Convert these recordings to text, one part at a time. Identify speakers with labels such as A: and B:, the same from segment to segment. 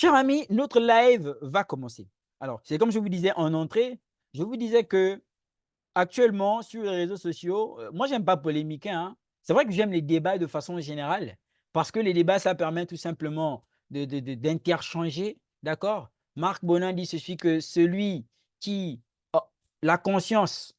A: Chers amis, notre live va commencer. Alors, c'est comme je vous disais en entrée, je vous disais que actuellement sur les réseaux sociaux, moi j'aime pas polémiquer, hein. C'est vrai que j'aime les débats de façon générale, parce que les débats, ça permet tout simplement d'interchanger, d'accord? Marc Bonin dit ceci que celui qui a la conscience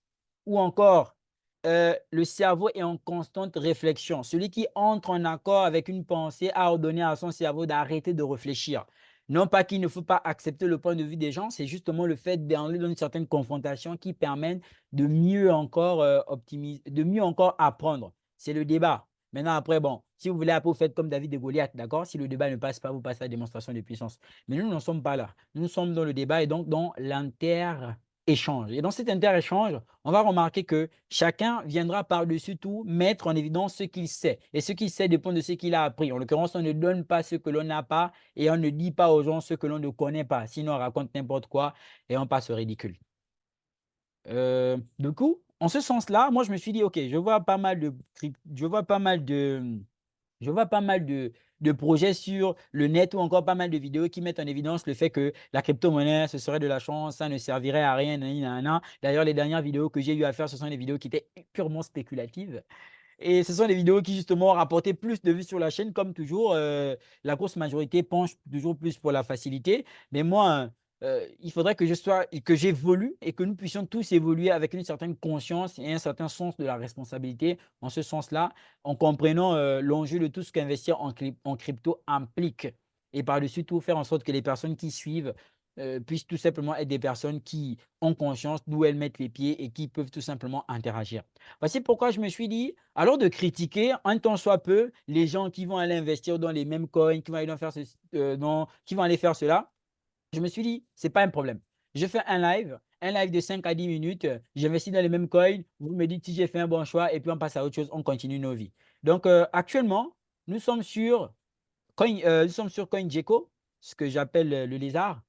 A: ou encore, le cerveau est en constante réflexion. Celui qui entre en accord avec une pensée a ordonné à son cerveau d'arrêter de réfléchir. Non pas qu'il ne faut pas accepter le point de vue des gens, c'est justement le fait d'entrer dans une certaine confrontation qui permet de mieux encore, de mieux encore apprendre. C'est le débat. Maintenant après bon, si vous voulez après vous faites comme David et Goliath, d'accord? Si le débat ne passe pas, vous passez à la démonstration de puissance. Mais nous n'en sommes pas là. Nous sommes dans le débat et donc dans l'inter-échange. Et dans cet inter-échange, on va remarquer que chacun viendra par-dessus tout mettre en évidence ce qu'il sait. Et ce qu'il sait dépend de ce qu'il a appris. En l'occurrence, on ne donne pas ce que l'on n'a pas et on ne dit pas aux gens ce que l'on ne connaît pas. Sinon, on raconte n'importe quoi et on passe au ridicule. Du coup, en ce sens-là, moi, je me suis dit: «OK, je vois pas mal de cryp je vois pas mal de, je vois pas mal de projets sur le net ou encore pas mal de vidéos qui mettent en évidence le fait que la crypto-monnaie, ce serait de la chance, ça ne servirait à rien, nani nanana». D'ailleurs, les dernières vidéos que j'ai eu à faire, ce sont des vidéos qui étaient purement spéculatives et ce sont des vidéos qui justement ont rapporté plus de vues sur la chaîne comme toujours, la grosse majorité penche toujours plus pour la facilité. Mais moi, il faudrait que j'évolue et que nous puissions tous évoluer avec une certaine conscience et un certain sens de la responsabilité. En ce sens-là, en comprenant, l'enjeu de tout ce qu'investir en crypto implique et par-dessus tout faire en sorte que les personnes qui suivent, puissent tout simplement être des personnes qui ont conscience d'où elles mettent les pieds et qui peuvent tout simplement interagir. Voici pourquoi je me suis dit, alors de critiquer un tant soit peu les gens qui vont aller investir dans les mêmes coins, qui vont aller faire ceci, qui vont aller faire cela, je me suis dit: «C'est pas un problème». Je fais un live de 5 à 10 minutes, j'investis dans les mêmes coins, vous me dites si j'ai fait un bon choix et puis on passe à autre chose, on continue nos vies. Donc actuellement, nous sommes sur nous sommes sur CoinGecko, ce que j'appelle, le lézard.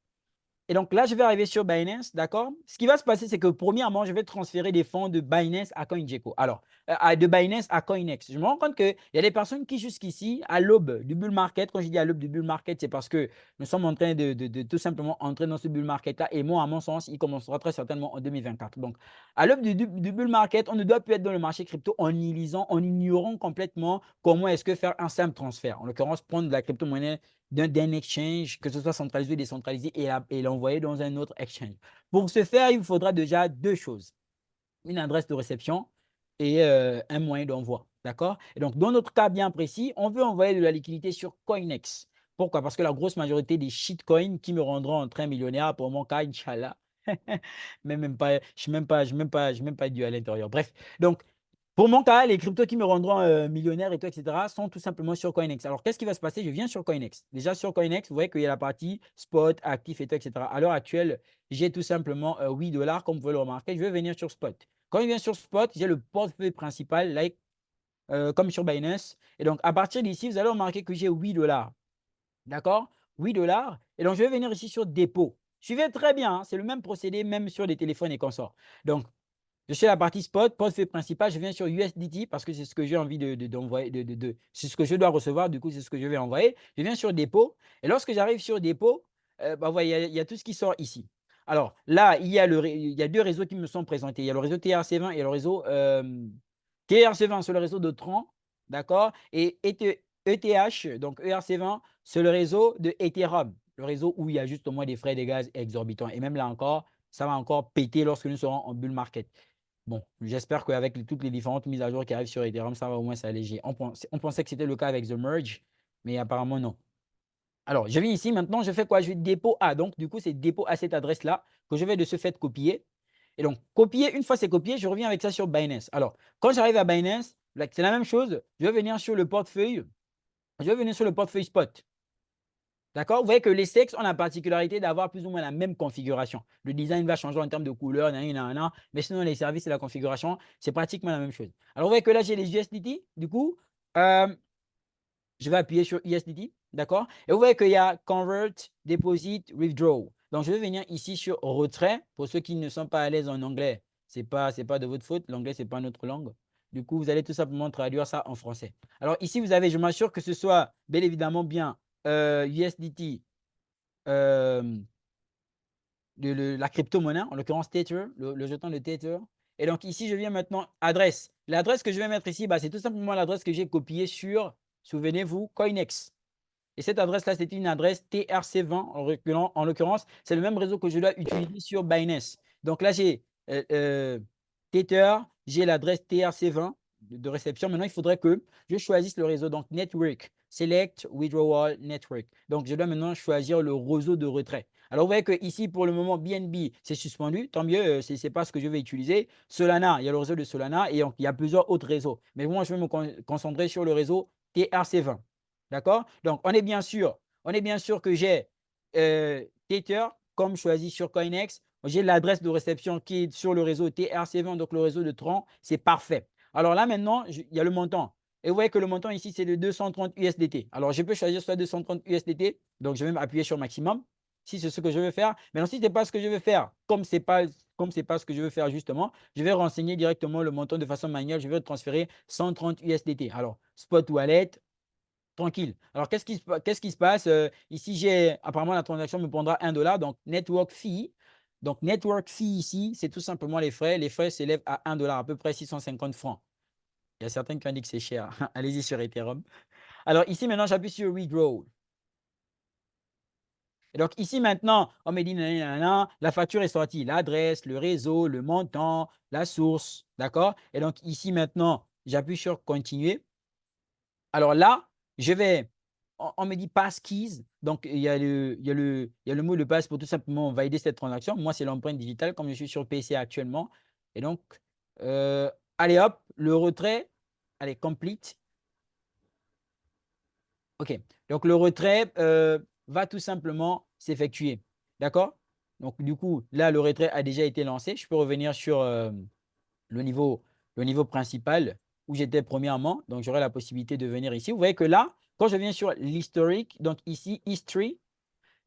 A: Et donc là, je vais arriver sur Binance, d'accord? Ce qui va se passer, c'est que premièrement, je vais transférer des fonds de Binance à CoinGecko. Alors, de Binance à CoinEx. Je me rends compte qu'il y a des personnes qui jusqu'ici, à l'aube du bull market, quand je dis à l'aube du bull market, c'est parce que nous sommes en train de tout simplement entrer dans ce bull market-là. Et moi, à mon sens, il commencera très certainement en 2024. Donc, à l'aube du bull market, on ne doit plus être dans le marché crypto en y lisant, en ignorant complètement comment est-ce que faire un simple transfert. En l'occurrence, prendre de la crypto-monnaie d'un exchange, que ce soit centralisé ou décentralisé, et l'envoyer dans un autre exchange. Pour ce faire, il vous faudra déjà deux choses, une adresse de réception et un moyen d'envoi. D'accord? Et donc, dans notre cas bien précis, on veut envoyer de la liquidité sur CoinEx. Pourquoi? Parce que la grosse majorité des shitcoins qui me rendront en train millionnaire, pour mon cas, Inch'Allah, mais même pas, je suis même pas dû à l'intérieur. Bref, donc pour mon cas, les cryptos qui me rendront, millionnaire et tout et cetera sont tout simplement sur CoinEx. Alors qu'est-ce qui va se passer? Je viens sur CoinEx. Déjà sur CoinEx, vous voyez qu'il y a la partie spot, actif et tout et cetera. À l'heure actuelle, j'ai tout simplement, 8 comme vous pouvez le remarquer. Je vais venir sur spot. Quand je viens sur spot, j'ai le portefeuille principal, like, comme sur Binance et donc à partir d'ici, vous allez remarquer que j'ai 8 $. D'accord? 8 $ et donc je vais venir ici sur dépôt. Suivez très bien, hein, c'est le même procédé même sur les téléphones et consorts. Donc je suis à la partie spot, portefeuille principal, je viens sur USDT parce que c'est ce que j'ai envie d'envoyer, c'est ce que je dois recevoir, du coup, c'est ce que je vais envoyer. Je viens sur dépôt et lorsque j'arrive sur dépôt, bah, vous voyez, il y a tout ce qui sort ici. Alors là, il y a 2 réseaux qui me sont présentés. Il y a le réseau TRC20 et le réseau, TRC20, c'est le réseau de Tron, d'accord? Et ETH, donc ERC20, c'est le réseau de Ethereum, le réseau où il y a justement des frais de gaz exorbitants et même là encore, ça va encore péter lorsque nous serons en bull market. Bon, j'espère qu'avec toutes les différentes mises à jour qui arrivent sur Ethereum, ça va au moins s'alléger. On pensait que c'était le cas avec The Merge, mais apparemment non. Alors, je viens ici maintenant, je fais quoi? Je fais dépôt A. Donc, du coup, c'est dépôt à cette adresse-là que je vais de ce fait copier. Et donc, copier, une fois c'est copié, je reviens avec ça sur Binance. Alors, quand j'arrive à Binance, là, c'est la même chose. Je vais venir sur le portefeuille. Je vais venir sur le portefeuille spot. D'accord? Vous voyez que les sexes ont la particularité d'avoir plus ou moins la même configuration. Le design va changer en termes de couleur, nanani, nanana, mais sinon les services et la configuration, c'est pratiquement la même chose. Alors vous voyez que là, j'ai les USDT, du coup, euh, je vais appuyer sur USDT, d'accord? Et vous voyez qu'il y a Convert, Deposit, Withdraw. Donc je vais venir ici sur retrait. Pour ceux qui ne sont pas à l'aise en anglais, c'est pas de votre faute. L'anglais, c'est pas notre langue. Du coup, vous allez tout simplement traduire ça en français. Alors ici, vous avez, je m'assure que ce soit bel évidemment bien USDT la crypto-monnaie, en l'occurrence Tether, le jeton de Tether. Et donc ici, je viens maintenant adresse. L'adresse que je vais mettre ici, bah, c'est tout simplement l'adresse que j'ai copiée sur, souvenez-vous, Coinex. Et cette adresse-là, c'est une adresse TRC20. En l'occurrence, c'est le même réseau que je dois utiliser sur Binance. Donc là, j'ai Tether, j'ai l'adresse TRC20 de réception. Maintenant, il faudrait que je choisisse le réseau. Donc, Network, Select Withdrawal Network. Donc, je dois maintenant choisir le réseau de retrait. Alors, vous voyez que ici, pour le moment, BNB, c'est suspendu. Tant mieux, ce n'est pas ce que je vais utiliser. Solana, il y a le réseau de Solana et donc, il y a plusieurs autres réseaux. Mais moi, je vais me concentrer sur le réseau TRC20. D'accord? Donc, on est bien sûr que j'ai Tether comme choisi sur Coinex. J'ai l'adresse de réception qui est sur le réseau TRC20, donc le réseau de Tron. C'est parfait. Alors là, maintenant, il y a le montant. Et vous voyez que le montant ici, c'est de 230 USDT. Alors, je peux choisir soit 230 USDT. Donc, je vais m'appuyer sur maximum si c'est ce que je veux faire. Mais si ce n'est pas ce que je veux faire, comme ce n'est pas ce que je veux faire justement, je vais renseigner directement le montant de façon manuelle. Je vais transférer 130 USDT. Alors, Spot Wallet, tranquille. Alors, qu'est-ce qui se passe? Ici, apparemment, la transaction me prendra 1 dollar. Donc, network fee. Donc, network fee ici, c'est tout simplement les frais. Les frais s'élèvent à 1 dollar, à peu près 650 francs. Il y a certains qui ont dit que c'est cher. Allez-y sur Ethereum. Alors, ici, maintenant, j'appuie sur Withdraw. Et donc, ici, maintenant, on me dit, nanana, la facture est sortie. L'adresse, le réseau, le montant, la source. D'accord? Et donc, ici, maintenant, j'appuie sur Continuer. Alors là, on me dit passkeys. Donc, il y a le mot de passe pour tout simplement valider cette transaction. Moi, c'est l'empreinte digitale comme je suis sur PC actuellement. Et donc, allez hop, le retrait, allez, complete. OK. Donc, le retrait va tout simplement s'effectuer. D'accord? Donc, du coup, là, le retrait a déjà été lancé. Je peux revenir sur le niveau principal où j'étais premièrement. Donc, j'aurai la possibilité de venir ici. Vous voyez que là, quand je viens sur l'historique, donc ici, History,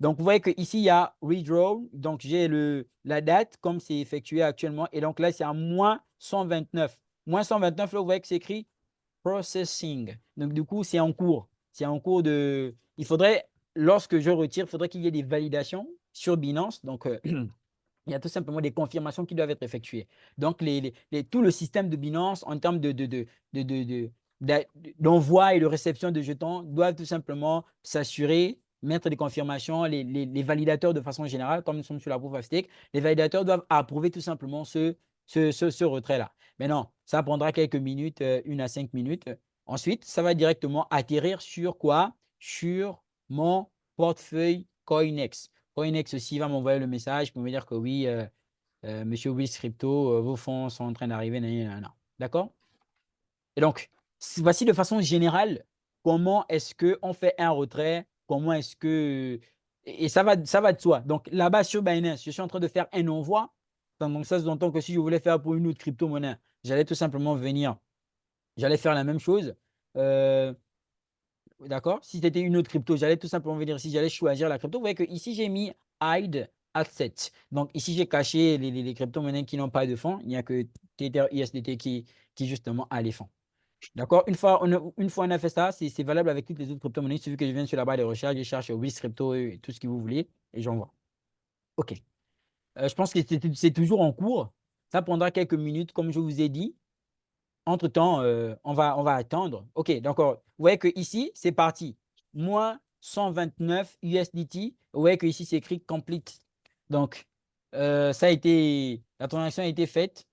A: donc vous voyez que ici il y a Redraw. Donc, j'ai la date comme c'est effectué actuellement. Et donc là, c'est à moins 129. Moins 129, là, vous voyez que c'est écrit Processing. Donc, du coup, c'est en cours. C'est en cours de… Il faudrait, lorsque je retire, il faudrait qu'il y ait des validations sur Binance. Donc, il y a tout simplement des confirmations qui doivent être effectuées. Donc, tout le système de Binance en termes d'envoi et de réception de jetons doivent tout simplement s'assurer, mettre des confirmations. Les validateurs, de façon générale, comme nous sommes sur la proof of stake, les validateurs doivent approuver tout simplement ce retrait-là. Maintenant, ça prendra quelques minutes, 1 à 5 minutes. Ensuite, ça va directement atterrir sur quoi? Sur mon portefeuille Coinex. Coinex aussi va m'envoyer le message pour me dire que oui, monsieur Wills Crypto, vos fonds sont en train d'arriver. D'accord? Et donc, voici de façon générale comment est-ce qu'on fait un retrait, comment est-ce que… Et ça va de soi. Donc, là-bas sur Binance, je suis en train de faire un envoi. Donc, ça s'entend que si je voulais faire pour une autre crypto-monnaie, j'allais tout simplement venir, j'allais faire la même chose. D'accord? Si c'était une autre crypto, j'allais tout simplement venir ici, j'allais choisir la crypto. Vous voyez que ici j'ai mis Hide Asset. Donc ici, j'ai caché les crypto-monnaies qui n'ont pas de fonds. Il n'y a que Tether USDT qui justement a les fonds. D'accord? Une fois on a fait ça, c'est valable avec toutes les autres crypto-monnaies. Il suffit que je vienne sur la barre de recherche, je cherche Wiz Crypto et tout ce que vous voulez et j'envoie. OK. Je pense que c'est toujours en cours. Ça prendra quelques minutes, comme je vous ai dit. Entre-temps, on va attendre. OK, d'accord. Vous voyez que ici, c'est parti. Moins 129 USDT. Vous voyez que ici, c'est écrit complete. Donc, la transaction a été faite.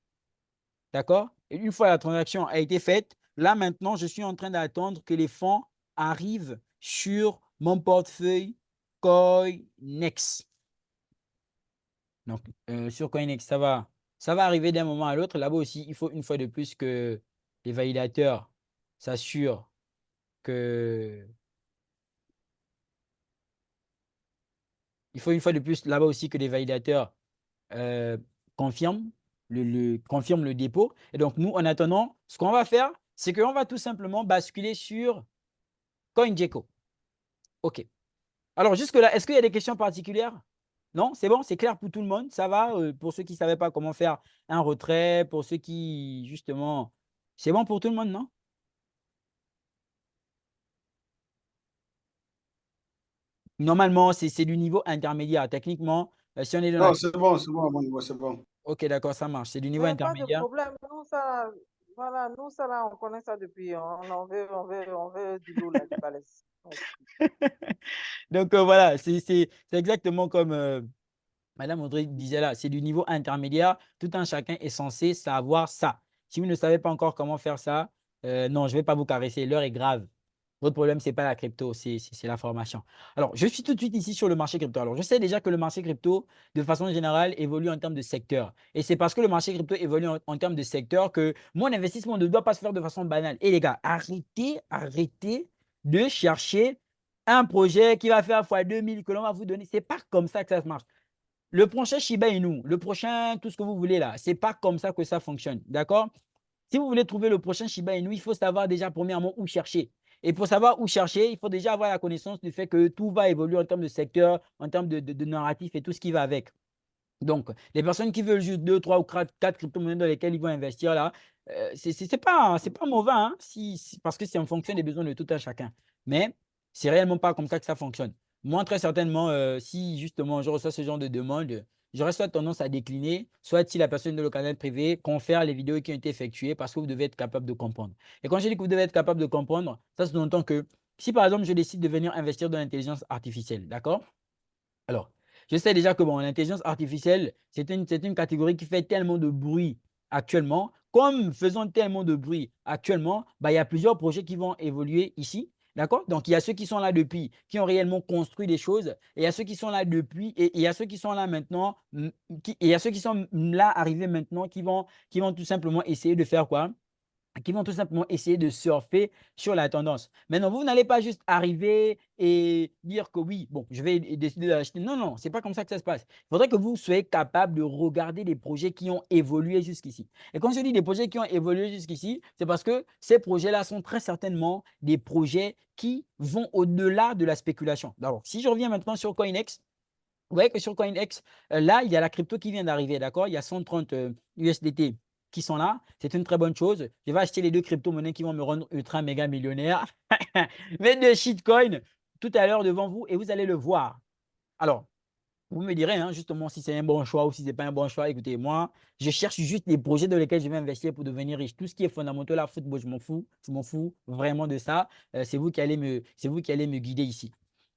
A: D'accord? Et une fois la transaction a été faite, là maintenant, je suis en train d'attendre que les fonds arrivent sur mon portefeuille Coinex. Donc, sur Coinex, ça va arriver d'un moment à l'autre. Là-bas aussi, il faut une fois de plus que les validateurs s'assurent que… Il faut une fois de plus là-bas aussi que les validateurs euh, confirment confirment le dépôt. Et donc, nous, en attendant, ce qu'on va faire, c'est qu'on va tout simplement basculer sur CoinGecko. OK. Alors, jusque-là, est-ce qu'il y a des questions particulières? Non, c'est bon, c'est clair pour tout le monde. Ça va pour ceux qui ne savaient pas comment faire un retrait, pour ceux qui, justement, c'est bon pour tout le monde, non? Normalement, c'est du niveau intermédiaire. Techniquement, si on est dans la...
B: Non, c'est bon, à mon niveau, c'est bon.
A: Ok, d'accord, ça marche. C'est du niveau
C: Mais pas de
A: intermédiaire.
C: problème. Nous, ça, voilà, nous, ça, là, on connaît ça depuis. On veut du lourd, là, du balèze. Ouais.
A: Donc voilà, c'est exactement comme Madame Audrey disait là, c'est du niveau intermédiaire. Tout un chacun est censé savoir ça. Si vous ne savez pas encore comment faire ça, non, je ne vais pas vous caresser. L'heure est grave. Votre problème, ce n'est pas la crypto, c'est la formation. Alors, je suis tout de suite ici sur le marché crypto. Alors, je sais déjà que le marché crypto, de façon générale, évolue en termes de secteur. Et c'est parce que le marché crypto évolue en termes de secteur que mon investissement ne doit pas se faire de façon banale. Et les gars, arrêtez de chercher un projet qui va faire fois 2000 que l'on va vous donner. Ce n'est pas comme ça que ça marche. Le prochain Shiba Inu, le prochain, tout ce que vous voulez là, ce n'est pas comme ça que ça fonctionne. D'accord? Si vous voulez trouver le prochain Shiba Inu, il faut savoir déjà premièrement où chercher. Et pour savoir où chercher, il faut déjà avoir la connaissance du fait que tout va évoluer en termes de secteur, en termes de narratif et tout ce qui va avec. Donc, les personnes qui veulent juste 2, 3 ou 4 crypto-monnaies dans lesquelles ils vont investir là, c'est pas mauvais hein, parce que c'est en fonction des besoins de tout un chacun. Mais c'est réellement pas comme ça que ça fonctionne. Moi, très certainement, si justement je reçois ce genre de demande, j'aurais soit tendance à décliner, soit si la personne de le canal privé confère les vidéos qui ont été effectuées parce que vous devez être capable de comprendre. Et quand je dis que vous devez être capable de comprendre, ça sous-entend que si par exemple je décide de venir investir dans l'intelligence artificielle, d'accord? Alors, je sais déjà que bon, l'intelligence artificielle, c'est une catégorie qui fait tellement de bruit actuellement. Comme faisant tellement de bruit actuellement, bah, il y a plusieurs projets qui vont évoluer ici. D'accord? Donc, il y a ceux qui sont là depuis, qui ont réellement construit des choses, et il y a ceux qui sont là depuis, et il y a ceux qui sont là maintenant, et il y a ceux qui sont là arrivés maintenant, qui vont tout simplement essayer de faire quoi? Qui vont tout simplement essayer de surfer sur la tendance. Maintenant, vous n'allez pas juste arriver et dire que oui, bon, je vais décider d'acheter. Non, non, c'est pas comme ça que ça se passe. Il faudrait que vous soyez capable de regarder des projets qui ont évolué jusqu'ici. Et quand je dis des projets qui ont évolué jusqu'ici, c'est parce que ces projets-là sont très certainement des projets qui vont au-delà de la spéculation. Alors, si je reviens maintenant sur CoinEx, vous voyez que sur CoinEx, là, il y a la crypto qui vient d'arriver, d'accord? Il y a 130 USDT qui sont là. C'est une très bonne chose. Je vais acheter les deux crypto-monnaies qui vont me rendre ultra méga millionnaire. Mais de shitcoin tout à l'heure devant vous et vous allez le voir. Alors, vous me direz hein, justement si c'est un bon choix ou si ce n'est pas un bon choix. Écoutez, moi, je cherche juste des projets dans lesquels je vais investir pour devenir riche. Tout ce qui est fondamental, là, football, je m'en fous. Je m'en fous vraiment de ça. C'est vous qui allez me guider ici.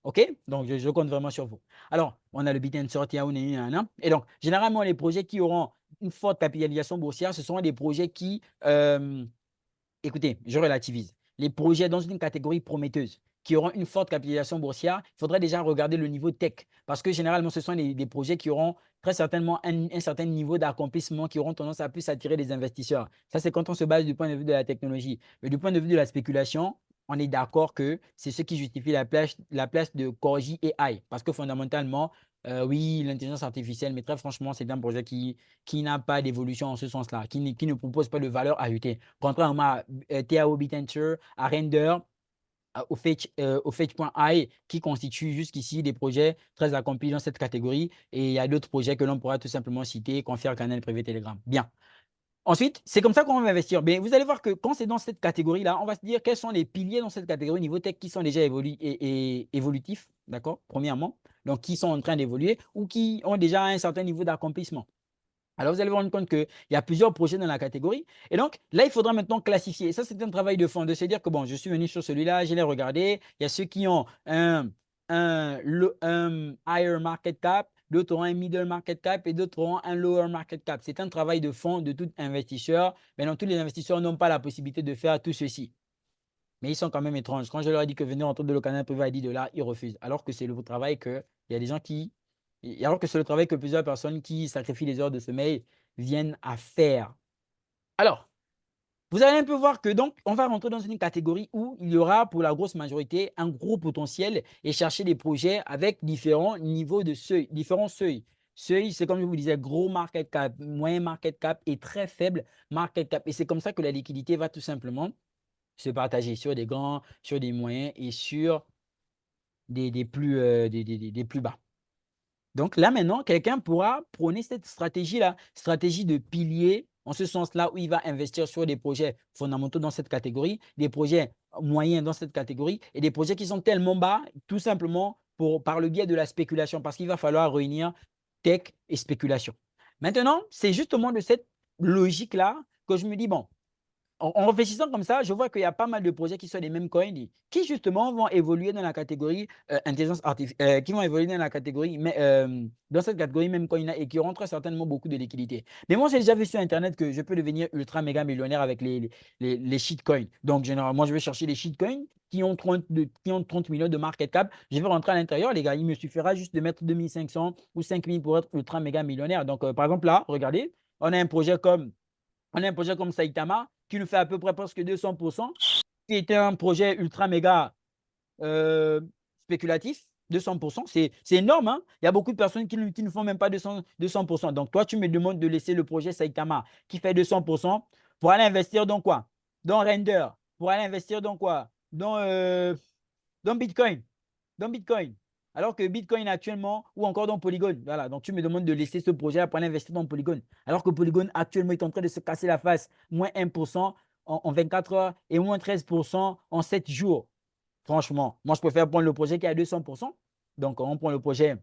A: OK? Donc, je compte vraiment sur vous. Alors, on a le Bit and Sort, et donc, généralement, les projets qui auront une forte capitalisation boursière, ce sont des projets qui, écoutez, je relativise. Les projets dans une catégorie prometteuse qui auront une forte capitalisation boursière, il faudrait déjà regarder le niveau tech parce que généralement, ce sont des projets qui auront très certainement un certain niveau d'accomplissement qui auront tendance à plus attirer des investisseurs. Ça, c'est quand on se base du point de vue de la technologie. Mais du point de vue de la spéculation, on est d'accord que c'est ce qui justifie la place de Corgi AI parce que fondamentalement, oui, l'intelligence artificielle, mais très franchement, c'est un projet qui n'a pas d'évolution en ce sens-là, qui ne propose pas de valeur ajoutée. Contrairement à TAO Bitenter, à Render, au Fetch.ai, qui constituent jusqu'ici des projets très accomplis dans cette catégorie. Et il y a d'autres projets que l'on pourra tout simplement citer, Confère Canal Privé Telegram. Bien. Ensuite, c'est comme ça qu'on va investir. Mais vous allez voir que quand c'est dans cette catégorie-là, on va se dire quels sont les piliers dans cette catégorie niveau tech qui sont déjà évolutifs, d'accord, premièrement, donc qui sont en train d'évoluer ou qui ont déjà un certain niveau d'accomplissement. Alors, vous allez vous rendre compte qu'il y a plusieurs projets dans la catégorie. Et donc, là, il faudra maintenant classifier. Et ça, c'est un travail de fond, de se dire que, bon, je suis venu sur celui-là, je l'ai regardé. Il y a ceux qui ont un higher market cap, d'autres auront un middle market cap et d'autres auront un lower market cap. C'est un travail de fond de tout investisseur. Maintenant, tous les investisseurs n'ont pas la possibilité de faire tout ceci. Mais ils sont quand même étranges. Quand je leur ai dit que venez rentrer de le canal privé à 10 $, ils refusent. Alors que c'est le travail que il y a des gens qui alors que c'est le travail que plusieurs personnes qui sacrifient les heures de sommeil viennent à faire. Alors, vous allez un peu voir que donc, on va rentrer dans une catégorie où il y aura pour la grosse majorité un gros potentiel et chercher des projets avec différents niveaux de seuil, différents seuils. Seuil, c'est comme je vous disais, gros market cap, moyen market cap et très faible market cap. Et c'est comme ça que la liquidité va tout simplement se partager sur des grands, sur des moyens et sur des plus bas. Donc là, maintenant, quelqu'un pourra prôner cette stratégie-là, stratégie de pilier, en ce sens-là où il va investir sur des projets fondamentaux dans cette catégorie, des projets moyens dans cette catégorie et des projets qui sont tellement bas, tout simplement par le biais de la spéculation parce qu'il va falloir réunir tech et spéculation. Maintenant, c'est justement de cette logique-là que je me dis, bon, en réfléchissant comme ça, je vois qu'il y a pas mal de projets qui sont les mêmes coins qui justement vont évoluer dans la catégorie intelligence artificielle, qui vont évoluer dans la catégorie, dans cette catégorie même coin et qui rentrent certainement beaucoup de liquidités. Mais moi, j'ai déjà vu sur Internet que je peux devenir ultra méga millionnaire avec les shitcoins. Donc, généralement, je vais chercher les shitcoins qui ont 30 millions de market cap. Je vais rentrer à l'intérieur, les gars. Il me suffira juste de mettre 2500 ou 5000 pour être ultra méga millionnaire. Donc, par exemple, là, regardez, on a un projet comme Saitama qui nous fait à peu près presque 200%, qui était un projet ultra méga spéculatif. 200%, c'est énorme. Hein? Il y a beaucoup de personnes qui ne font même pas 200%. Donc, toi, tu me demandes de laisser le projet Saitama qui fait 200% pour aller investir dans quoi? Dans Render. Pour aller investir dans quoi? Dans Bitcoin. Dans Bitcoin. Alors que Bitcoin actuellement, ou encore dans Polygon, voilà, donc tu me demandes de laisser ce projet pour aller investir dans Polygon. Alors que Polygon actuellement est en train de se casser la face, moins 1% en 24 heures et moins 13% en 7 jours. Franchement, moi je préfère prendre le projet qui est à 200%. Donc on prend le projet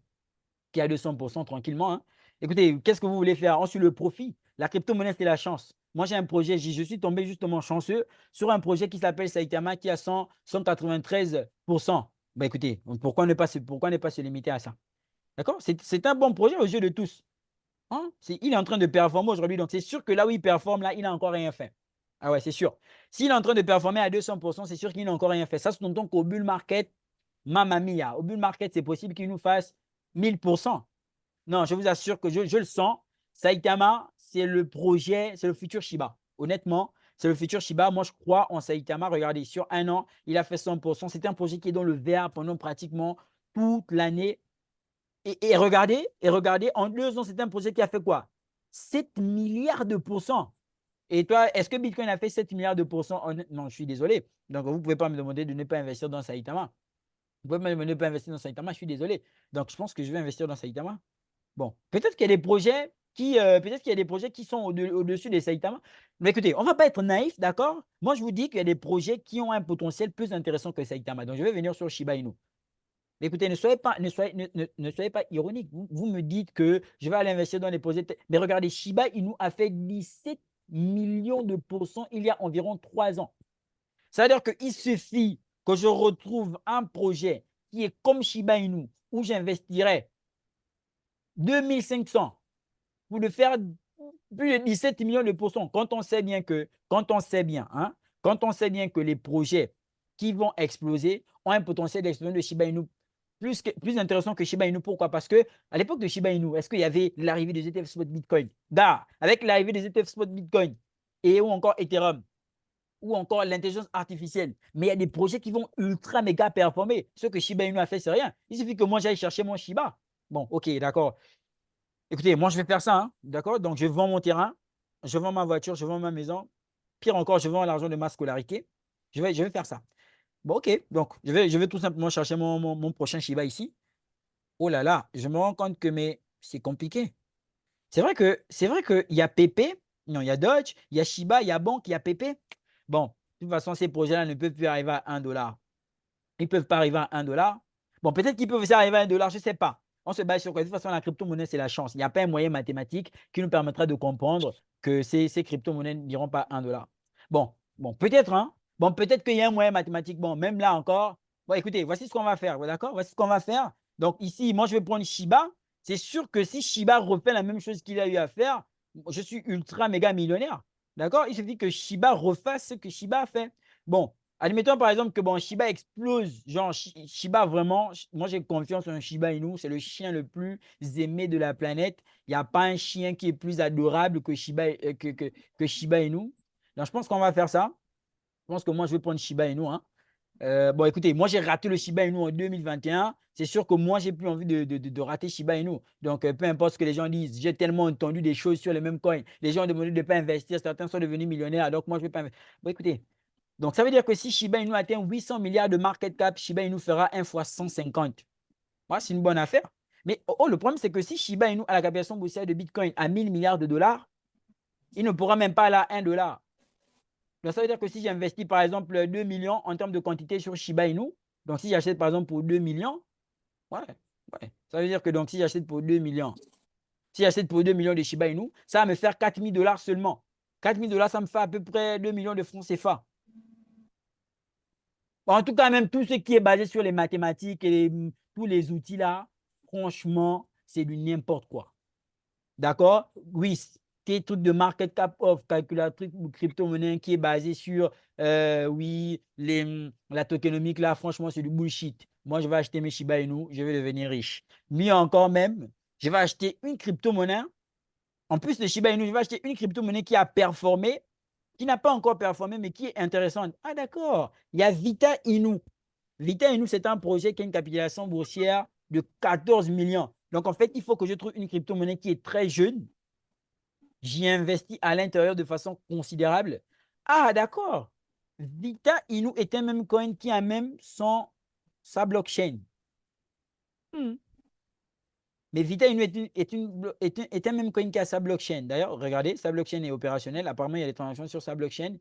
A: qui est à 200% tranquillement. Hein. Écoutez, qu'est-ce que vous voulez faire? Ensuite, le profit. La crypto-monnaie, c'est la chance. Moi, j'ai un projet, je suis tombé justement chanceux sur un projet qui s'appelle Saitama qui a 193%. Ben, écoutez, pourquoi ne pas se limiter à ça? D'accord? C'est un bon projet aux yeux de tous. Hein? Il est en train de performer aujourd'hui, donc c'est sûr que là où il performe, là, il n'a encore rien fait. Ah ouais, c'est sûr. S'il est en train de performer à 200%, c'est sûr qu'il n'a encore rien fait. Ça, c'est donc qu'au bull market, mamma mia, au bull market, c'est possible qu'il nous fasse 1000%. Non, je vous assure que je le sens. Saitama, c'est le projet, c'est le futur Shiba. Honnêtement, c'est le futur Shiba. Moi, je crois en Saitama. Regardez, sur un an, il a fait 100%. C'était un projet qui est dans le vert pendant pratiquement toute l'année. Et regardez, en 2 ans, c'est un projet qui a fait quoi? 7 milliards de pourcents. Et toi, est-ce que Bitcoin a fait 7 milliards de pourcents? Non, je suis désolé. Donc, vous ne pouvez pas me demander de ne pas investir dans Saitama. Vous pouvez me demander de ne pas investir dans Saitama, je suis désolé. Donc, je pense que je vais investir dans Saitama. Bon, peut-être qu'il y a des projets qui sont au-dessus des Saitama. Mais écoutez, on ne va pas être naïf, d'accord? Moi, je vous dis qu'il y a des projets qui ont un potentiel plus intéressant que Saitama. Donc, je vais venir sur Shiba Inu. Mais écoutez, ne soyez pas ironique. Vous me dites que je vais aller investir dans les projets. Mais regardez, Shiba Inu a fait 17 millions de pourcents il y a environ 3 ans. Ça veut dire qu'il suffit que je retrouve un projet qui est comme Shiba Inu, où j'investirais 2500 pour le faire plus de 17 millions de pourcents. Quand on sait bien que les projets qui vont exploser ont un potentiel d'explosion de Shiba Inu plus intéressant que Shiba Inu. Pourquoi? Parce que à l'époque de Shiba Inu, est-ce qu'il y avait l'arrivée des ETF spot Bitcoin? Avec l'arrivée des ETF spot Bitcoin et ou encore Ethereum ou encore l'intelligence artificielle. Mais il y a des projets qui vont ultra méga performer. Ce que Shiba Inu a fait, c'est rien. Il suffit que moi, j'aille chercher mon Shiba. Bon, ok, d'accord. Écoutez, moi, je vais faire ça, hein, d'accord? Donc, je vends mon terrain, je vends ma voiture, je vends ma maison. Pire encore, je vends l'argent de ma scolarité. Je vais faire ça. Bon, ok. Donc, je vais tout simplement chercher mon prochain Shiba ici. Oh là là, je me rends compte que c'est compliqué. C'est vrai qu'il y a PP, non, il y a Dodge, il y a Shiba, il y a Bank, il y a PP. Bon, de toute façon, ces projets-là ne peuvent plus arriver à 1 $. Ils ne peuvent pas arriver à 1 $. Bon, peut-être qu'ils peuvent aussi arriver à 1 $, je ne sais pas. On se base sur quoi? De toute façon, la crypto-monnaie, c'est la chance. Il n'y a pas un moyen mathématique qui nous permettra de comprendre que ces crypto-monnaies n'iront pas à 1 $. Bon, peut-être, hein? Bon, peut-être qu'il y a un moyen mathématique. Bon, même là encore. Bon, écoutez, voici ce qu'on va faire. D'accord? Voici ce qu'on va faire. Donc, ici, moi, je vais prendre Shiba. C'est sûr que si Shiba refait la même chose qu'il a eu à faire, je suis ultra méga millionnaire. D'accord? Il suffit que Shiba refasse ce que Shiba a fait. Bon, admettons par exemple que bon, Shiba explose. Genre, Shiba vraiment, moi j'ai confiance en Shiba Inu. C'est le chien le plus aimé de la planète. Il n'y a pas un chien qui est plus adorable que Shiba Inu. Donc, je pense qu'on va faire ça. Je pense que moi, je vais prendre Shiba Inu. Hein. Bon, écoutez, moi, j'ai raté le Shiba Inu en 2021. C'est sûr que moi, j'ai plus envie de rater Shiba Inu. Donc, peu importe ce que les gens disent, j'ai tellement entendu des choses sur les mêmes coins. Les gens ont demandé de ne pas investir. Certains sont devenus millionnaires. Donc, moi, je ne vais pas investir. Bon, écoutez. Donc, ça veut dire que si Shiba Inu atteint 800 milliards de market cap, Shiba Inu fera 1 fois 150. Ouais, c'est une bonne affaire. Mais le problème, c'est que si Shiba Inu a la capitalisation boursière de Bitcoin à 1000 milliards de dollars, il ne pourra même pas aller à 1 $. Donc, ça veut dire que si j'investis, par exemple, 2 millions en termes de quantité sur Shiba Inu, donc si j'achète, par exemple, pour 2 millions, Ouais, ouais. Ça veut dire que donc, si j'achète pour 2 millions, si j'achète pour 2 millions de Shiba Inu, ça va me faire 4 000 $ seulement. 4 000 $, ça me fait à peu près 2 millions de francs CFA. En tout cas, même tout ce qui est basé sur les mathématiques et tous les outils là, franchement, c'est du n'importe quoi. D'accord? Oui, tes trucs de market cap of, calculatrice ou crypto-monnaie qui est basé sur, oui, la tokenomique là, franchement, c'est du bullshit. Moi, je vais acheter mes Shiba Inu, je vais devenir riche. Mieux encore même, je vais acheter une crypto-monnaie. En plus de Shiba Inu, je vais acheter une crypto-monnaie qui a performé, qui n'a pas encore performé, mais qui est intéressante. Ah, d'accord. Il y a Vita Inu. Vita Inu, c'est un projet qui a une capitalisation boursière de 14 millions. Donc, en fait, il faut que je trouve une crypto-monnaie qui est très jeune. J'y investis à l'intérieur de façon considérable. Ah, d'accord. Vita Inu est un même coin qui a même sa blockchain. Mais Vita Inu est un même coin qui a sa blockchain. D'ailleurs, regardez, sa blockchain est opérationnelle. Apparemment, il y a des transactions sur sa blockchain.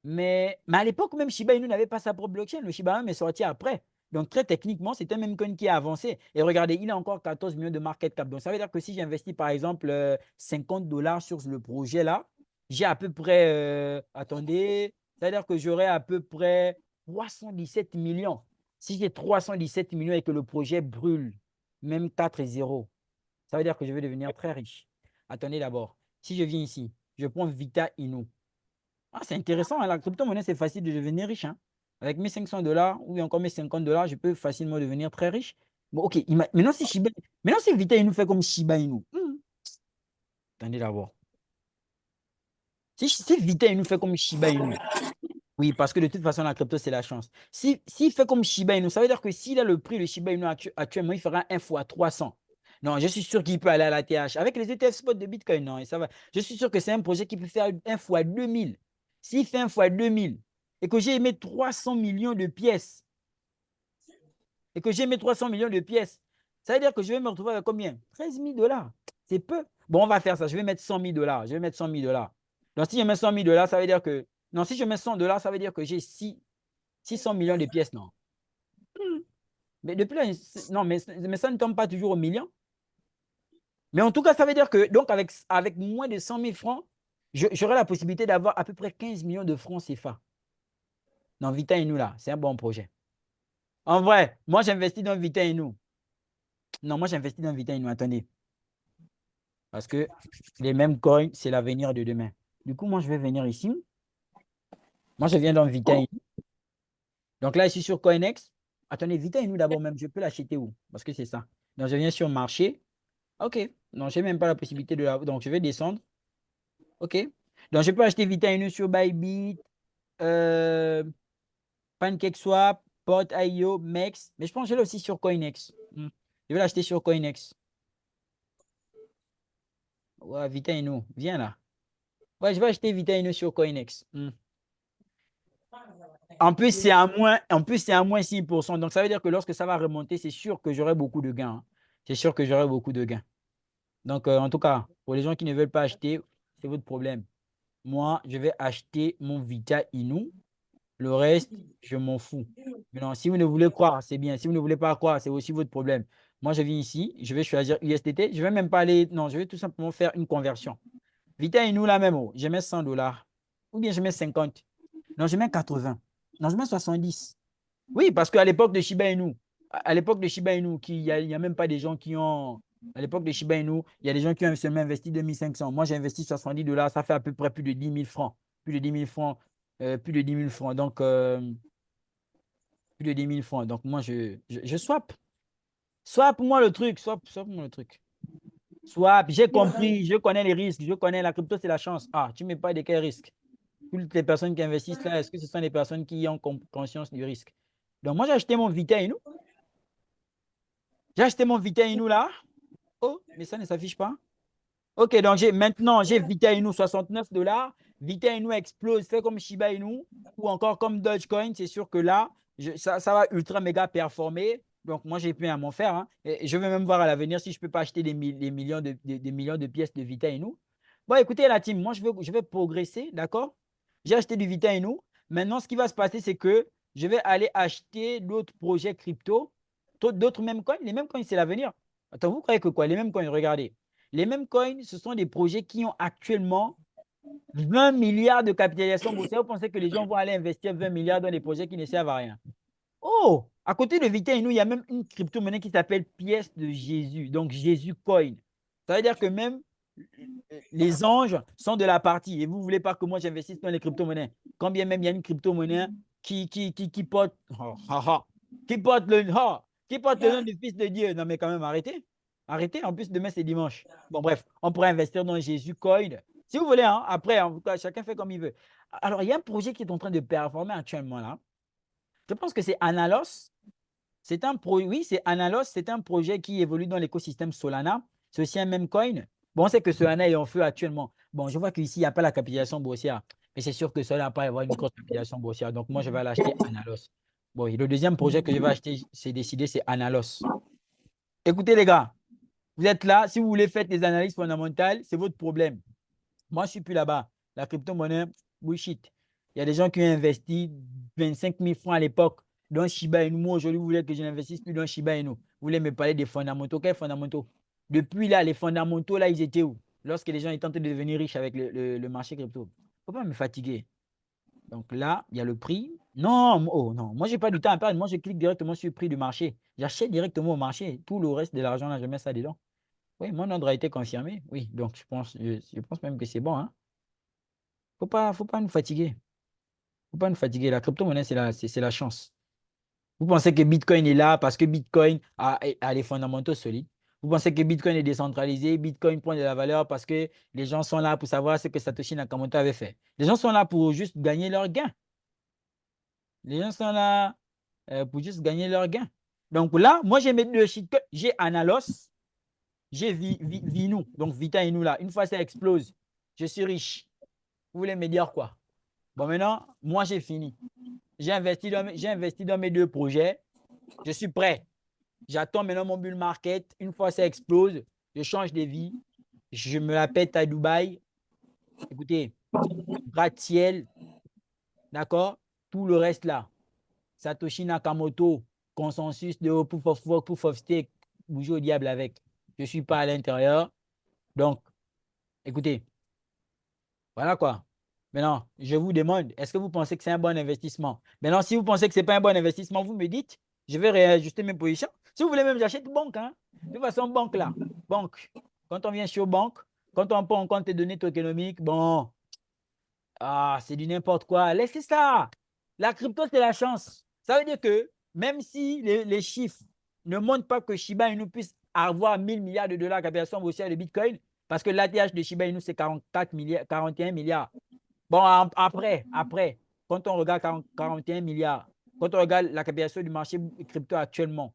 A: Mais à l'époque, même Shiba Inu n'avait pas sa propre blockchain. Le Shiba Inu est sorti après. Donc, très techniquement, c'est un même coin qui a avancé. Et regardez, il a encore 14 millions de market cap. Donc, ça veut dire que si j'investis, par exemple, 50 $ sur le projet-là, j'ai à peu près, attendez, ça veut dire que j'aurai à peu près 317 millions. Si j'ai 317 millions et que le projet brûle, même 4 et 0, ça veut dire que je vais devenir très riche. Attendez d'abord. Si je viens ici, je prends Vita Inu. Ah, c'est intéressant, hein. La crypto-monnaie, c'est facile de devenir riche, hein. Avec mes 500 $ ou encore mes 50 $, je peux facilement devenir très riche. Bon, ok. Maintenant, si Vita Inu fait comme Shiba Inu. Attendez d'abord. Si Vita Inu fait comme Shiba Inu. Oui, parce que de toute façon, la crypto, c'est la chance. S'il fait comme Shiba Inu, ça veut dire que s'il a le prix de Shiba Inu actuellement, il fera 1 fois 300. Non, je suis sûr qu'il peut aller à la TH. Avec les ETF spot de Bitcoin, non, et ça va. Je suis sûr que c'est un projet qui peut faire 1 fois 2000. S'il fait 1 fois 2000 et que j'ai émis 300 millions de pièces, ça veut dire que je vais me retrouver avec combien? 13 000 $. C'est peu. Bon, on va faire ça. Je vais mettre 100 000 $. Je vais mettre 100 000 $. Donc, si je mets 100 000 $, ça veut dire que. Non, si je mets 100 $, ça veut dire que j'ai 600 millions de pièces, non. Mais depuis là, non, mais ça ne tombe pas toujours au million. Mais en tout cas, ça veut dire que donc avec moins de 100 000 francs, j'aurai la possibilité d'avoir à peu près 15 millions de francs CFA. Dans Vita Inu, là, c'est un bon projet. En vrai, moi, j'investis dans Vita Inu. Non, moi, j'investis dans Vita Inu. Attendez. Parce que les mêmes coins, c'est l'avenir de demain. Du coup, moi, je vais venir ici. Moi, je viens dans Vita Inu. Donc là, je suis sur CoinEx. Attendez, Vita Inu d'abord même, je peux l'acheter où? Parce que c'est ça. Donc, je viens sur marché. OK. Non, je n'ai même pas la possibilité de la. Donc, je vais descendre. OK. Donc, je peux acheter Vita Inu sur Bybit, PancakeSwap, Pod.io, Mex. Mais je pense que je l'ai aussi sur CoinEx. Je vais l'acheter sur CoinEx. Ouais, Vita Inu, viens là. Ouais, je vais acheter Vita Inu sur CoinEx. En plus, c'est à moins 6%. Donc, ça veut dire que lorsque ça va remonter, c'est sûr que j'aurai beaucoup de gains, hein. C'est sûr que j'aurai beaucoup de gains. Donc, en tout cas, pour les gens qui ne veulent pas acheter, c'est votre problème. Moi, je vais acheter mon Vita Inu. Le reste, je m'en fous. Maintenant, si vous ne voulez croire, c'est bien. Si vous ne voulez pas croire, c'est aussi votre problème. Moi, je viens ici, je vais choisir USDT. Je ne vais même pas aller. Non, je vais tout simplement faire une conversion. Vita Inu, là même, oh, je mets 100 $. Ou bien je mets 50. Non, je mets 80. Non, je mets 70. Oui, parce qu'à l'époque de Shiba Inu, il n'y a même pas des gens qui ont. À l'époque de Shiba Inu, il y a des gens qui ont seulement investi 2500. Moi, j'ai investi 70 $. Ça fait à peu près plus de 10 000 francs. Plus de 10 000 francs. Plus de 10 000 francs. Donc, plus de 10 000 francs. Donc, moi, je swap. Swap-moi le truc. Swap-moi le truc. Swap, j'ai compris. Je connais les risques. Je connais la crypto, c'est la chance. Ah, tu ne mets pas de quel risque? Toutes les personnes qui investissent là, est-ce que ce sont des personnes qui ont conscience du risque? Donc, moi, j'ai acheté mon Vita Inu. J'ai acheté mon Vita Inu là. Oh, mais ça ne s'affiche pas. OK, donc maintenant, j'ai Vita Inu 69 $. Vita Inu explose, fait comme Shiba Inu ou encore comme Dogecoin. C'est sûr que là, ça va ultra méga performer. Donc, moi, j'ai plein à m'en faire, hein. Et je vais même voir à l'avenir si je ne peux pas acheter des millions de pièces de Vita Inu. Bon, écoutez, la team, moi, je vais progresser, d'accord? J'ai acheté du Vita Inu. Maintenant, ce qui va se passer, c'est que je vais aller acheter d'autres projets crypto. d'autres mêmes coins. Les mêmes coins, c'est l'avenir. Attends, vous croyez que quoi? Les mêmes coins, regardez. Les mêmes coins, ce sont des projets qui ont actuellement 20 milliards de capitalisation boursière. Vous pensez que les gens vont aller investir 20 milliards dans des projets qui ne servent à rien? Oh, à côté de Vita Inu, il y a même une crypto-monnaie qui s'appelle pièce de Jésus, donc Jésus Coin. Ça veut dire que même les anges sont de la partie et vous ne voulez pas que moi j'investisse dans les crypto-monnaies. Quand bien même il y a une crypto-monnaie qui porte, qui porte le nom du Fils de Dieu. Non, mais quand même, arrêtez. Arrêtez. En plus, demain, c'est dimanche. Bon, bref, on pourrait investir dans Jésus Coin. Si vous voulez, hein, après, en tout cas, chacun fait comme il veut. Alors, il y a un projet qui est en train de performer actuellement là. Je pense que c'est Analos. C'est un oui, c'est Analos. C'est un projet qui évolue dans l'écosystème Solana. C'est aussi un même coin. Bon, on sait que Solana est en feu actuellement. Bon, je vois qu'ici, il n'y a pas la capitalisation boursière. Mais c'est sûr que Solana va pas avoir une grosse capitalisation boursière. Donc, moi, je vais l'acheter Analos. Bon, et le deuxième projet que je vais acheter, c'est décidé, c'est Analos. Écoutez, les gars, vous êtes là. Si vous voulez faire des analyses fondamentales, c'est votre problème. Moi, je ne suis plus là-bas. La crypto-monnaie, bullshit. Il y a des gens qui ont investi 25 000 francs à l'époque dans Shiba Inu. Moi, aujourd'hui, vous voulez que je n'investisse plus dans Shiba Inu. Vous voulez me parler des fondamentaux. Quels fondamentaux? Depuis là, les fondamentaux, là, ils étaient où? Lorsque les gens étaient en train de devenir riches avec le marché crypto. Il ne faut pas me fatiguer. Donc là, il y a le prix. Non, oh non, moi, je n'ai pas du temps à perdre. Moi, je clique directement sur le prix du marché. J'achète directement au marché. Tout le reste de l'argent, là, je mets ça dedans. Oui, mon ordre a été confirmé. Oui, donc je pense même que c'est bon. Hein. Faut pas nous fatiguer. Faut pas nous fatiguer. La crypto-monnaie, c'est la chance. Vous pensez que Bitcoin est là parce que Bitcoin a les fondamentaux solides. Vous pensez que Bitcoin est décentralisé, Bitcoin prend de la valeur parce que les gens sont là pour savoir ce que Satoshi Nakamoto avait fait. Les gens sont là pour juste gagner leur gain. Les gens sont là pour juste gagner leur gain. Donc là, moi, j'ai mes deux shitcoins. J'ai Analos, j'ai Vinu, donc Vita Inu là. Une fois ça explose, je suis riche. Vous voulez me dire quoi? Bon, maintenant, moi, j'ai fini. J'ai investi dans mes deux projets. Je suis prêt. J'attends maintenant mon bull market. Une fois ça explose, je change de vie. Je me la pète à Dubaï. Écoutez, gratte-ciel, d'accord? Tout le reste là. Satoshi Nakamoto, consensus de proof of work, proof of stake, bouger au diable avec. Je ne suis pas à l'intérieur. Donc, écoutez, voilà quoi. Maintenant, je vous demande, est-ce que vous pensez que c'est un bon investissement? Maintenant, si vous pensez que ce n'est pas un bon investissement, vous me dites, je vais réajuster mes positions. Si vous voulez même, j'achète banque. Hein. De toute façon, banque là. Banque. Quand on vient sur banque, quand on prend en compte les données économiques, bon, c'est du n'importe quoi. Laissez ça. La crypto, c'est la chance. Ça veut dire que même si les chiffres ne montrent pas que Shiba Inu puisse avoir 1000 milliards de dollars de capitalisation boursière de Bitcoin, parce que l'ATH de Shiba Inu, c'est 44 milliards, 41 milliards. Bon, après, quand on regarde 41 milliards, quand on regarde la capitalisation du marché crypto actuellement,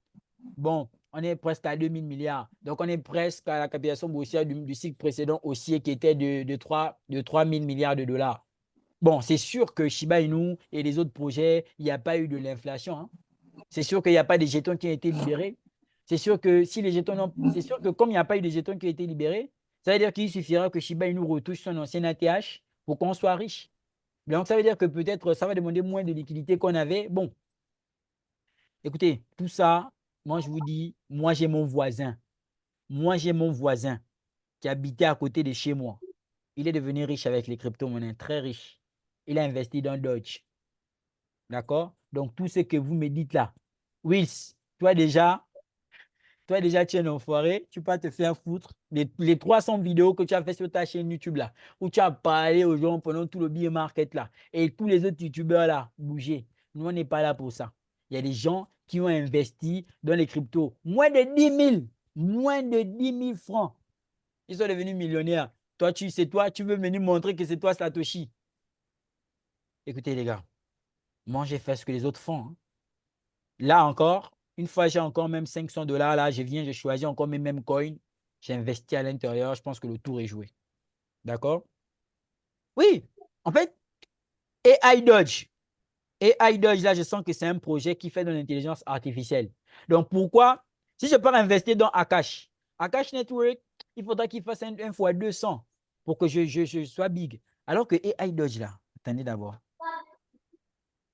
A: bon, on est presque à 2000 milliards. Donc, on est presque à la capitalisation boursière du cycle précédent aussi, qui était de 3 000 milliards de dollars. Bon, c'est sûr que Shiba Inu et les autres projets, il n'y a pas eu de l'inflation. Hein. C'est sûr qu'il n'y a pas de jetons qui ont été libérés. C'est sûr que si les jetons c'est sûr que comme il n'y a pas eu de jetons qui ont été libérés, ça veut dire qu'il suffira que Shiba Inu retouche son ancien ATH pour qu'on soit riche. Donc, ça veut dire que peut-être ça va demander moins de liquidité qu'on avait. Bon, écoutez, tout ça, moi, je vous dis, moi, j'ai mon voisin. Moi, j'ai mon voisin qui habitait à côté de chez moi. Il est devenu riche avec les crypto-monnaies, très riche. Il a investi dans Dodge. D'accord? Donc, tout ce que vous me dites là, Wills, toi déjà, tu es un enfoiré, tu peux te faire foutre. Les 300 vidéos que tu as fait sur ta chaîne YouTube là, où tu as parlé aux gens pendant tout le bear market là, et tous les autres YouTubeurs là, bougez. Nous, on n'est pas là pour ça. Il y a des gens qui ont investi dans les cryptos. Moins de 10 000 francs. Ils sont devenus millionnaires. Toi, tu veux venir montrer que c'est toi Satoshi. Écoutez les gars, moi j'ai fait ce que les autres font. Hein. Là encore, une fois j'ai encore même 500 dollars, là, je choisis encore mes mêmes coins, j'ai investi à l'intérieur, je pense que le tour est joué. D'accord? Oui, en fait, AI Dodge. AI Dodge, là, je sens que c'est un projet qui fait de l'intelligence artificielle. Donc, pourquoi? Si je pars investir dans Akash, Akash Network, il faudra qu'il fasse un fois 200 pour que je sois big. Alors que AI Dodge, là, attendez d'abord.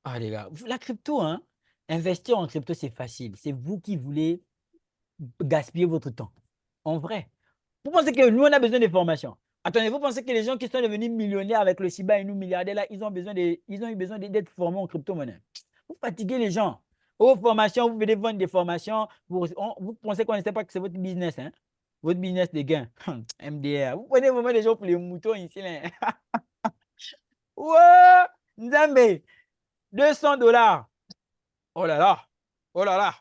A: Ah, les gars, la crypto, hein? Investir en crypto, c'est facile. C'est vous qui voulez gaspiller votre temps. En vrai. Vous pensez que nous, on a besoin de formation? Attendez, vous pensez que les gens qui sont devenus millionnaires avec le Shiba Inu milliardaires, là, ils ont eu besoin d'être formés en crypto-monnaie. Vous fatiguez les gens. Aux formations, vous venez vendre des formations. Vous pensez qu'on ne sait pas que c'est votre business, hein? Votre business de gain. MDR. Vous prenez vraiment des gens pour les moutons ici, là. Ouais! Nzambe! 200 dollars. Oh là là! Oh là là!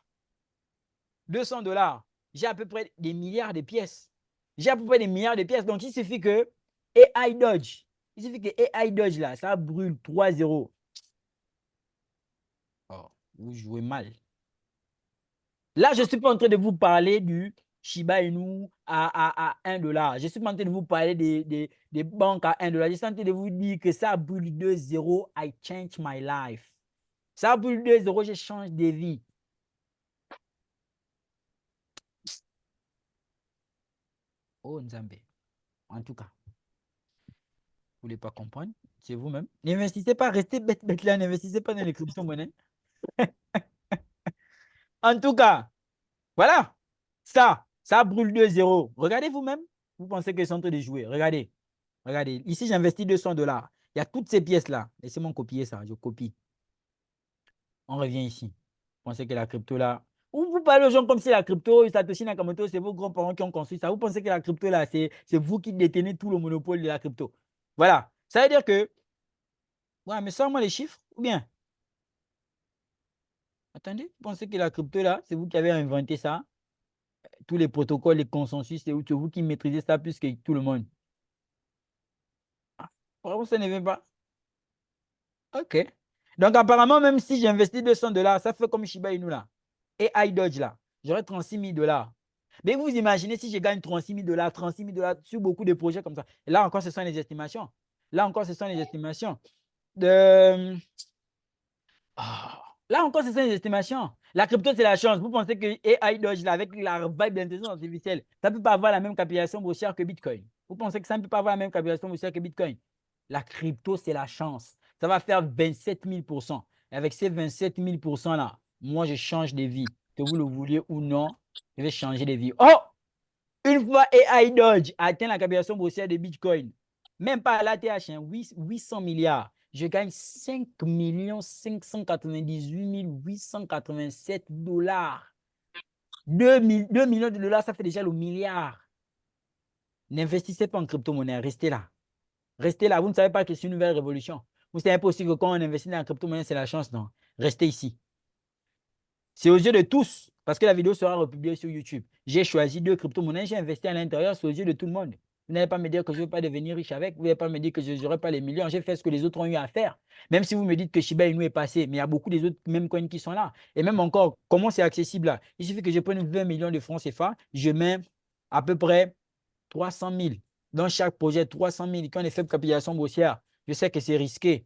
A: 200 dollars. J'ai à peu près des milliards de pièces. J'ai à peu près des milliards de pièces. Donc, il suffit que AI Dodge, il suffit que AI Dodge, là, ça brûle 3-0. Oh, vous jouez mal. Là, je ne suis pas en train de vous parler du Shiba Inu à 1 dollar. Je ne suis pas en train de vous parler des banques à 1 dollar. Je suis en train de vous dire que ça brûle 2-0. I change my life. Ça brûle 2-0. Je change de vie. Oh, Nzambe. En tout cas. Vous ne voulez pas comprendre, c'est vous-même. N'investissez pas, restez bête là, n'investissez pas dans les crypto-monnaies. En tout cas, voilà. Ça brûle 2-0. Regardez vous-même. Vous pensez qu'ils sont en train de jouer. Regardez. Regardez. Ici, j'investis 200 dollars. Il y a toutes ces pièces-là. Laissez-moi copier ça. Je copie. On revient ici. Vous pensez que la crypto là. Ou vous parlez aux gens comme si la crypto, Satoshi Nakamoto, c'est vos grands-parents qui ont construit ça. Vous pensez que la crypto là, c'est vous qui détenez tout le monopole de la crypto. Voilà. Ça veut dire que. Ouais, mais sors-moi les chiffres. Ou bien. Attendez, vous pensez que la crypto là, c'est vous qui avez inventé ça? Tous les protocoles, les consensus, c'est vous qui maîtrisez ça plus que tout le monde. Ah, vraiment, ça ne vient pas. OK. Donc, apparemment, même si j'investis 200 dollars, ça fait comme Shiba Inu là. Et iDodge là, j'aurai 36 000 dollars. Mais vous imaginez si je gagne 36 000 dollars, 36 000 dollars sur beaucoup de projets comme ça. Et là encore, ce sont les estimations. Là encore, ce sont les estimations. De... Ah, là encore, c'est ça les estimations. La crypto, c'est la chance. Vous pensez que AI Doge, là, avec la vibe d'intelligence artificielle, ça ne peut pas avoir la même capitalisation boursière que Bitcoin. Vous pensez que ça ne peut pas avoir la même capitalisation boursière que Bitcoin. La crypto, c'est la chance. Ça va faire 27 000%. Et avec ces 27 000% là, moi, je change de vie. Que vous le vouliez ou non, je vais changer de vie. Oh! Une fois AI Dodge atteint la capitalisation boursière de Bitcoin, même pas à l'ATH, 800 milliards, je gagne 5 598 887 dollars. 2 millions de dollars, ça fait déjà le milliard. N'investissez pas en crypto-monnaie, restez là. Restez là, vous ne savez pas que c'est une nouvelle révolution. Vous savez pas aussi que quand on investit dans la crypto-monnaie, c'est la chance, non? Restez ici. C'est aux yeux de tous, parce que la vidéo sera republiée sur YouTube. J'ai choisi 2 crypto-monnaies, j'ai investi à l'intérieur, c'est aux yeux de tout le monde. Vous n'allez pas me dire que je ne vais pas devenir riche avec, vous n'allez pas me dire que je n'aurai pas les millions. J'ai fait ce que les autres ont eu à faire. Même si vous me dites que Shiba Inu est passé, mais il y a beaucoup des autres mêmes coins qui sont là. Et même encore, comment c'est accessible là? Il suffit que je prenne 20 millions de francs CFA, je mets à peu près 300 000 dans chaque projet, 300 000 qui ont une faible capitalisation boursière. Je sais que c'est risqué,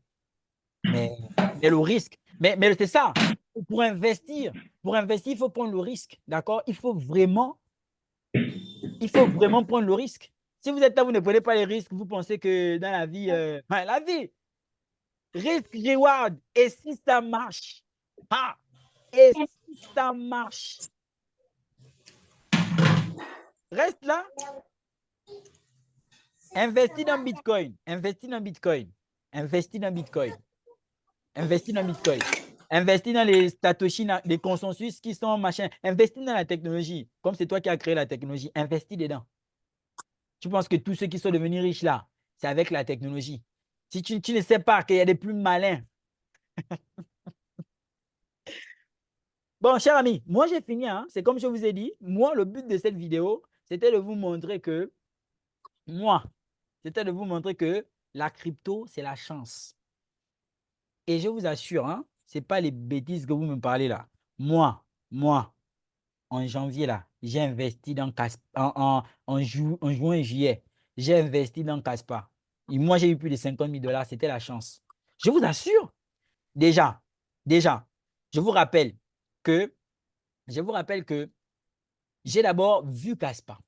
A: mais, le risque, mais c'est ça. Pour investir, il faut prendre le risque. D'accord? Il faut vraiment prendre le risque. Si vous êtes là, vous ne prenez pas les risques, vous pensez que dans la vie, la vie, risque, reward, et si ça marche, ah, et si ça marche, reste là, investis dans Bitcoin, investis dans Bitcoin, investis dans Bitcoin, investis dans Bitcoin. Investis dans les Satoshi, les consensus qui sont machin. Investis dans la technologie. Comme c'est toi qui as créé la technologie, investis dedans. Tu penses que tous ceux qui sont devenus riches là, c'est avec la technologie. Si tu ne sais pas qu'il y a des plus malins. Bon, cher ami, moi j'ai fini. Hein. C'est comme je vous ai dit. Moi, le but de cette vidéo, c'était de vous montrer que la crypto, c'est la chance. Et je vous assure, hein, ce n'est pas les bêtises que vous me parlez là. Moi, en janvier, là, j'ai investi dans en juin et juillet. J'ai investi dans Caspa. Et moi, j'ai eu plus de 50 000 dollars. C'était la chance. Je vous assure. Déjà, je vous rappelle que, j'ai d'abord vu Caspa.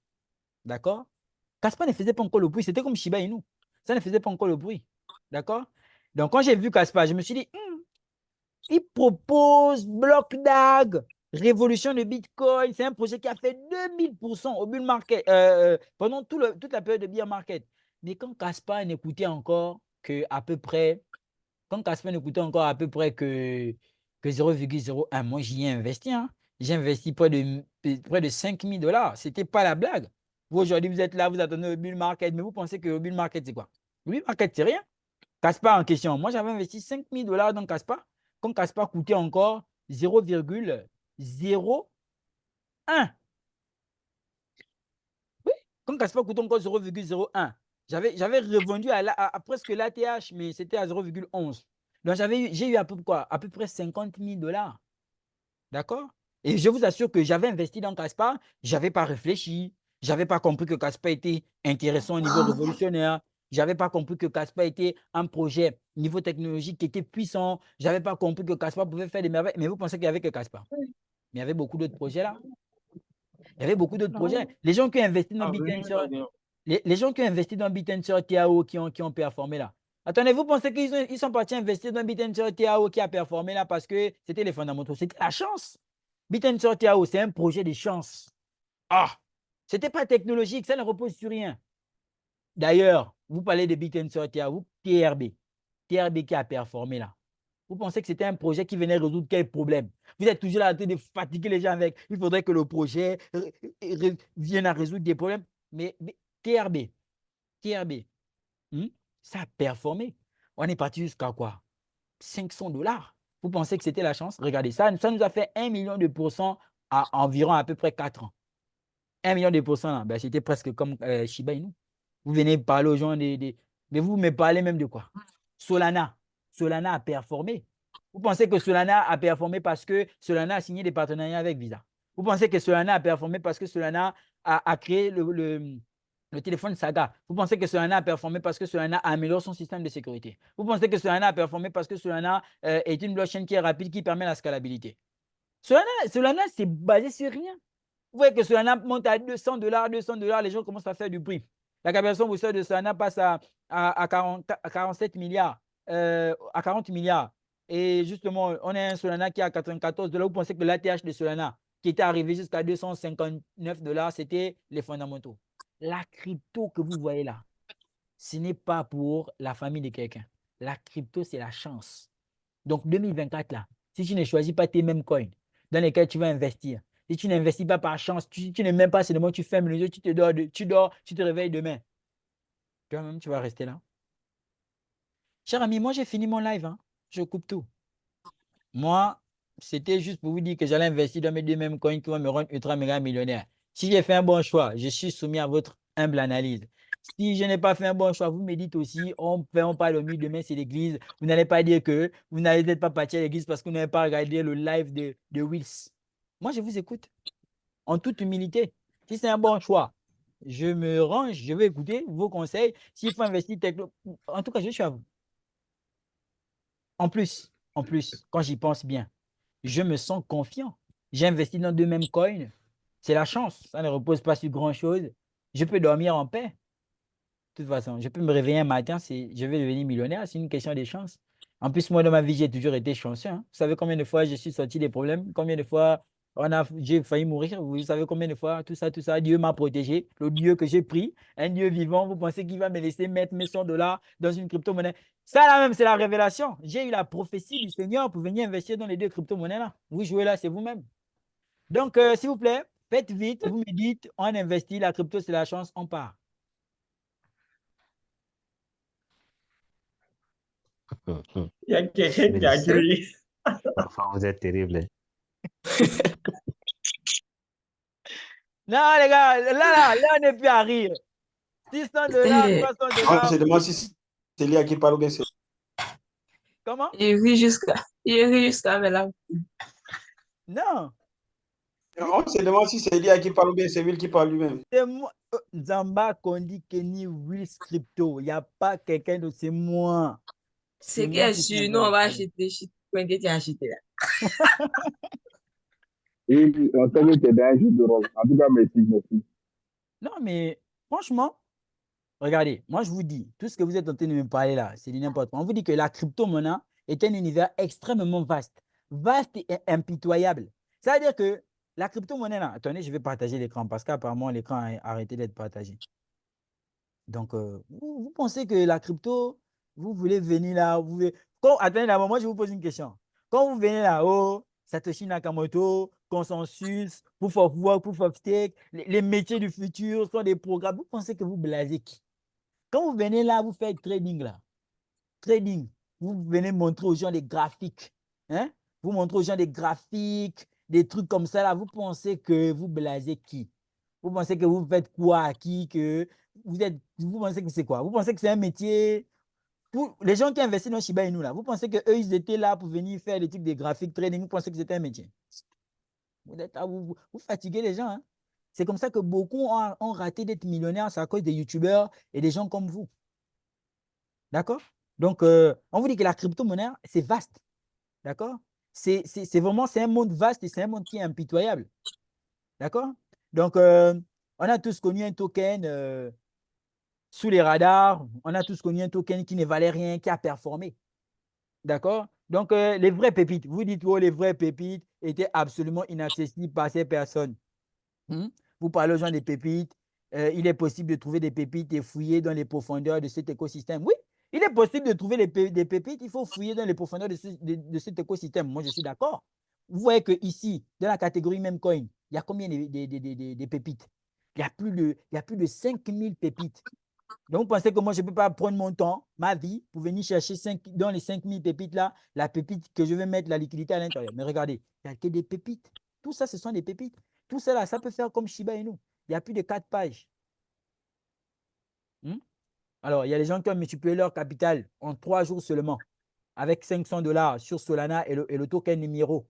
A: D'accord? Caspa ne faisait pas encore le bruit. C'était comme Shiba Inu. Ça ne faisait pas encore le bruit. D'accord? Donc, quand j'ai vu Caspa, je me suis dit, Il propose bloc d'ag, révolution de Bitcoin. C'est un projet qui a fait 2000% au bull market pendant toute la période de bear market. Mais quand Caspar n'écoutait encore que à peu près, que 0,01, moi j'y ai investi. Hein. J'ai investi près de 5 000 $. Ce n'était pas la blague. Vous, aujourd'hui, vous êtes là, vous attendez le bull market, mais vous pensez que le bull market, c'est quoi? Le bull market, c'est rien. Caspar en question. Moi, j'avais investi 5 000 $ dans Caspar. Quand Caspar coûtait encore 0,01. Oui, quand Caspar coûtait encore 0,01. J'avais revendu à presque l'ATH, mais c'était à 0,11. Donc, j'ai eu à peu près 50 000 $. D'accord? Et je vous assure que j'avais investi dans Caspar, je n'avais pas réfléchi, je n'avais pas compris que Caspar était intéressant au niveau révolutionnaire, je n'avais pas compris que Caspar était un projet niveau technologique qui était puissant, je n'avais pas compris que Caspar pouvait faire des merveilles. Mais vous pensez qu'il n'y avait que Caspar? Mais il y avait beaucoup d'autres projets là. Il y avait beaucoup d'autres projets. Les gens qui ont investi dans BitTensor, les gens qui ont investi dans BitTensor TAO qui ont performé là. Attendez, vous pensez qu'ils sont partis investir dans BitTensor TAO qui a performé là parce que c'était les fondamentaux? C'était la chance. BitTensor TAO, c'est un projet de chance. Ah, c'était pas technologique, ça ne repose sur rien. D'ailleurs, vous parlez de BitTensor TAO, TRB qui a performé là. Vous pensez que c'était un projet qui venait résoudre quel problème? Vous êtes toujours là en train de fatiguer les gens avec. Il faudrait que le projet vienne à résoudre des problèmes. Mais TRB, ça a performé. On est parti jusqu'à quoi? 500 $. Vous pensez que c'était la chance? Regardez, ça nous a fait 1 million de pourcents à environ à peu près 4 ans. 1 million de pourcents, là, ben, c'était presque comme Shiba Inu. Vous venez parler aux gens, mais vous me parlez même de quoi? Solana. Solana a performé. Vous pensez que Solana a performé parce que Solana a signé des partenariats avec Visa? Vous pensez que Solana a performé parce que Solana a créé le téléphone Saga? Vous pensez que Solana a performé parce que Solana améliore son système de sécurité? Vous pensez que Solana a performé parce que Solana est une blockchain qui est rapide, qui permet la scalabilité? Solana c'est basé sur rien. Vous voyez que Solana monte à 200 $, 200 $, les gens commencent à faire du prix. La capitalisation boursière de Solana passe à 47 milliards, à 40 milliards. Et justement, on a un Solana qui est à 94 $. Vous pensez que l'ATH de Solana, qui était arrivé jusqu'à 259 $, c'était les fondamentaux. La crypto que vous voyez là, ce n'est pas pour la famille de quelqu'un. La crypto, c'est la chance. Donc, 2024, là, si tu ne choisis pas tes mêmes coins dans lesquels tu vas investir, si tu n'investis pas par chance, tu n'es même pas seulement, tu fermes les yeux, tu dors, tu te réveilles demain. Toi-même, tu vas rester là. Cher ami, moi, j'ai fini mon live. Hein. Je coupe tout. Moi, c'était juste pour vous dire que j'allais investir dans mes deux mêmes coins qui vont me rendre ultra méga millionnaire. Si j'ai fait un bon choix, je suis soumis à votre humble analyse. Si je n'ai pas fait un bon choix, vous me dites aussi, on parle au mieux demain, c'est l'église. Vous n'allez pas dire que vous n'allez peut-être pas partir à l'église parce que vous n'avez pas regardé le live de Wills. Moi, je vous écoute en toute humilité. Si c'est un bon choix, je me range, je vais écouter vos conseils. S'il faut investir, en tout cas, je suis à vous. En plus, quand j'y pense bien, je me sens confiant. J'ai investi dans deux mêmes coins. C'est la chance. Ça ne repose pas sur grand-chose. Je peux dormir en paix. De toute façon, je peux me réveiller un matin, je vais devenir millionnaire. C'est une question de chance. En plus, moi, dans ma vie, j'ai toujours été chanceux. Hein. Vous savez combien de fois je suis sorti des problèmes? Combien de fois j'ai failli mourir? Vous savez combien de fois? Tout ça, Dieu m'a protégé. Le Dieu que j'ai pris, un Dieu vivant, vous pensez qu'il va me laisser mettre mes 100 $ dans une crypto-monnaie? Ça, là même, c'est la révélation. J'ai eu la prophétie du Seigneur pour venir investir dans les deux crypto-monnaies-là. Vous jouez là, c'est vous-même. Donc, s'il vous plaît, faites vite. Vous me dites, on investit, la crypto, c'est la chance, on part.
D: Il
E: Il y a quelqu'un qui a crié.
D: Parfois, vous êtes terrible.
A: Non, les gars, là, on n'est plus à rire. 600 $, 300
B: On se
A: $.
B: demande si c'est Léa qui parle ou bien c'est.
A: Comment?
E: Il rit jusqu'à là.
A: Non,
B: On se demande si c'est Léa qui parle ou bien c'est Will qui parle lui-même.
A: c'est moi. Zamba Kondi Kenny Will Crypto. Il n'y a pas quelqu'un d'autre, c'est moi.
E: C'est
A: moi
E: que
A: qui
E: sûr,
A: suis
E: nous, on va
A: investi.
E: acheter. Je suis convaincu que tu as acheté là.
F: Oui, on t'a vu que t'es un jeu de rôle. En tout cas, merci.
A: Non, mais franchement, regardez, moi je vous dis, tout ce que vous êtes en train de me parler là, c'est du n'importe quoi. On vous dit que la crypto-monnaie, est un univers extrêmement vaste. Vaste et impitoyable. C'est-à-dire que la crypto-monnaie, là, attendez, je vais partager l'écran parce qu'apparemment, l'écran a arrêté d'être partagé. Donc, vous pensez que la crypto, vous voulez venir là, attendez là, moi je vous pose une question. Quand vous venez là-haut, Satoshi Nakamoto, Consensus, Proof of Work, Proof of Stake, les métiers du futur sont des programmes, vous pensez que vous blasez qui? Quand vous venez là, vous faites trading là, trading, vous venez montrer aux gens des graphiques, hein? Vous montrez aux gens des graphiques, des trucs comme ça là, vous pensez que vous blasez qui? Vous pensez que vous faites quoi à qui? Que vous pensez que c'est quoi? Vous pensez que c'est un métier? Les gens qui investissent dans Shiba Inu, là, vous pensez qu'eux, ils étaient là pour venir faire des trucs de graphiques trading? Vous pensez que c'était un métier? Vous fatiguez les gens. Hein? C'est comme ça que beaucoup ont raté d'être millionnaires, c'est à cause des youtubeurs et des gens comme vous. D'accord? Donc, on vous dit que la crypto-monnaie, c'est vaste. D'accord? C'est vraiment, c'est un monde vaste et c'est un monde qui est impitoyable. D'accord? Donc, on a tous connu un token sous les radars. On a tous connu un token qui ne valait rien, qui a performé. D'accord? Donc, les vraies pépites, vous dites, oh, les vraies pépites étaient absolument inaccessibles par ces personnes. Vous parlez aux gens des pépites. Il est possible de trouver des pépites et fouiller dans les profondeurs de cet écosystème. Oui, il est possible de trouver des pépites. Il faut fouiller dans les profondeurs de cet écosystème. Moi, je suis d'accord. Vous voyez qu'ici, dans la catégorie Memecoin, il y a combien de pépites? Il y a plus de 5000 pépites. Donc, vous pensez que moi, je ne peux pas prendre mon temps, ma vie, pour venir chercher dans les 5000 pépites là, la pépite que je vais mettre la liquidité à l'intérieur. Mais regardez, il n'y a que des pépites. Tout ça, ce sont des pépites. Tout ça, là, ça peut faire comme Shiba Inu. Il y a plus de 4 pages. Alors, il y a des gens qui ont multiplié leur capital en 3 jours seulement, avec 500 $ sur Solana et le token numéro.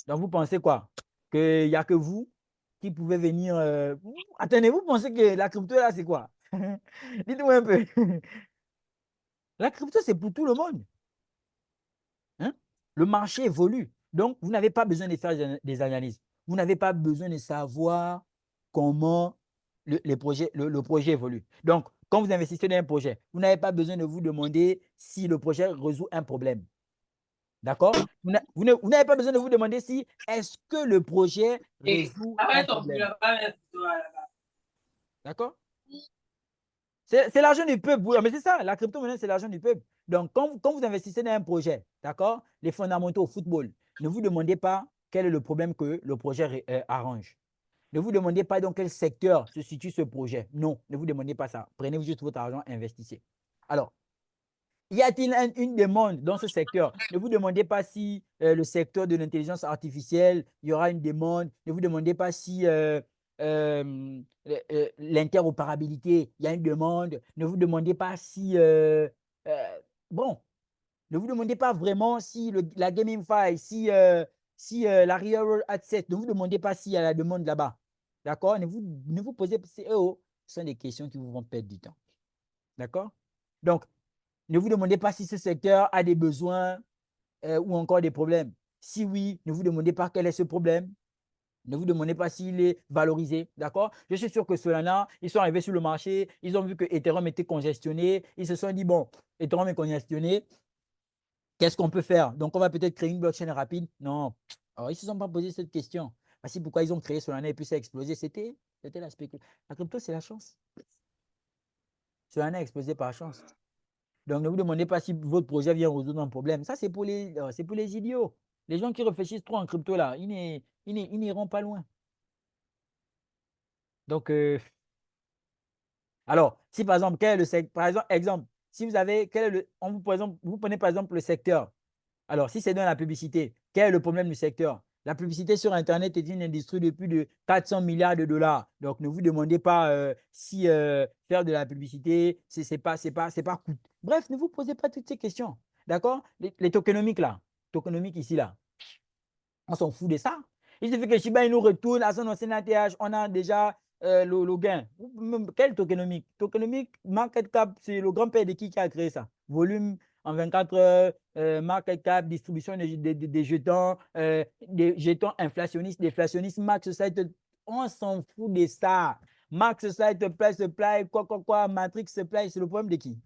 A: Donc, vous pensez quoi? Qu'il n'y a que vous qui pouvez venir. Attendez, vous pensez que la crypto, là, c'est quoi? Dites-moi un peu. La crypto, c'est pour tout le monde. Hein? Le marché évolue. Donc, vous n'avez pas besoin de faire des analyses. Vous n'avez pas besoin de savoir comment le projet évolue. Donc, quand vous investissez dans un projet, vous n'avez pas besoin de vous demander si le projet résout un problème. D'accord? Vous n'avez pas besoin de vous demander si est-ce que le projet résout un problème. D'accord? C'est l'argent du peuple. Oui, mais c'est ça, la crypto-monnaie, c'est l'argent du peuple. Donc, quand vous investissez dans un projet, d'accord, les fondamentaux au football, ne vous demandez pas quel est le problème que le projet arrange. Ne vous demandez pas dans quel secteur se situe ce projet. Non, ne vous demandez pas ça. Prenez juste votre argent et investissez. Alors, y a-t-il une demande dans ce secteur? Ne vous demandez pas si le secteur de l'intelligence artificielle, il y aura une demande. Ne vous demandez pas si l'interopérabilité, il y a une demande. Ne vous demandez pas si... bon, ne vous demandez pas vraiment si la GameFi, si la Real World Asset, ne vous demandez pas s'il y a la demande là-bas. D'accord? Ne vous posez pas... Ce sont des questions qui vous vont perdre du temps. D'accord? Donc, ne vous demandez pas si ce secteur a des besoins ou encore des problèmes. Si oui, ne vous demandez pas quel est ce problème. Ne vous demandez pas s'il est valorisé. D'accord? Je suis sûr que Solana, ils sont arrivés sur le marché, ils ont vu que Ethereum était congestionné. Ils se sont dit, bon, Ethereum est congestionné. Qu'est-ce qu'on peut faire? Donc, on va peut-être créer une blockchain rapide. Non. Alors, ils ne se sont pas posé cette question. Voici pourquoi ils ont créé Solana et puis ça a explosé. C'était la spéculation. La crypto, c'est la chance. Solana a explosé par chance. Donc, ne vous demandez pas si votre projet vient résoudre un problème. Ça, c'est pour les idiots. Les gens qui réfléchissent trop en crypto, là, ils n'iront pas loin. Donc, alors, si par exemple, quel est le secteur, par exemple, si vous avez, vous prenez par exemple le secteur. Alors, si c'est dans la publicité, quel est le problème du secteur? La publicité sur Internet est une industrie de plus de 400 milliards de dollars. Donc, ne vous demandez pas si faire de la publicité, c'est pas coûteux. Bref, ne vous posez pas toutes ces questions. D'accord? Les tokenomiques là, tokenomiques ici là, on s'en fout de ça. Il suffit que Shiba Inu retourne à son ancien ATH, on a déjà le gain. Quel tokenomique? Tokenomique, market cap, c'est le grand-père de qui a créé ça? Volume en 24 heures, market cap, distribution des jetons inflationnistes, déflationnistes, max site, on s'en fout de ça. Max site, price supply, quoi, matrix supply, c'est le problème de qui?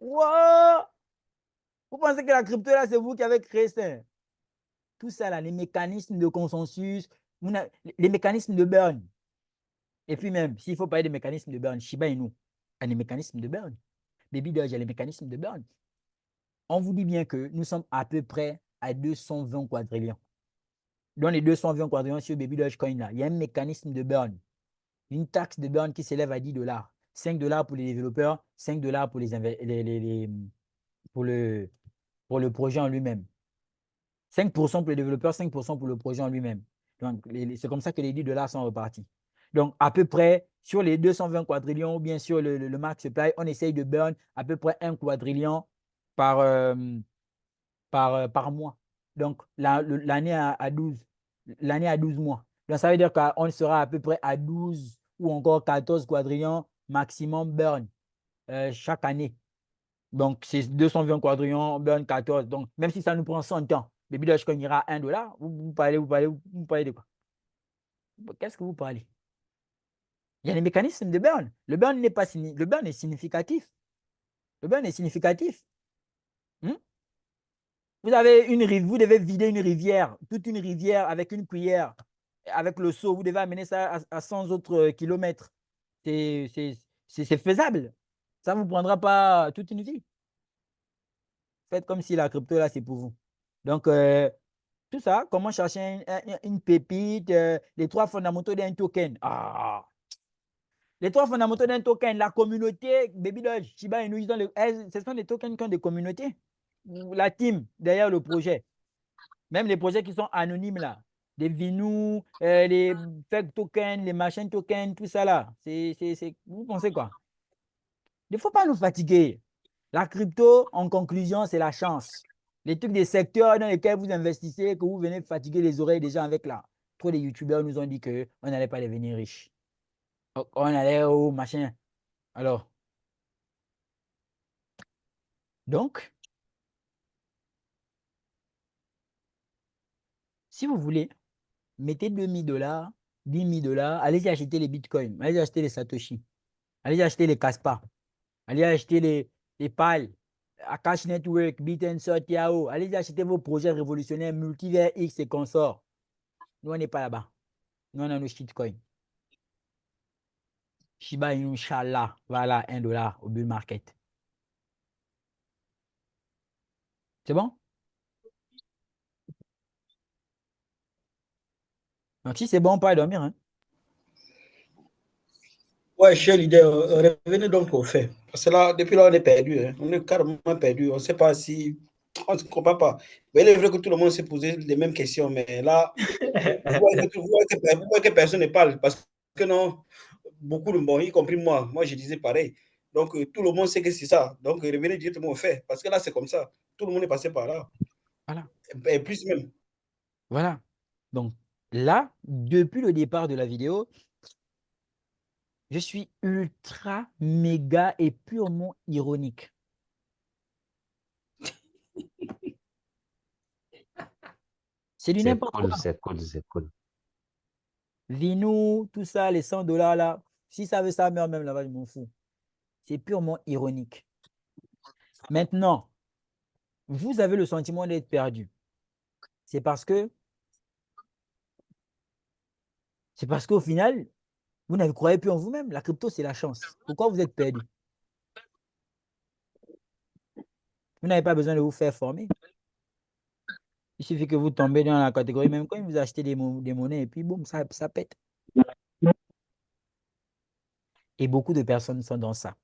A: Wow! Vous pensez que la crypto, là, c'est vous qui avez créé ça? Tout ça, là, les mécanismes de consensus, les mécanismes de burn. Et puis même, s'il faut parler des mécanismes de burn, Shiba Inu a des mécanismes de burn. Baby Doge a les mécanismes de burn. On vous dit bien que nous sommes à peu près à 220 quadrillions. Dans les 220 quadrillions sur Baby Dogecoin, là, il y a un mécanisme de burn. Une taxe de burn qui s'élève à 10 $. 5 $ pour les développeurs, 5 $ pour, pour le projet en lui-même. 5% pour les développeurs, 5% pour le projet en lui-même. Donc, c'est comme ça que les 10 $ sont repartis. Donc, à peu près, sur les 220 quadrillions, ou bien sur le max supply, on essaye de burn à peu près 1 quadrillion par mois. Donc, l'année à 12. L'année à 12 mois. Donc, ça veut dire qu'on sera à peu près à 12 ou encore 14 quadrillions maximum burn chaque année. Donc, c'est 220 quadrillions, burn 14. Donc, même si ça nous prend 100 ans, Baby Dogecoin ira à 1 $, vous parlez de quoi? Qu'est-ce que vous parlez? Il y a des mécanismes de burn. Le burn est significatif. Le burn est significatif. Vous devez vider une rivière, toute une rivière avec une cuillère, avec le seau. Vous devez amener ça à 100 autres kilomètres. C'est faisable. Ça ne vous prendra pas toute une vie. Faites comme si la crypto, là, c'est pour vous. Donc, tout ça, comment chercher une pépite, les 3 fondamentaux d'un token. Ah! Les 3 fondamentaux d'un token, la communauté, Baby Doge, Shiba Inu, ce sont des tokens qui ont des communautés. La team derrière le projet. Même les projets qui sont anonymes là, les Vinou, les fake tokens, les machines tokens, tout ça là, vous pensez quoi? Il ne faut pas nous fatiguer. La crypto, en conclusion, c'est la chance. Les trucs des secteurs dans lesquels vous investissez, que vous venez fatiguer les oreilles des gens avec là. Trop de youtubeurs nous ont dit qu'on n'allait pas devenir riche. On allait au machin. Alors, donc, si vous voulez, mettez 2000 $, 10 000 $, allez-y acheter les bitcoins, allez-y acheter les satoshi, allez-y acheter les Kaspa, allez acheter les PAL, Akash Network, Bitsort, Yahoo, allez-y acheter vos projets révolutionnaires, Multivers X et consorts. Nous, on n'est pas là-bas. Nous, on a nos shitcoins. Shiba Inu, Inch'Allah, voilà, 1 $ au bull market. C'est bon? Donc, si c'est bon, on peut aller dormir. Hein?
B: Ouais, j'ai l'idée. Revenez donc au fait. Parce que là, depuis là, on est perdu. Hein. On est carrément perdu. On ne sait pas si. On ne se comprend pas. Mais il est vrai que tout le monde s'est posé les mêmes questions. Mais là, vous voyez que personne ne parle. Parce que non, beaucoup de bon, y compris moi. Moi, je disais pareil. Donc, tout le monde sait que c'est ça. Donc, revenez directement au fait. Parce que là, c'est comme ça. Tout le monde est passé par là.
A: Voilà.
B: Et plus même.
A: Voilà. Donc, là, depuis le départ de la vidéo, je suis ultra, méga et purement ironique. C'est du
D: C'est
A: n'importe
D: cool,
A: quoi.
D: c'est cool, c'est cool.
A: Vinou, tout ça, les 100 $ là. Si ça veut ça meurt même là-bas, je m'en fous. C'est purement ironique. Maintenant, vous avez le sentiment d'être perdu. C'est parce qu'au final, vous ne croyez plus en vous-même. La crypto, c'est la chance. Pourquoi vous êtes perdu? Vous n'avez pas besoin de vous faire former. Il suffit que vous tombez dans la catégorie, même quand vous achetez des monnaies, et puis boum, ça pète. Et beaucoup de personnes sont dans ça.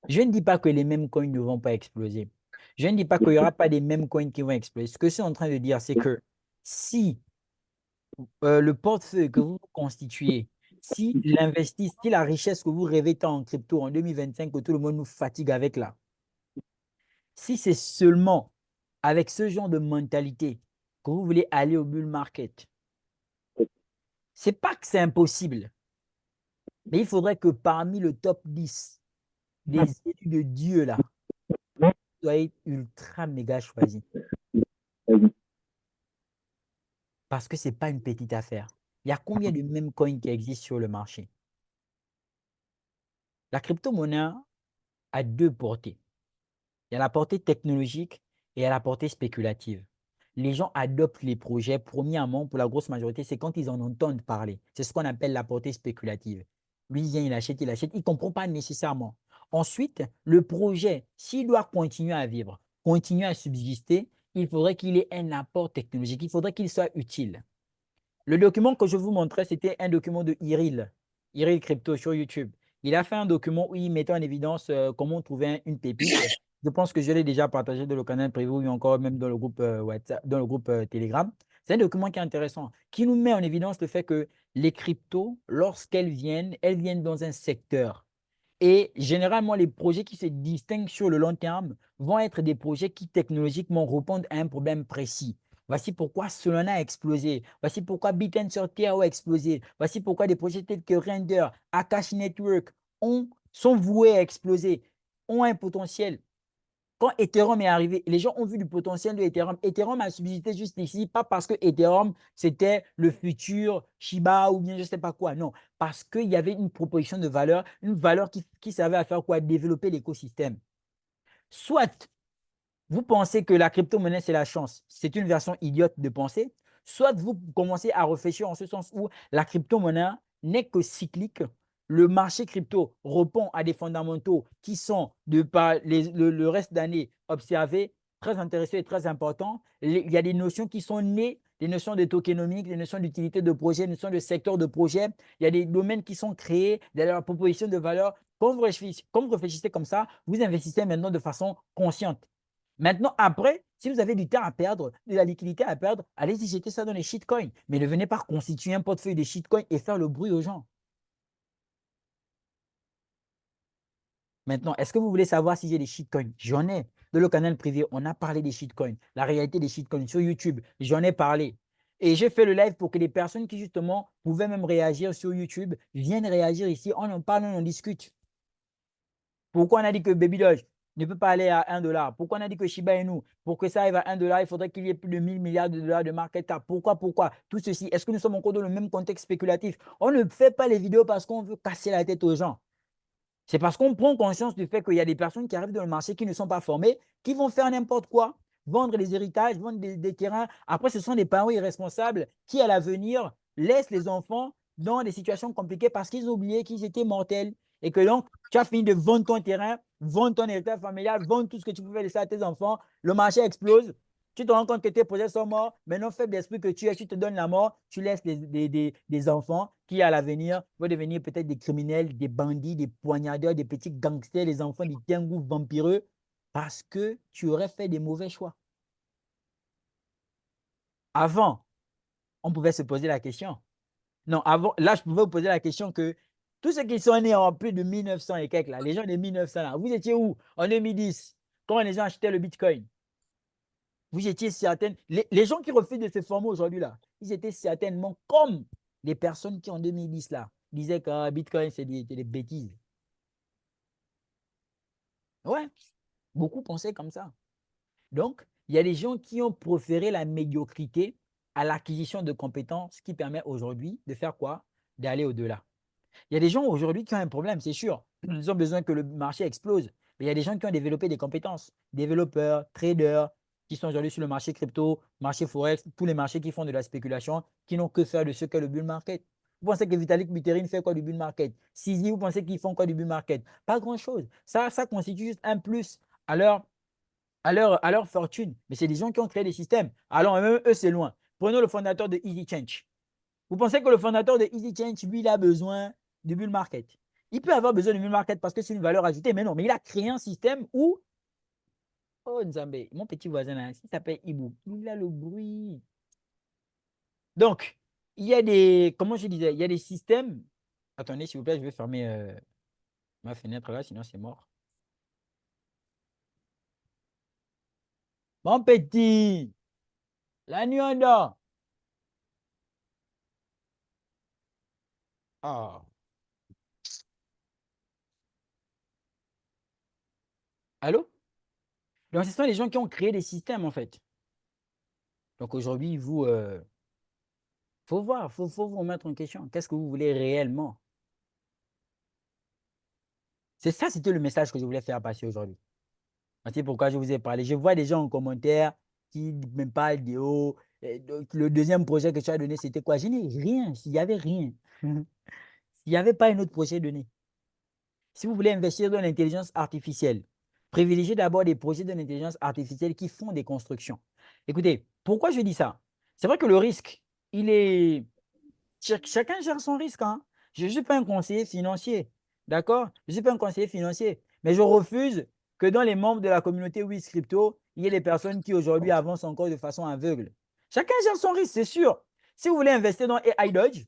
A: Je ne dis pas que les mêmes coins ne vont pas exploser. Je ne dis pas qu'il n'y aura pas des mêmes coins qui vont exploser. Ce que je suis en train de dire, c'est que si le portefeuille que vous constituez, si la richesse que vous rêvez tant en crypto en 2025, que tout le monde nous fatigue avec là, si c'est seulement avec ce genre de mentalité que vous voulez aller au bull market, c'est pas que c'est impossible, mais il faudrait que parmi le top 10 des élus de Dieu là, vous soyez ultra méga choisi. Parce que ce n'est pas une petite affaire. Il y a combien de mêmes coins qui existent sur le marché? La crypto-monnaie a 2 portées. Il y a la portée technologique et il y a la portée spéculative. Les gens adoptent les projets, premièrement, pour la grosse majorité, c'est quand ils en entendent parler. C'est ce qu'on appelle la portée spéculative. Lui, il vient, il achète, il ne comprend pas nécessairement. Ensuite, le projet, s'il doit continuer à vivre, continuer à subsister, il faudrait qu'il ait un apport technologique, il faudrait qu'il soit utile. Le document que je vous montrais, c'était un document de Iril Crypto sur YouTube. Il a fait un document où il mettait en évidence comment trouver une pépite. Je pense que je l'ai déjà partagé dans le canal privé ou encore même dans le groupe WhatsApp, dans le groupe Telegram. C'est un document qui est intéressant, qui nous met en évidence le fait que les cryptos, lorsqu'elles viennent, elles viennent dans un secteur. Et généralement, les projets qui se distinguent sur le long terme vont être des projets qui technologiquement répondent à un problème précis. Voici pourquoi Solana a explosé. Voici pourquoi Bitcoin sur Terre a explosé. Voici pourquoi des projets tels que Render, Akashi Network sont voués à exploser, ont un potentiel. Quand Ethereum est arrivé, les gens ont vu du potentiel de Ethereum. Ethereum a subsisté juste ici, pas parce que Ethereum, c'était le futur Shiba ou bien je ne sais pas quoi. Non, parce qu'il y avait une proposition de valeur, une valeur qui servait à faire quoi? Développer l'écosystème. Soit vous pensez que la crypto-monnaie, c'est la chance. C'est une version idiote de penser. Soit vous commencez à réfléchir en ce sens où la crypto-monnaie n'est que cyclique. Le marché crypto répond à des fondamentaux qui sont, de par le reste d'année observés, très intéressants et très importants. Il y a des notions qui sont nées, des notions de tokenomique, des notions d'utilité de projet, des notions de secteur de projet. Il y a des domaines qui sont créés, il y a la proposition de valeur. Quand vous réfléchissez comme ça, vous investissez maintenant de façon consciente. Maintenant, après, si vous avez du temps à perdre, de la liquidité à perdre, allez-y jeter ça dans les shitcoins. Mais ne venez pas constituer un portefeuille de shitcoins et faire le bruit aux gens. Maintenant, est-ce que vous voulez savoir si j'ai des shitcoins? J'en ai. Dans le canal privé, on a parlé des shitcoins. La réalité des shitcoins sur YouTube, j'en ai parlé. Et j'ai fait le live pour que les personnes qui, justement, pouvaient même réagir sur YouTube viennent réagir ici. On en parle, on en discute. Pourquoi on a dit que Baby Doge ne peut pas aller à 1 dollar? Pourquoi on a dit que Shiba Inu, pour que ça arrive à 1 dollar, il faudrait qu'il y ait plus de 1000 milliards de dollars de market cap? Pourquoi? Tout ceci, est-ce que nous sommes encore dans le même contexte spéculatif? On ne fait pas les vidéos parce qu'on veut casser la tête aux gens. C'est parce qu'on prend conscience du fait qu'il y a des personnes qui arrivent dans le marché qui ne sont pas formées, qui vont faire n'importe quoi, vendre des héritages, vendre des terrains. Après, ce sont des parents irresponsables qui, à l'avenir, laissent les enfants dans des situations compliquées parce qu'ils ont oublié qu'ils étaient mortels. Et que donc, tu as fini de vendre ton terrain, vendre ton héritage familial, vendre tout ce que tu pouvais laisser à tes enfants. Le marché explose. Tu te rends compte que tes projets sont morts. Maintenant, faible d'esprit que tu es, tu te donnes la mort. Tu laisses des enfants qui, à l'avenir, vont devenir peut-être des criminels, des bandits, des poignardeurs, des petits gangsters, les enfants des Tengu vampireux, parce que tu aurais fait des mauvais choix. Avant, on pouvait se poser la question. Non, avant, là, je pouvais vous poser la question que tous ceux qui sont nés en plus de 1900 et quelques, là, les gens de 1900, là, vous étiez où en 2010, quand les gens achetaient le Bitcoin? Vous étiez certaines. Les gens qui refusent de se former aujourd'hui, là, ils étaient certainement comme les personnes qui, en 2010, là, disaient que Bitcoin, c'est des bêtises. Ouais, beaucoup pensaient comme ça. Donc, il y a des gens qui ont préféré la médiocrité à l'acquisition de compétences qui permet aujourd'hui de faire quoi? D'aller au-delà. Il y a des gens aujourd'hui qui ont un problème, c'est sûr. Ils ont besoin que le marché explose. Mais il y a des gens qui ont développé des compétences. Développeurs, traders, qui sont aujourd'hui sur le marché crypto, marché forex, tous les marchés qui font de la spéculation, qui n'ont que faire de ce qu'est le bull market. Vous pensez que Vitalik Buterin fait quoi du bull market? Sisi, vous pensez qu'ils font quoi du bull market? Pas grand-chose. Ça constitue juste un plus à leur fortune. Mais c'est des gens qui ont créé des systèmes. Alors, même eux, c'est loin. Prenons le fondateur de Easy Change. Vous pensez que le fondateur de Easy Change, lui, il a besoin du bull market? Il peut avoir besoin du bull market parce que c'est une valeur ajoutée, mais non, mais il a créé un système où, oh Nzambe, mon petit voisin là, il s'appelle Ibu, il a le bruit. Donc, il y a des, comment je disais, il y a des systèmes. Attendez, s'il vous plaît, je vais fermer ma fenêtre là, sinon c'est mort. Mon petit, la nuit on dort. Ah. Allô? Donc, ce sont les gens qui ont créé des systèmes, en fait. Donc, aujourd'hui, vous, faut voir, il faut vous remettre en question. Qu'est-ce que vous voulez réellement? C'est ça, c'était le message que je voulais faire passer aujourd'hui. C'est pourquoi je vous ai parlé. Je vois des gens en commentaire qui me parlent de haut. Donc, le deuxième projet que tu as donné, c'était quoi? Je n'ai rien. S'il n'y avait rien. S'il n'y avait pas un autre projet donné. Si vous voulez investir dans l'intelligence artificielle, privilégiez d'abord des projets de l'intelligence artificielle qui font des constructions. Écoutez, pourquoi je dis ça? C'est vrai que le risque, il est... Chacun gère son risque. Hein. Je ne suis pas un conseiller financier. D'accord? Je ne suis pas un conseiller financier. Mais je refuse que dans les membres de la communauté Wiz Crypto, il y ait des personnes qui aujourd'hui avancent encore de façon aveugle. Chacun gère son risque, c'est sûr. Si vous voulez investir dans AI Dodge,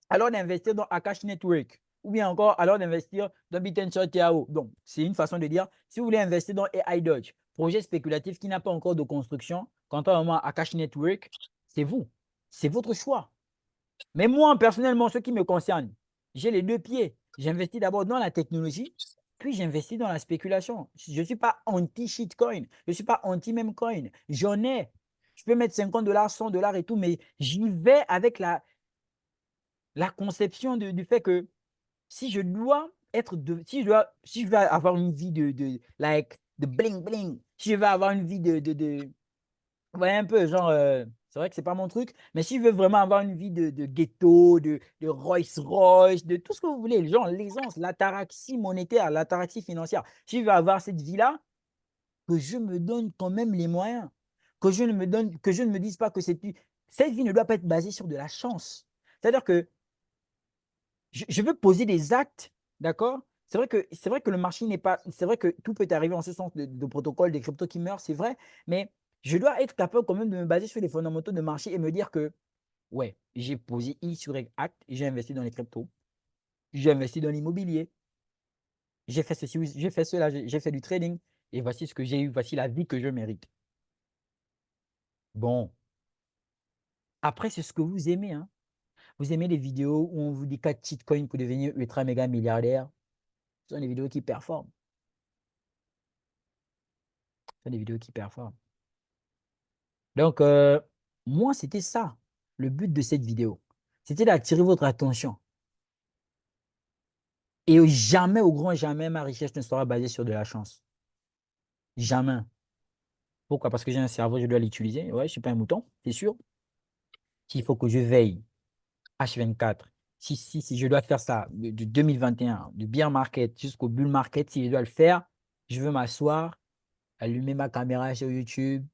A: alors d'investir dans Akash Network ou bien encore alors d'investir dans Bitcoin TAO. Donc, c'est une façon de dire, si vous voulez investir dans AI Dodge, projet spéculatif qui n'a pas encore de construction, contrairement à Akash Network, c'est vous. C'est votre choix. Mais moi, personnellement, ce qui me concerne, j'ai les deux pieds. J'investis d'abord dans la technologie, puis j'investis dans la spéculation. Je ne suis pas anti-shitcoin, je ne suis pas anti-même coin. J'en ai. Je peux mettre $50, $100 et tout, mais j'y vais avec la conception du fait que si je dois être si je veux avoir une vie de bling bling, si je veux avoir une vie vous voyez un peu, genre, c'est vrai que c'est pas mon truc, mais si je veux vraiment avoir une vie de ghetto, de Rolls-Royce, de tout ce que vous voulez, genre l'aisance, l'ataraxie monétaire, l'ataraxie financière, si je veux avoir cette vie-là, que je me donne quand même les moyens, que je ne me dise pas que cette vie ne doit pas être basée sur de la chance. C'est-à-dire que je veux poser des actes, d'accord? C'est vrai que le marché n'est pas. C'est vrai que tout peut arriver en ce sens de protocole des cryptos qui meurent, c'est vrai, mais je dois être capable quand même de me baser sur les fondamentaux de marché et me dire que, ouais, j'ai posé I sur acte, j'ai investi dans les cryptos, j'ai investi dans l'immobilier, j'ai fait ceci, j'ai fait cela, j'ai fait du trading, et voici ce que j'ai eu, voici la vie que je mérite. Bon, après, c'est ce que vous aimez, hein. Vous aimez les vidéos où on vous dit 4 shitcoins pour devenir ultra méga milliardaire. Ce sont des vidéos qui performent. Ce sont des vidéos qui performent. Donc, moi, c'était ça, le but de cette vidéo. C'était d'attirer votre attention. Et jamais, au grand jamais, ma richesse ne sera basée sur de la chance. Jamais. Pourquoi? Parce que j'ai un cerveau, je dois l'utiliser. Ouais, je ne suis pas un mouton, c'est sûr. S'il faut que je veille H24, si je dois faire ça de 2021, du bear market jusqu'au bull market, si je dois le faire, je veux m'asseoir, allumer ma caméra sur YouTube,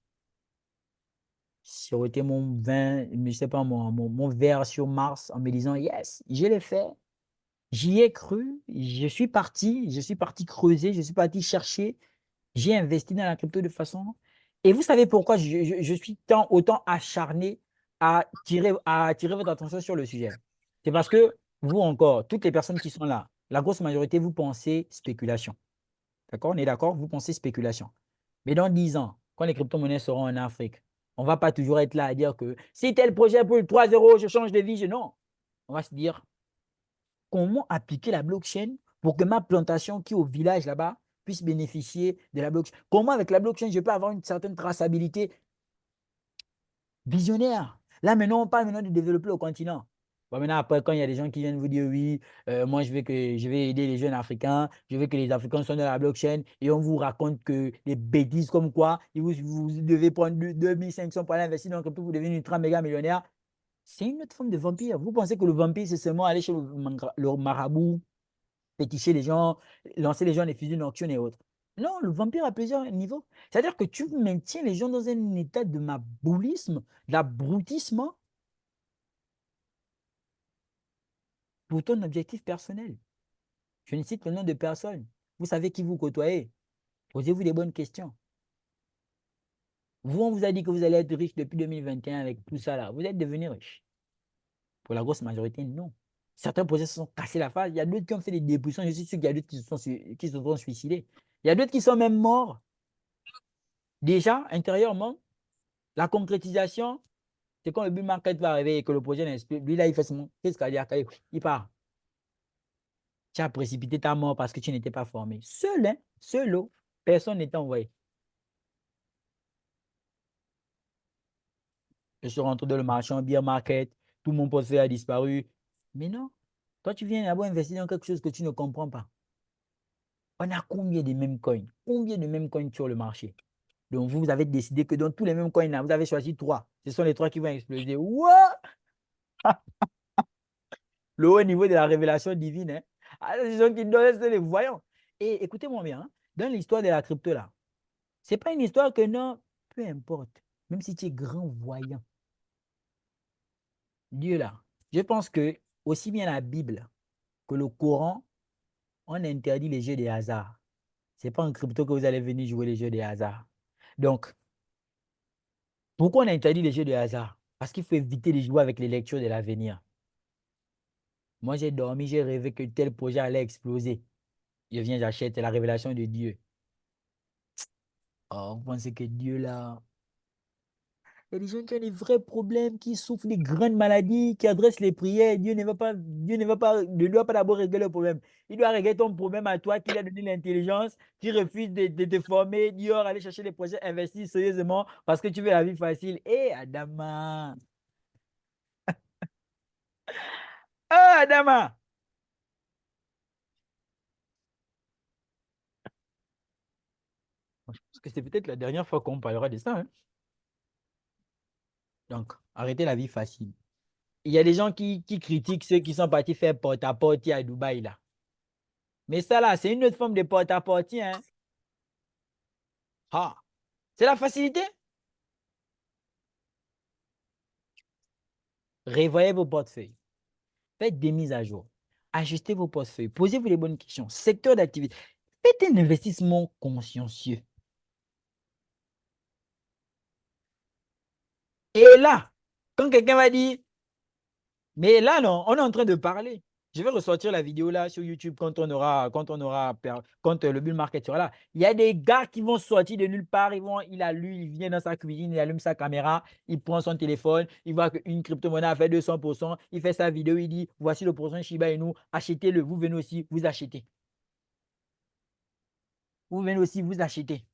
A: siroter mon vin, je sais pas, mon verre sur Mars en me disant, yes, je l'ai fait. J'y ai cru, je suis parti creuser, je suis parti chercher, j'ai investi dans la crypto de façon. Et vous savez pourquoi je suis autant acharné à attirer votre attention sur le sujet? C'est parce que vous encore, toutes les personnes qui sont là, la grosse majorité, vous pensez spéculation. D'accord? On est d'accord? Vous pensez spéculation. Mais dans 10 ans, quand les crypto-monnaies seront en Afrique, on ne va pas toujours être là à dire que si tel projet pour le 3 €, je change de vie. Non. On va se dire, comment appliquer la blockchain pour que ma plantation qui est au village là-bas puisse bénéficier de la blockchain? Comment avec la blockchain, je peux avoir une certaine traçabilité visionnaire? Là, maintenant, on parle maintenant de développer le continent. Bon, maintenant, après, quand il y a des gens qui viennent vous dire, oui, moi, je vais aider les jeunes Africains, je veux que les Africains soient dans la blockchain, et on vous raconte que des bêtises comme quoi, vous devez prendre 2500 pour aller investir dans le crypto pour devenir ultra méga millionnaire. C'est une autre forme de vampire. Vous pensez que le vampire, c'est seulement aller chez le marabout, féticher les gens, lancer les gens dans les fusils nocturnes et autres. Non, le vampire a plusieurs niveaux. C'est-à-dire que tu maintiens les gens dans un état de maboulisme, d'abrutissement pour ton objectif personnel. Je ne cite le nom de personne. Vous savez qui vous côtoyez. Posez-vous des bonnes questions. Vous, on vous a dit que vous allez être riche depuis 2021 avec tout ça là. Vous êtes devenu riche. Pour la grosse majorité, non. Certains projets se sont cassés la face. Il y a d'autres qui ont fait des dépouillements. Je suis sûr qu'il y a d'autres qui se sont suicidés. Il y a d'autres qui sont même morts. Déjà, intérieurement, la concrétisation, c'est quand le bull market va arriver et que le projet n'explique. Lui, là, il fait son crise cardiaque. Il part. Tu as précipité ta mort parce que tu n'étais pas formé. Seul, hein, seul, personne n'était envoyé. Je suis rentré dans le marché en bear market, tout mon portefeuille a disparu. Mais non, toi, tu viens d'abord investir dans quelque chose que tu ne comprends pas. On a combien de mêmes coins? Combien de mêmes coins sur le marché? Donc, vous avez décidé que dans tous les mêmes coins, là, vous avez choisi 3. Ce sont les 3 qui vont exploser. What? Le haut niveau de la révélation divine. Hein? Ah, les gens qui donnent, c'est les voyants. Et écoutez-moi bien, hein, dans l'histoire de la crypto, là, ce n'est pas une histoire que non, peu importe, même si tu es grand voyant. Dieu, là, je pense que aussi bien la Bible que le Coran, on interdit les jeux de hasard. Ce n'est pas en crypto que vous allez venir jouer les jeux de hasard. Donc, pourquoi on interdit les jeux de hasard? Parce qu'il faut éviter de jouer avec les lectures de l'avenir. Moi, j'ai dormi, j'ai rêvé que tel projet allait exploser. Je viens, j'achète la révélation de Dieu. Oh, vous pensez que Dieu, là... Il y a des gens qui ont des vrais problèmes, qui souffrent des grandes maladies, qui adressent les prières. Dieu ne doit pas d'abord régler le problème. Il doit régler ton problème à toi, qui lui a donné l'intelligence, qui refuse de te former, dehors, aller chercher des projets, investir sérieusement parce que tu veux la vie facile. Hé, Adama! Ah, Adama! Je pense que c'est peut-être la dernière fois qu'on parlera de ça. Hein? Donc, arrêtez la vie facile. Il y a des gens qui critiquent ceux qui sont partis faire porte-à-porte à Dubaï, là. Mais ça, là, c'est une autre forme de porte-à-porte, hein. Ah, c'est la facilité. Revoyez vos portefeuilles. Faites des mises à jour. Ajustez vos portefeuilles. Posez-vous les bonnes questions. Secteur d'activité. Faites un investissement consciencieux. Et là, quand quelqu'un va dire, mais là, non, on est en train de parler. Je vais ressortir la vidéo là sur YouTube quand le bull market sera là. Il y a des gars qui vont sortir de nulle part. Il vient dans sa cuisine, il allume sa caméra, il prend son téléphone, il voit qu'une crypto-monnaie a fait 200%. Il fait sa vidéo, il dit voici le pourcent Shiba Inu, achetez-le. Vous venez aussi, vous achetez. Vous venez aussi, vous achetez.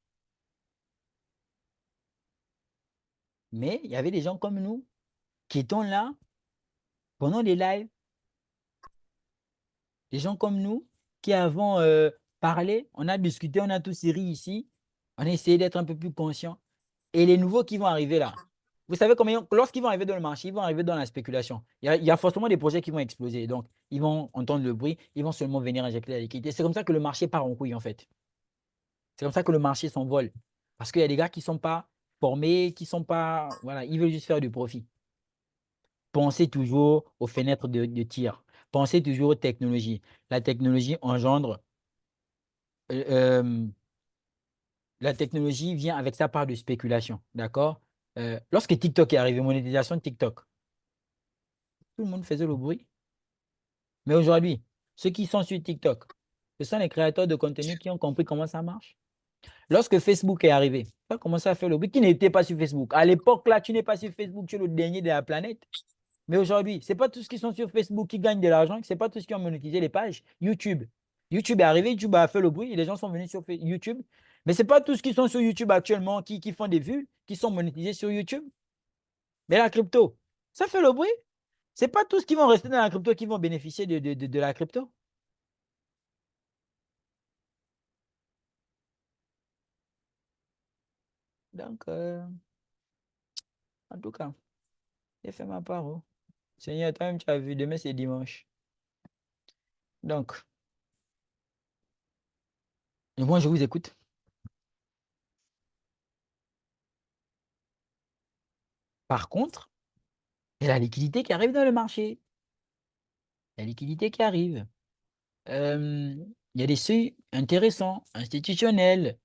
A: Mais il y avait des gens comme nous qui étaient là pendant les lives. Des gens comme nous qui avons parlé, on a discuté, on a tous ri ici, on a essayé d'être un peu plus conscients. Et les nouveaux qui vont arriver là, vous savez combien, lorsqu'ils vont arriver dans le marché, ils vont arriver dans la spéculation. Il y a forcément des projets qui vont exploser. Donc, ils vont entendre le bruit, ils vont seulement venir injecter la liquidité. C'est comme ça que le marché part en couille en fait. C'est comme ça que le marché s'envole. Parce qu'il y a des gars qui ne sont pas formés, qui ne sont pas... Voilà, ils veulent juste faire du profit. Pensez toujours aux fenêtres de tir. Pensez toujours aux technologies. La technologie engendre... la technologie vient avec sa part de spéculation. D'accord? Lorsque TikTok est arrivé, monétisation de TikTok, tout le monde faisait le bruit. Mais aujourd'hui, ceux qui sont sur TikTok, ce sont les créateurs de contenu qui ont compris comment ça marche. Lorsque Facebook est arrivé, tu as commencé à faire le bruit. Qui n'était pas sur Facebook? À l'époque, là, tu n'es pas sur Facebook, tu es le dernier de la planète. Mais aujourd'hui, ce n'est pas tous qui sont sur Facebook qui gagnent de l'argent, ce n'est pas tous qui ont monétisé les pages. YouTube. YouTube est arrivé, YouTube a fait le bruit et les gens sont venus sur YouTube. Mais ce n'est pas tous qui sont sur YouTube actuellement qui font des vues, qui sont monétisés sur YouTube. Mais la crypto, ça fait le bruit. Ce n'est pas tous qui vont rester dans la crypto qui vont bénéficier de la crypto. Donc, en tout cas, j'ai fait ma part. Oh. Seigneur, toi-même, tu as vu, demain, c'est dimanche. Donc, et moi, je vous écoute. Par contre, il y a la liquidité qui arrive dans le marché. La liquidité qui arrive. Il y a des seuils intéressants, institutionnels,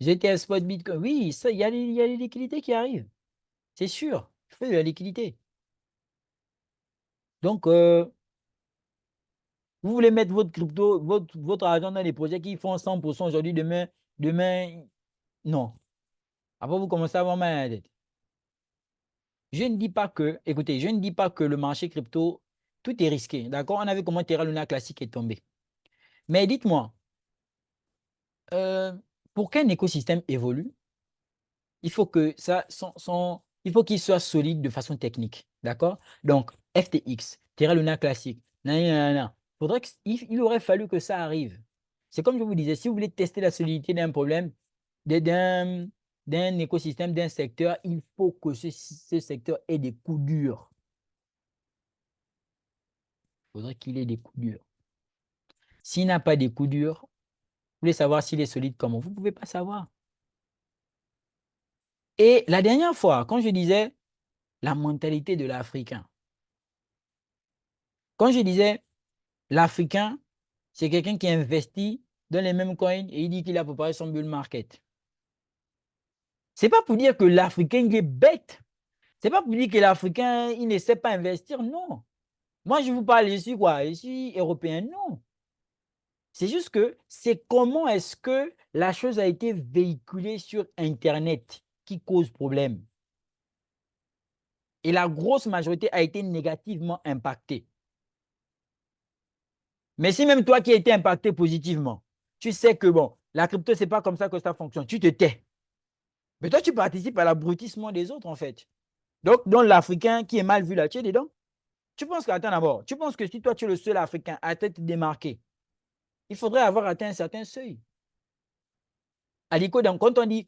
A: GTS Spot Bitcoin. Oui, ça, il y a les liquidités qui arrivent. C'est sûr, il faut de la liquidité. Donc, vous voulez mettre votre crypto, votre argent dans les projets qui font 100% aujourd'hui, demain, non. Après, vous commencez à avoir mal à la tête. Je ne dis pas que, écoutez, je ne dis pas que le marché crypto, tout est risqué. D'accord? On a vu comment Terra Luna classique est tombé. Mais dites-moi, pour qu'un écosystème évolue, il faut que il faut qu'il soit solide de façon technique. D'accord? Donc, FTX, Terra Luna classique, il aurait fallu que ça arrive. C'est comme je vous disais, si vous voulez tester la solidité d'un problème, d'un écosystème, d'un secteur, il faut que ce secteur ait des coups durs. Il faudrait qu'il ait des coups durs. S'il n'a pas des coups durs, vous voulez savoir s'il est solide comment? Vous ne pouvez pas savoir. Et la dernière fois, quand je disais la mentalité de l'Africain, quand je disais l'Africain, c'est quelqu'un qui investit dans les mêmes coins et il dit qu'il a préparé son bull market. Ce n'est pas pour dire que l'Africain il est bête. Ce n'est pas pour dire que l'Africain il ne sait pas investir. Non. Moi, je vous parle, je suis quoi? Je suis européen. Non. C'est juste que c'est comment est-ce que la chose a été véhiculée sur Internet qui cause problème. Et la grosse majorité a été négativement impactée. Mais si même toi qui as été impacté positivement, tu sais que bon, la crypto, ce n'est pas comme ça que ça fonctionne, tu te tais. Mais toi, tu participes à l'abrutissement des autres, en fait. Donc l'Africain qui est mal vu là, tu es dedans. Tu penses qu'attends d'abord, tu penses que si toi, tu es le seul Africain à t'être démarqué, il faudrait avoir atteint un certain seuil. Aliko, donc, quand on dit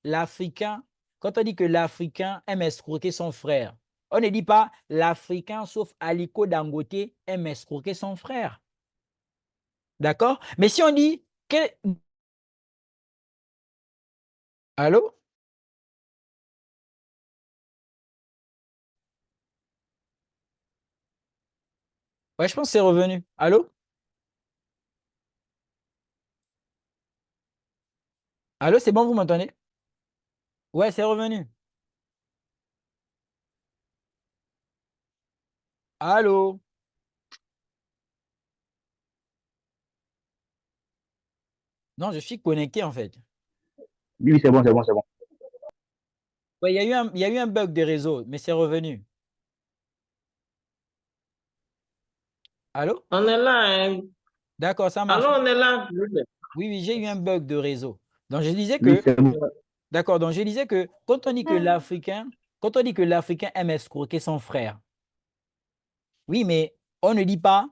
A: l'Africain, quand on dit que l'Africain aime escroquer son frère, on ne dit pas l'Africain, sauf Aliko Dangote, aime escroquer son frère. D'accord? Mais si on dit que... Allô? Ouais, je pense que c'est revenu. Allô? Allô, c'est bon, vous m'entendez? Ouais, c'est revenu. Allô? Non, je suis connecté en fait.
F: Oui, c'est bon, c'est bon, c'est bon.
A: Ouais, il y a eu un bug de réseau, mais c'est revenu. Allô?
E: On est là, hein.
A: D'accord, ça marche.
E: Alors, on est là.
A: Oui, oui, j'ai eu un bug de réseau. Donc, je disais
F: Oui,
A: que,
F: c'est bon.
A: d'accord, donc je disais que quand on dit que l'Africain aime escroquer son frère, oui, mais on ne dit pas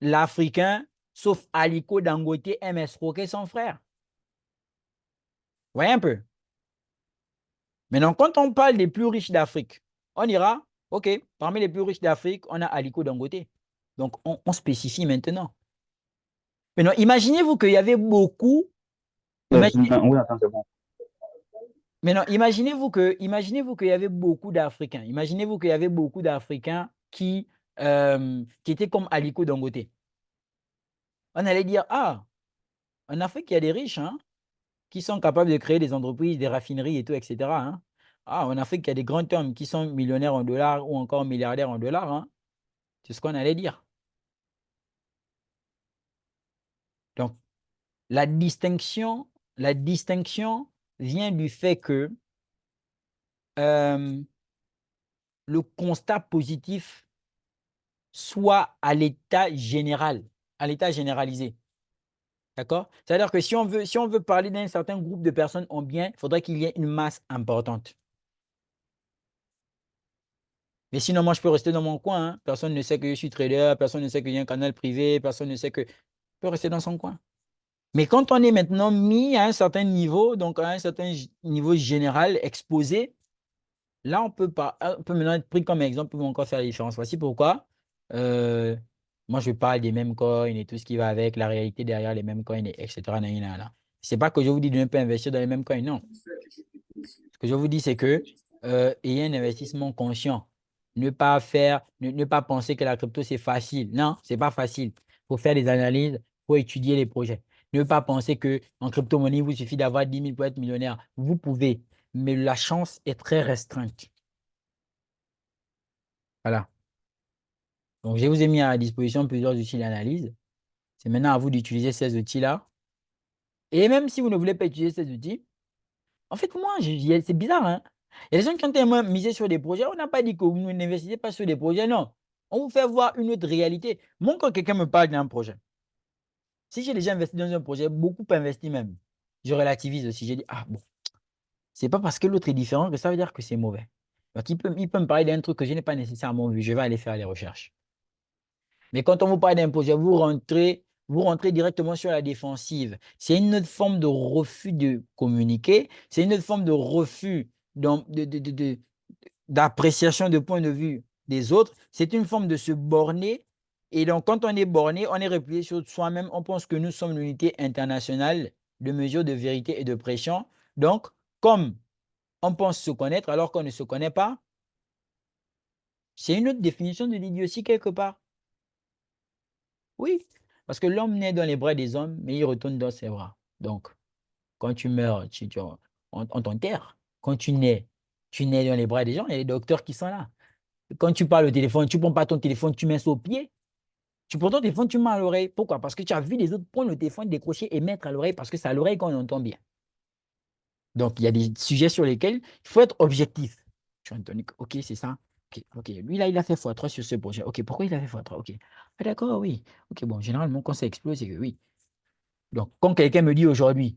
A: l'Africain, sauf Aliko Dangote, aime escroquer son frère. Vous voyez un peu? Maintenant, quand on parle des plus riches d'Afrique, on dira, OK, parmi les plus riches d'Afrique, on a Aliko Dangote. Donc, on spécifie maintenant. Maintenant, imaginez-vous qu'il y avait beaucoup.
F: Oui, attends, c'est bon.
A: Maintenant, imaginez-vous qu'il y avait beaucoup d'Africains. Imaginez-vous qu'il y avait beaucoup d'Africains qui étaient comme Aliko Dangote. On allait dire, ah, en Afrique, il y a des riches hein, qui sont capables de créer des entreprises, des raffineries et tout, etc. hein. Ah, en Afrique, il y a des grands hommes qui sont millionnaires en dollars ou encore milliardaires en dollars. hein. C'est ce qu'on allait dire. Donc, la distinction vient du fait que le constat positif soit à l'état général, à l'état généralisé. D'accord? C'est-à-dire que si on veut parler d'un certain groupe de personnes en bien, il faudrait qu'il y ait une masse importante. Mais sinon, moi, je peux rester dans mon coin. hein. Personne ne sait que je suis trader, personne ne sait que j'ai un canal privé, personne ne sait que... Je peux rester dans son coin. Mais quand on est maintenant mis à un certain niveau, donc à un certain niveau général, exposé, là, on peut maintenant être pris comme exemple pour encore faire la différence. Voici pourquoi moi, je parle des mêmes coins et tout ce qui va avec, la réalité derrière les mêmes coins, etc. Ce n'est pas que je vous dis de ne pas investir dans les mêmes coins, non. Ce que je vous dis, c'est que ayez un investissement conscient. Ne pas penser que la crypto, c'est facile. Non, ce n'est pas facile. Il faut faire des analyses, il faut étudier les projets. Ne pas penser qu'en crypto-monnaie, il vous suffit d'avoir 10 000 pour être millionnaire. Vous pouvez, mais la chance est très restreinte. Voilà. Donc, je vous ai mis à disposition plusieurs outils d'analyse. C'est maintenant à vous d'utiliser ces outils-là. Et même si vous ne voulez pas utiliser ces outils, en fait, moi, c'est bizarre. Hein? Il y a des gens qui ont tellement misé sur des projets. On n'a pas dit que vous n'investissez pas sur des projets. Non. On vous fait voir une autre réalité. Moi, quand quelqu'un me parle d'un projet, si j'ai déjà investi dans un projet, beaucoup investi même, je relativise aussi. J'ai dit, ah bon, c'est pas parce que l'autre est différent que ça veut dire que c'est mauvais. Donc, il peut me parler d'un truc que je n'ai pas nécessairement vu. Je vais aller faire les recherches. Mais quand on vous parle d'un projet, vous rentrez vous rentrez directement sur la défensive. C'est une autre forme de refus de communiquer, c'est une autre forme de refus d'appréciation de point de vue des autres. C'est une forme de se borner. Et donc, quand on est borné, on est replié sur soi-même. On pense que nous sommes l'unité internationale de mesure de vérité et de pression. Donc, comme on pense se connaître alors qu'on ne se connaît pas, c'est une autre définition de l'idiotie quelque part. Oui, parce que l'homme naît dans les bras des hommes, mais il retourne dans ses bras. Donc, quand tu meurs, on t'enterre. Quand tu nais dans les bras des gens, il y a les docteurs qui sont là. Quand tu parles au téléphone, tu ne prends pas ton téléphone, tu mets ça au pied. Tu prends ton téléphone, tu mets à l'oreille. Pourquoi? Parce que tu as vu les autres prendre le téléphone, décrocher et mettre à l'oreille parce que c'est à l'oreille qu'on entend bien. Donc, il y a des sujets sur lesquels il faut être objectif. Tu vas te dire, OK, c'est ça. OK. Lui, là, il a fait x3 sur ce projet. OK, pourquoi il a fait x3? OK. Ah, d'accord, oui. OK, bon, généralement, quand ça explose, c'est que oui. Donc, quand quelqu'un me dit aujourd'hui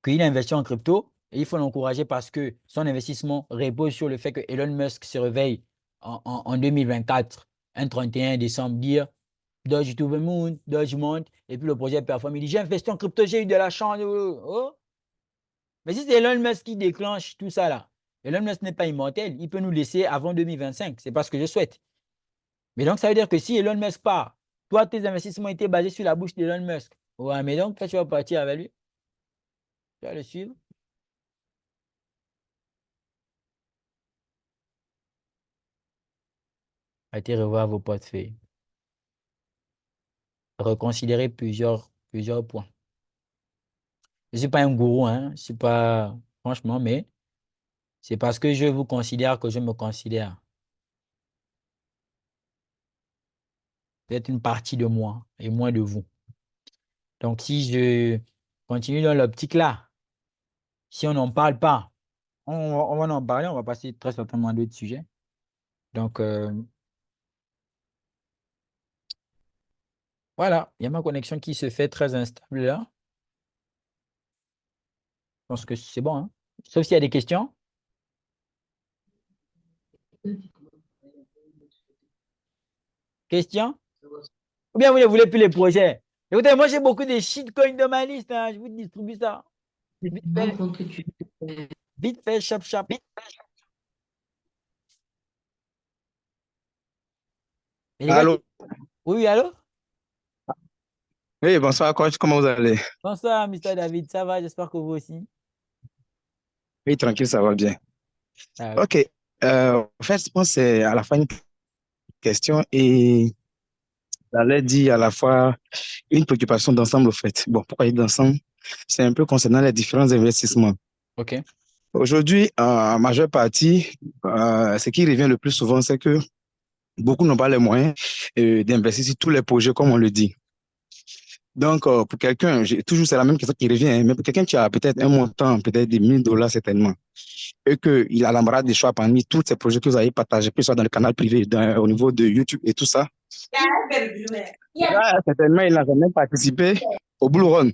A: qu'il a investi en crypto, et il faut l'encourager parce que son investissement repose sur le fait que Elon Musk se réveille en 2024, un 31 décembre, dire Doge to the moon, Doge monte, et puis le projet performe. Il dit, j'ai investi en crypto, j'ai eu de la chance. Oh. Mais si c'est Elon Musk qui déclenche tout ça là, Elon Musk n'est pas immortel, il peut nous laisser avant 2025, c'est pas ce que je souhaite. Mais donc ça veut dire que si Elon Musk part, toi tes investissements étaient basés sur la bouche d'Elon Musk. Ouais, mais donc toi tu vas partir avec lui, tu vas le suivre. Allez revoir vos portefeuilles. Reconsidérer plusieurs points. Je ne suis pas un gourou, hein, je suis pas, franchement, mais c'est parce que je vous considère que je me considère. Peut-être une partie de moi et moins de vous. Donc, si je continue dans l'optique là, si on n'en parle pas, on va en parler, on va passer très certainement à d'autres sujets. Donc, voilà, il y a ma connexion qui se fait très instable là. Je pense que c'est bon, hein? Sauf s'il y a des questions. Questions? Ou bien vous ne voulez plus les projets? Écoutez, moi j'ai beaucoup de shitcoins dans ma liste, hein. Je vous distribue ça. Vite fait, chap, chap. Et les gars,
G: Allô?
A: oui, allô?
G: Oui, bonsoir, coach, comment vous allez?
A: Bonsoir, Mr. David, ça va? J'espère que vous aussi.
G: Oui, tranquille, ça va bien.
A: Ah, ok.
G: Ok, en fait, je pense que c'est à la fin une question et j'allais dire à la fois une préoccupation d'ensemble, au fait. Bon, pourquoi dire d'ensemble? C'est un peu concernant les différents investissements.
A: Ok.
G: Aujourd'hui, en majeure partie, ce qui revient le plus souvent, c'est que beaucoup n'ont pas les moyens d'investir sur tous les projets, comme on le dit. Donc, pour quelqu'un, toujours c'est la même question qui revient, hein, mais pour quelqu'un qui a peut-être un montant, peut-être des $1000 certainement, et qu'il a l'embarras des choix parmi tous ces projets que vous avez partagés, que ce soit dans le canal privé, au niveau de YouTube et tout ça. Là, certainement, il n'a jamais participé au Blue Run.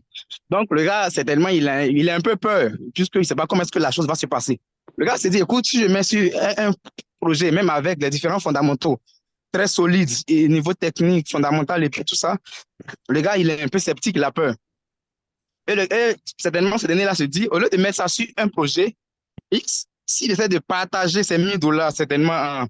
G: Donc, le gars, certainement, il a un peu peur, puisqu'il ne sait pas comment est-ce que la chose va se passer. Le gars s'est dit, écoute, si je mets sur un projet, même avec les différents fondamentaux, très solides, et niveau technique, fondamental, et puis tout ça, le gars, il est un peu sceptique, il a peur. Et certainement, ce dernier-là se dit, au lieu de mettre ça sur un projet X, s'il essaie de partager ces $1000 certainement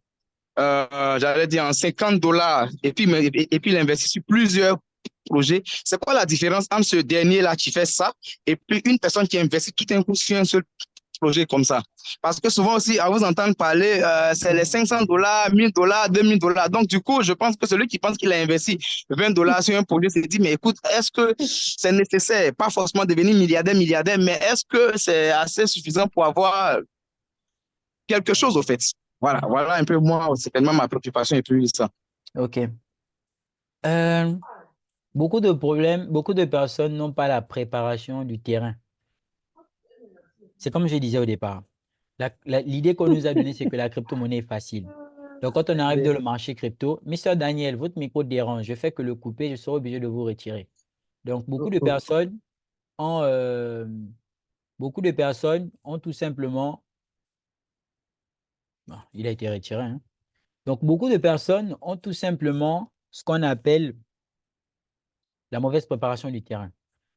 G: j'allais dire en $50 et puis il investit sur plusieurs projets, c'est quoi la différence entre ce dernier-là qui fait ça et puis une personne qui investit tout un coup sur un seul projet comme ça? Parce que souvent aussi, à vous entendre parler, c'est les $500, $1000, $2000. Donc, du coup, je pense que celui qui pense qu'il a investi $20 sur un projet se dit, mais écoute, est-ce que c'est nécessaire? Pas forcément devenir milliardaire, mais est-ce que c'est assez suffisant pour avoir quelque chose au fait? Voilà un peu moi, c'est tellement ma préoccupation et puis ça.
A: Ok. Euh, beaucoup de problèmes, beaucoup de personnes n'ont pas la préparation du terrain. C'est comme je disais au départ. L'idée qu'on nous a donnée, c'est que la crypto-monnaie est facile. Donc, quand on arrive dans le marché crypto, Mister Daniel, votre micro dérange. Je fais que le couper, je serai obligé de vous retirer. Donc, beaucoup de personnes ont tout simplement. Bon, il a été retiré, hein. Donc, beaucoup de personnes ont tout simplement ce qu'on appelle la mauvaise préparation du terrain.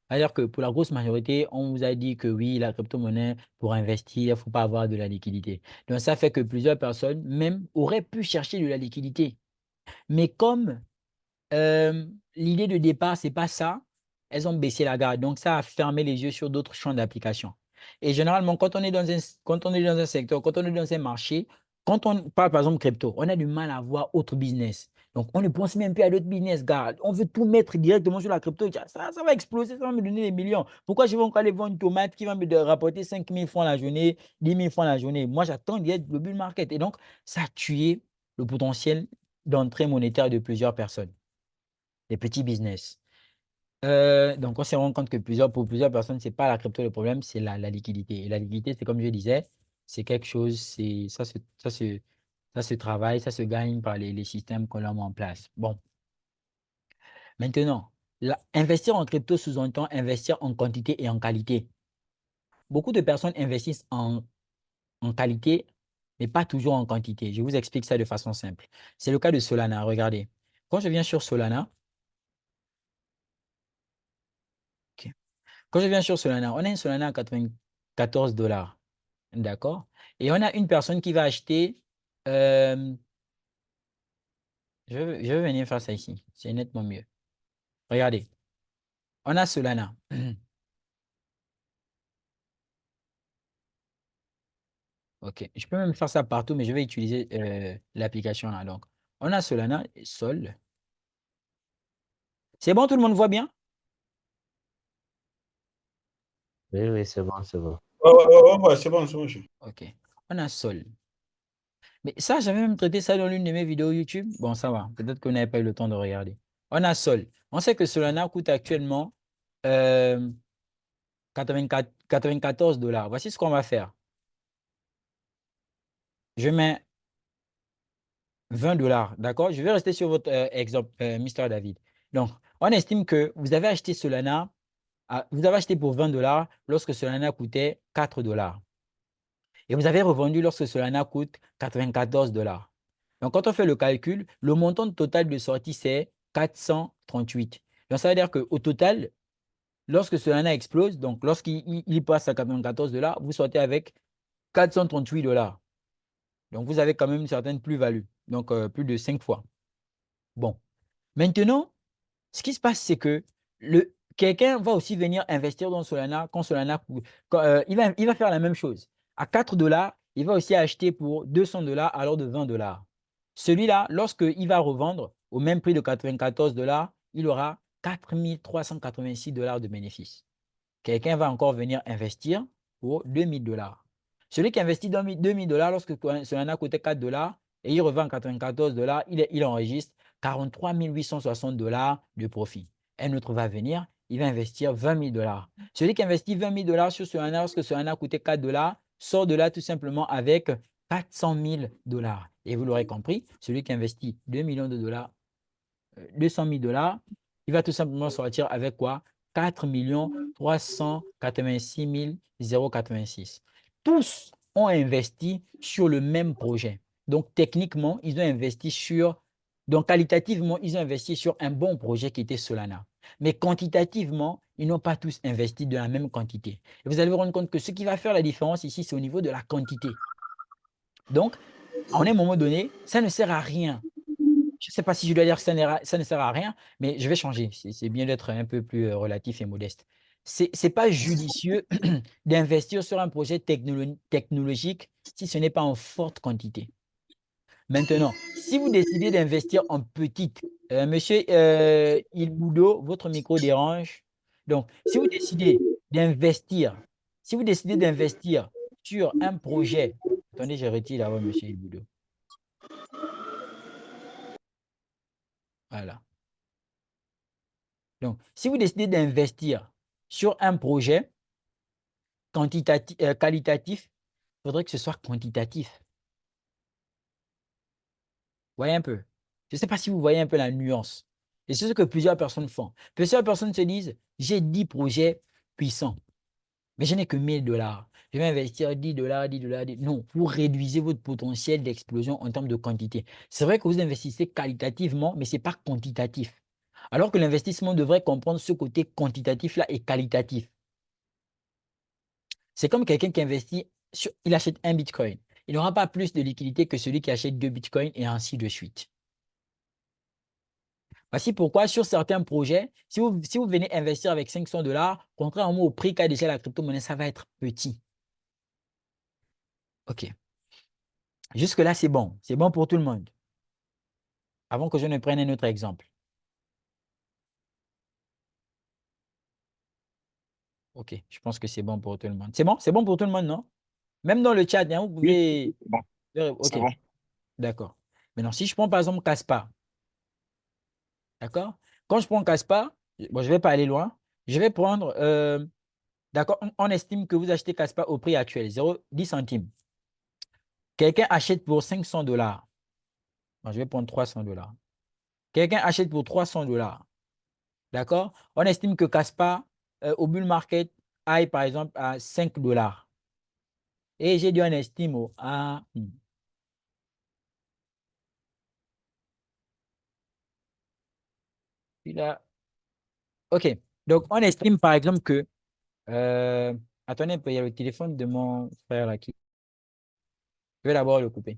A: C'est-à-dire que pour la grosse majorité, on vous a dit que oui, la crypto-monnaie, pour investir, il ne faut pas avoir de la liquidité. Donc, ça fait que plusieurs personnes même auraient pu chercher de la liquidité. Mais comme l'idée de départ, ce n'est pas ça, elles ont baissé la garde. Donc, ça a fermé les yeux sur d'autres champs d'application. Et généralement, quand on est dans un secteur, quand on est dans un marché, quand on parle par exemple crypto, on a du mal à voir autre business. Donc, on ne pense même plus à d'autres business, gars. On veut tout mettre directement sur la crypto. Ça va exploser, ça va me donner des millions. Pourquoi je vais encore aller vendre une tomate qui va me rapporter 5 000 francs la journée, 10 000 francs la journée? Moi, j'attends direct le bull market. Et donc, ça a tué le potentiel d'entrée monétaire de plusieurs personnes, des petits business. Donc, on se rend compte que pour plusieurs personnes, ce n'est pas la crypto le problème, c'est la liquidité. Et la liquidité, c'est comme je disais, c'est quelque chose, ça se travaille, ça se gagne par les systèmes qu'on a mis en place. Bon, maintenant, investir en crypto sous-entend investir en quantité et en qualité. Beaucoup de personnes investissent en qualité, mais pas toujours en quantité. Je vous explique ça de façon simple. C'est le cas de Solana. Regardez, quand je viens sur Solana, quand je viens sur Solana, on a une Solana à 94 $. D'accord? Et on a une personne qui va acheter. Je vais venir faire ça ici. C'est nettement mieux. Regardez. On a Solana. OK. Je peux même faire ça partout, mais je vais utiliser l'application là. Donc, on a Solana, Sol. C'est bon, tout le monde voit bien?
D: Oui, oui, c'est bon, c'est bon.
B: Ouais, c'est bon, c'est bon.
A: OK. On a Sol. Mais ça, j'avais même traité ça dans l'une de mes vidéos YouTube. Bon, ça va. Peut-être qu'on n'avait pas eu le temps de regarder. On a Sol. On sait que Solana coûte actuellement 94 $. Voici ce qu'on va faire. Je mets 20 $. D'accord? Je vais rester sur votre exemple, Mr. David. Donc, on estime que vous avez acheté Solana, vous avez acheté pour 20 $ lorsque Solana coûtait 4 $. Et vous avez revendu lorsque Solana coûte 94 $. Donc, quand on fait le calcul, le montant total de sortie, c'est 438. Donc, ça veut dire qu'au total, lorsque Solana explose, donc lorsqu'il passe à 94 $, vous sortez avec 438 $. Donc, vous avez quand même une certaine plus-value. Donc, plus de 5 fois. Bon. Maintenant, ce qui se passe, c'est que quelqu'un va aussi venir investir dans Solana quand Solana, il va faire la même chose. À 4 $, il va aussi acheter pour 200 $ alors de 20 $. Celui-là, lorsqu'il va revendre au même prix de 94 $, il aura 4 386 $ de bénéfices. Quelqu'un va encore venir investir pour 2 000 $. Celui qui investit 2 000 $ lorsque Solana coûtait 4 $ et il revend 94 $, il enregistre 43 860 $ de profit. Un autre va venir, il va investir 20 000 $. Celui qui investit 20 000 $ sur Solana lorsque Solana coûtait 4 $ sort de là tout simplement avec 400 000 $. Et vous l'aurez compris, celui qui investit 2 millions de dollars, 200 000 $, il va tout simplement sortir avec quoi? 4 386 086. Tous ont investi sur le même projet. Donc, techniquement, ils ont investi donc, qualitativement, ils ont investi sur un bon projet qui était Solana. Mais quantitativement, ils n'ont pas tous investi de la même quantité. Et vous allez vous rendre compte que ce qui va faire la différence ici, c'est au niveau de la quantité. Donc, à un moment donné, ça ne sert à rien. Je ne sais pas si je dois dire que ça ne sert à rien, mais je vais changer. C'est bien d'être un peu plus relatif et modeste. Ce n'est pas judicieux d'investir sur un projet technologique si ce n'est pas en forte quantité. Maintenant, si vous décidez d'investir en petite, monsieur Ilboudo, votre micro dérange. Donc, si vous décidez d'investir, sur un projet, attendez, je retire d'abord monsieur Ilboudo. Voilà. Donc, si vous décidez d'investir sur un projet qualitatif, il faudrait que ce soit quantitatif. Voyez un peu. Je ne sais pas si vous voyez un peu la nuance. Et c'est ce que plusieurs personnes font. Plusieurs personnes se disent, j'ai 10 projets puissants, mais je n'ai que 1 000 $. Je vais investir 10 $, 10 $. Non, vous réduisez votre potentiel d'explosion en termes de quantité. C'est vrai que vous investissez qualitativement, mais ce n'est pas quantitatif. Alors que l'investissement devrait comprendre ce côté quantitatif-là et qualitatif. C'est comme quelqu'un qui investit, il achète un Bitcoin. Il n'aura pas plus de liquidité que celui qui achète 2 Bitcoins et ainsi de suite. Voici pourquoi sur certains projets, si vous venez investir avec 500 $, contrairement au prix qu'a déjà la crypto-monnaie, ça va être petit. OK. Jusque-là, c'est bon. C'est bon pour tout le monde. Avant que je ne prenne un autre exemple. OK, je pense que c'est bon pour tout le monde. C'est bon? C'est bon pour tout le monde, non? Même dans le chat, hein, vous
G: Oui,
A: pouvez...
G: bon,
A: OK,
G: c'est bon.
A: d'accord. Maintenant, si je prends par exemple Caspar, d'accord? Quand je prends Caspar, bon, je ne vais pas aller loin. Je vais prendre, d'accord, on estime que vous achetez Caspar au prix actuel, 0,10 centimes. Quelqu'un achète pour 500 $. Bon, je vais prendre 300 $. Quelqu'un achète pour 300 $. D'accord? On estime que Caspar, au bull market, aille par exemple à 5 $. Et j'ai dit on estime à... OK. Donc, on estime par exemple que... attendez un peu, il y a le téléphone de mon frère là qui... Je vais d'abord le couper.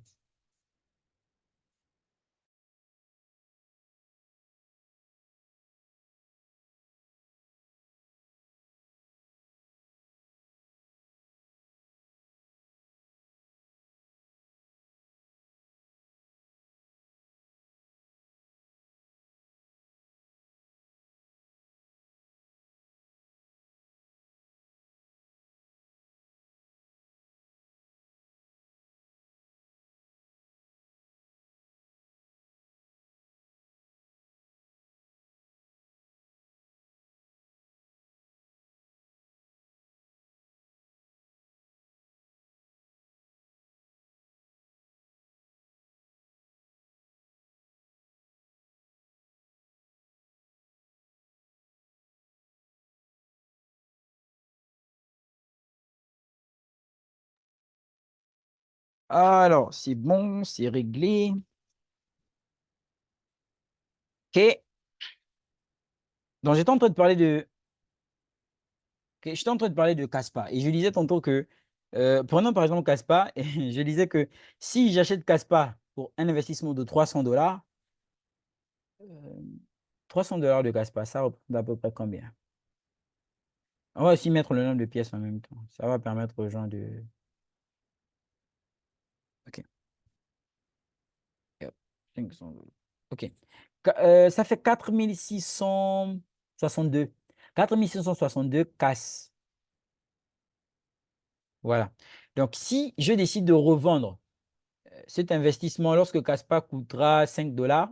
A: Alors, c'est bon, c'est réglé. OK. Donc, j'étais en train de parler de... OK, j'étais en train de parler de Caspa. Et je disais tantôt que... prenons par exemple Caspa. Et je disais que si j'achète Caspa pour un investissement de 300 $, 300 $ de Caspa, ça représente à peu près combien? On va aussi mettre le nombre de pièces en même temps. Ça va permettre aux gens de... OK. Hop, 500 $. OK. Ça fait 4662. 4662 CAS. Voilà. Donc, si je décide de revendre cet investissement lorsque Caspa coûtera 5 $,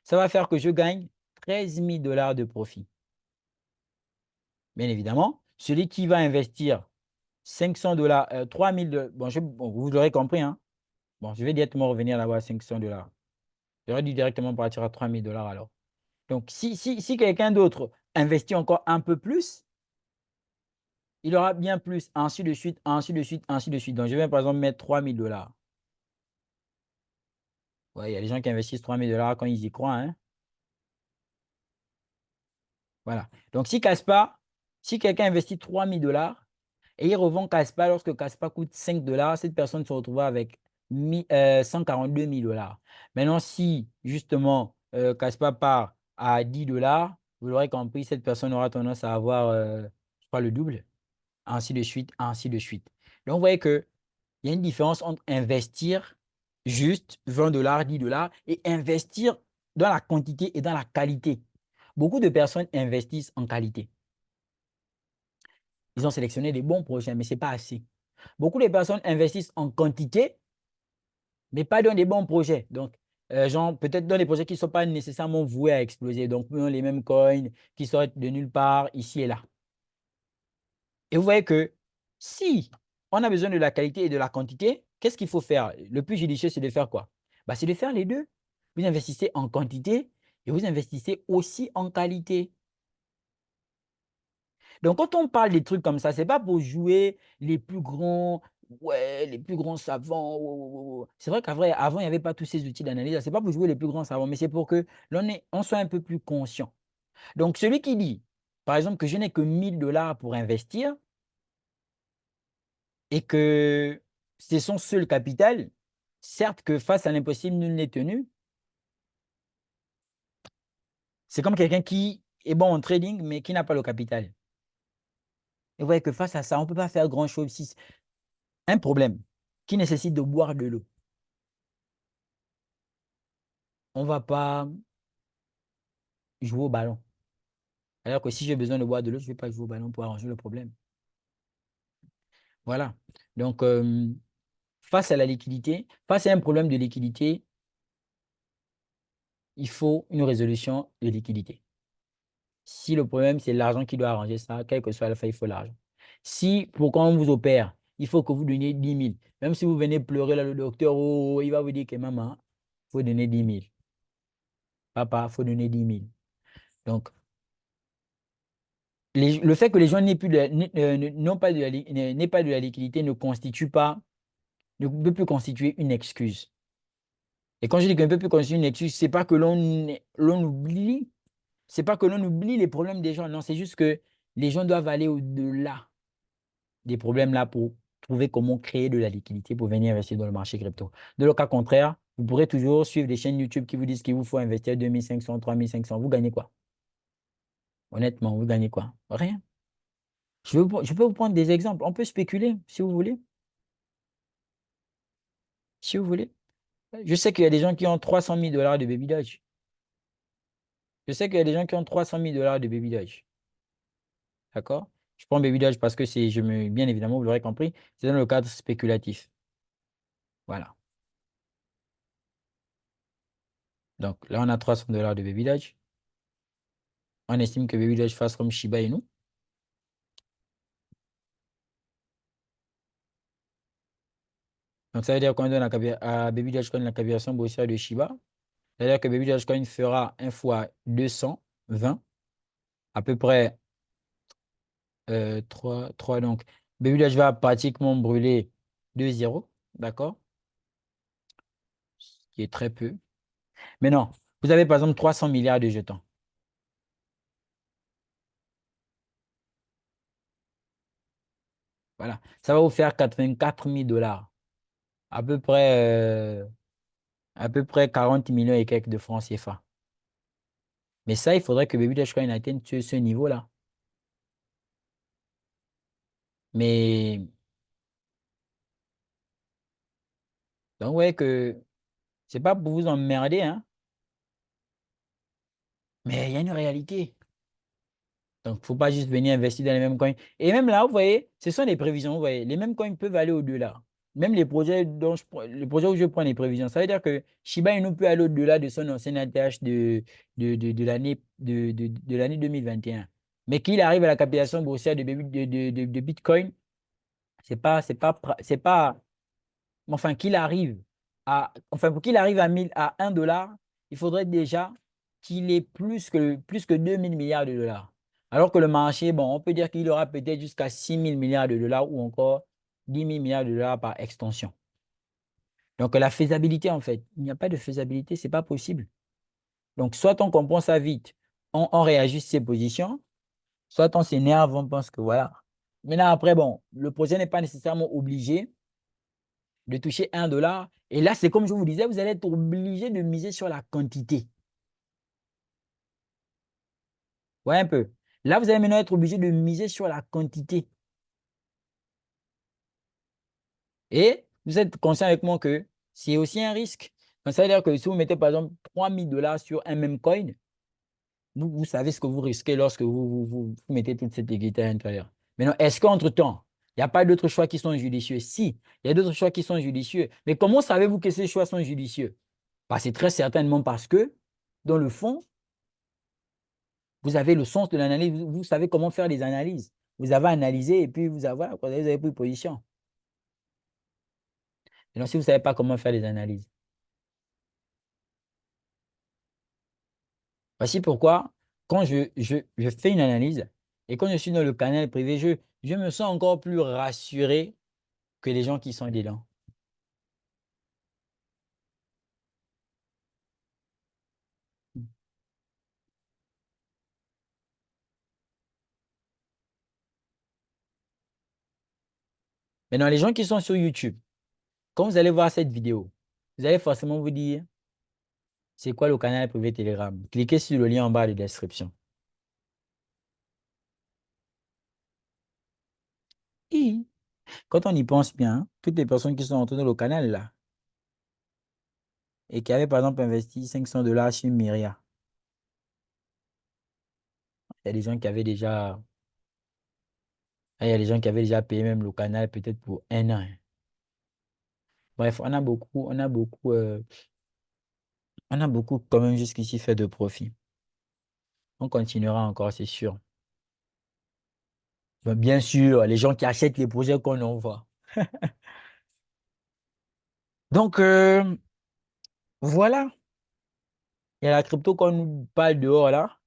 A: ça va faire que je gagne 13 000 $ de profit. Bien évidemment, celui qui va investir 500 $, 3 000 $, bon, vous l'aurez compris, hein? Bon, je vais directement revenir là-bas à 500 $. J'aurais dû directement partir à 3 000 $ alors. Donc, si quelqu'un d'autre investit encore un peu plus, il aura bien plus, ainsi de suite, ainsi de suite, ainsi de suite. Donc, je vais par exemple mettre 3 000 $. Ouais, il y a des gens qui investissent 3 000 $ quand ils y croient, hein. Voilà. Donc, si quelqu'un investit 3 000 $ et il revend Caspa lorsque Caspa coûte 5 $, cette personne se retrouvera avec 142 000 $. Maintenant, si justement Caspa part à 10 $, vous l'aurez compris, cette personne aura tendance à avoir, je crois, le double, ainsi de suite, ainsi de suite. Donc, vous voyez qu'il y a une différence entre investir juste 20 $, 10 $ et investir dans la quantité et dans la qualité. Beaucoup de personnes investissent en qualité. Ils ont sélectionné des bons projets, mais ce n'est pas assez. Beaucoup de personnes investissent en quantité, mais pas dans des bons projets. Donc, genre, peut-être dans des projets qui ne sont pas nécessairement voués à exploser. Donc, les mêmes coins qui sortent de nulle part, ici et là. Et vous voyez que si on a besoin de la qualité et de la quantité, qu'est-ce qu'il faut faire? Le plus judicieux, c'est de faire quoi? Bah, c'est de faire les deux. Vous investissez en quantité et vous investissez aussi en qualité. Donc, quand on parle des trucs comme ça, ce n'est pas pour jouer les plus grands, ouais, les plus grands savants. C'est vrai qu'avant, il n'y avait pas tous ces outils d'analyse. C'est pas pour jouer les plus grands savants, mais c'est pour que on soit un peu plus conscient. Donc, celui qui dit, par exemple, que je n'ai que 1 000 $ pour investir et que c'est son seul capital, certes que face à l'impossible, nul n'est tenu. C'est comme quelqu'un qui est bon en trading, mais qui n'a pas le capital. Et vous voyez que face à ça, on ne peut pas faire grand-chose. Si un problème qui nécessite de boire de l'eau, on ne va pas jouer au ballon. Alors que si j'ai besoin de boire de l'eau, je ne vais pas jouer au ballon pour arranger le problème. Voilà. Donc, face à la liquidité, face à un problème de liquidité, il faut une résolution de liquidité. Si le problème, c'est l'argent qui doit arranger ça, quel que soit le fait, il faut l'argent. Si, pour quand on vous opère, il faut que vous donniez 10 000. Même si vous venez pleurer là, le docteur, oh, il va vous dire que maman, il faut donner 10 000. Papa, il faut donner 10 000. Donc, le fait que les gens n'aient pas de la liquidité ne peut plus constituer une excuse. Et quand je dis qu'on ne peut plus constituer une excuse, c'est pas que l'on oublie, c'est pas que l'on oublie les problèmes des gens. Non, c'est juste que les gens doivent aller au-delà des problèmes là pour trouver comment créer de la liquidité pour venir investir dans le marché crypto. Dans le cas contraire, vous pourrez toujours suivre des chaînes YouTube qui vous disent qu'il vous faut investir 2500, 3500. Vous gagnez quoi? Honnêtement, vous gagnez quoi? Rien. Je peux vous prendre des exemples. On peut spéculer si vous voulez. Si vous voulez. Je sais qu'il y a des gens qui ont 300 000 $ de Baby Doge. Je sais qu'il y a des gens qui ont 300 000 $ de Baby Doge. D'accord? Je prends Baby Doge parce que bien évidemment, vous l'aurez compris, c'est dans le cadre spéculatif. Voilà. Donc là, on a 300 $ de Baby Doge. On estime que Baby Doge fasse comme Shiba Inu. Donc ça veut dire qu'on donne à Baby Dogecoin la capitalisation boursière de Shiba. C'est-à-dire que Baby Dogecoin fera 1 fois 220, à peu près 3. Donc, Baby Doge va pratiquement brûler 2 zéros, d'accord? Ce qui est très peu. Mais non, vous avez par exemple 300 milliards de jetons. Voilà, ça va vous faire 84 000 $. À peu près 40 millions et quelques de francs CFA. Mais ça, il faudrait que Baby Dogecoin atteigne ce niveau-là. Mais, donc, ouais, que c'est pas pour vous emmerder, hein, mais il y a une réalité. Donc, il ne faut pas juste venir investir dans les mêmes coins. Et même là, vous voyez, ce sont des prévisions. Vous voyez, les mêmes coins peuvent aller au-delà. Même les projets où je prends les prévisions, ça veut dire que Shiba Inu peut aller au-delà de son ancien ATH de l'année 2021. Mais qu'il arrive à la capitalisation boursière de Bitcoin, enfin, pour qu'il arrive à 1 $, il faudrait déjà qu'il ait plus que 2 000 milliards de dollars. Alors que le marché, bon, on peut dire qu'il aura peut-être jusqu'à 6 000 milliards de dollars ou encore 10 000 milliards de dollars par extension. Donc, la faisabilité, en fait, il n'y a pas de faisabilité, ce n'est pas possible. Donc, soit on comprend ça vite, on réajuste ses positions, soit on s'énerve, on pense que voilà. Maintenant, après, bon, le projet n'est pas nécessairement obligé de toucher 1 $. Et là, c'est comme je vous disais, vous allez être obligé de miser sur la quantité. Ouais, un peu. Là, vous allez maintenant être obligé de miser sur la quantité. Et vous êtes conscient avec moi que c'est aussi un risque. Donc, ça veut dire que si vous mettez par exemple 3 000 $ sur un même coin, vous savez ce que vous risquez lorsque vous mettez toute cette liquidité à l'intérieur. Maintenant, est-ce qu'entre-temps, il n'y a pas d'autres choix qui sont judicieux? Si, il y a d'autres choix qui sont judicieux. Mais comment savez-vous que ces choix sont judicieux? Bah, c'est très certainement parce que, dans le fond, vous avez le sens de l'analyse, vous savez comment faire des analyses. Vous avez analysé et puis vous avez pris position. Et donc, si vous ne savez pas comment faire des analyses, voici pourquoi, quand je fais une analyse et quand je suis dans le canal privé, je me sens encore plus rassuré que les gens qui sont dedans. Maintenant, les gens qui sont sur YouTube, quand vous allez voir cette vidéo, vous allez forcément vous dire, c'est quoi le canal privé Telegram? Cliquez sur le lien en bas de description. Et quand on y pense bien, toutes les personnes qui sont entrées dans le canal là, et qui avaient par exemple investi 500 dollars chez Myria, il y a des gens qui avaient déjà, il y a des gens qui avaient déjà payé même le canal peut-être pour 1 an. Bref, on a beaucoup quand même jusqu'ici fait de profit. On continuera encore, c'est sûr. Bien sûr, les gens qui achètent les projets qu'on envoie. Donc, voilà. Il y a la crypto qu'on nous parle dehors là.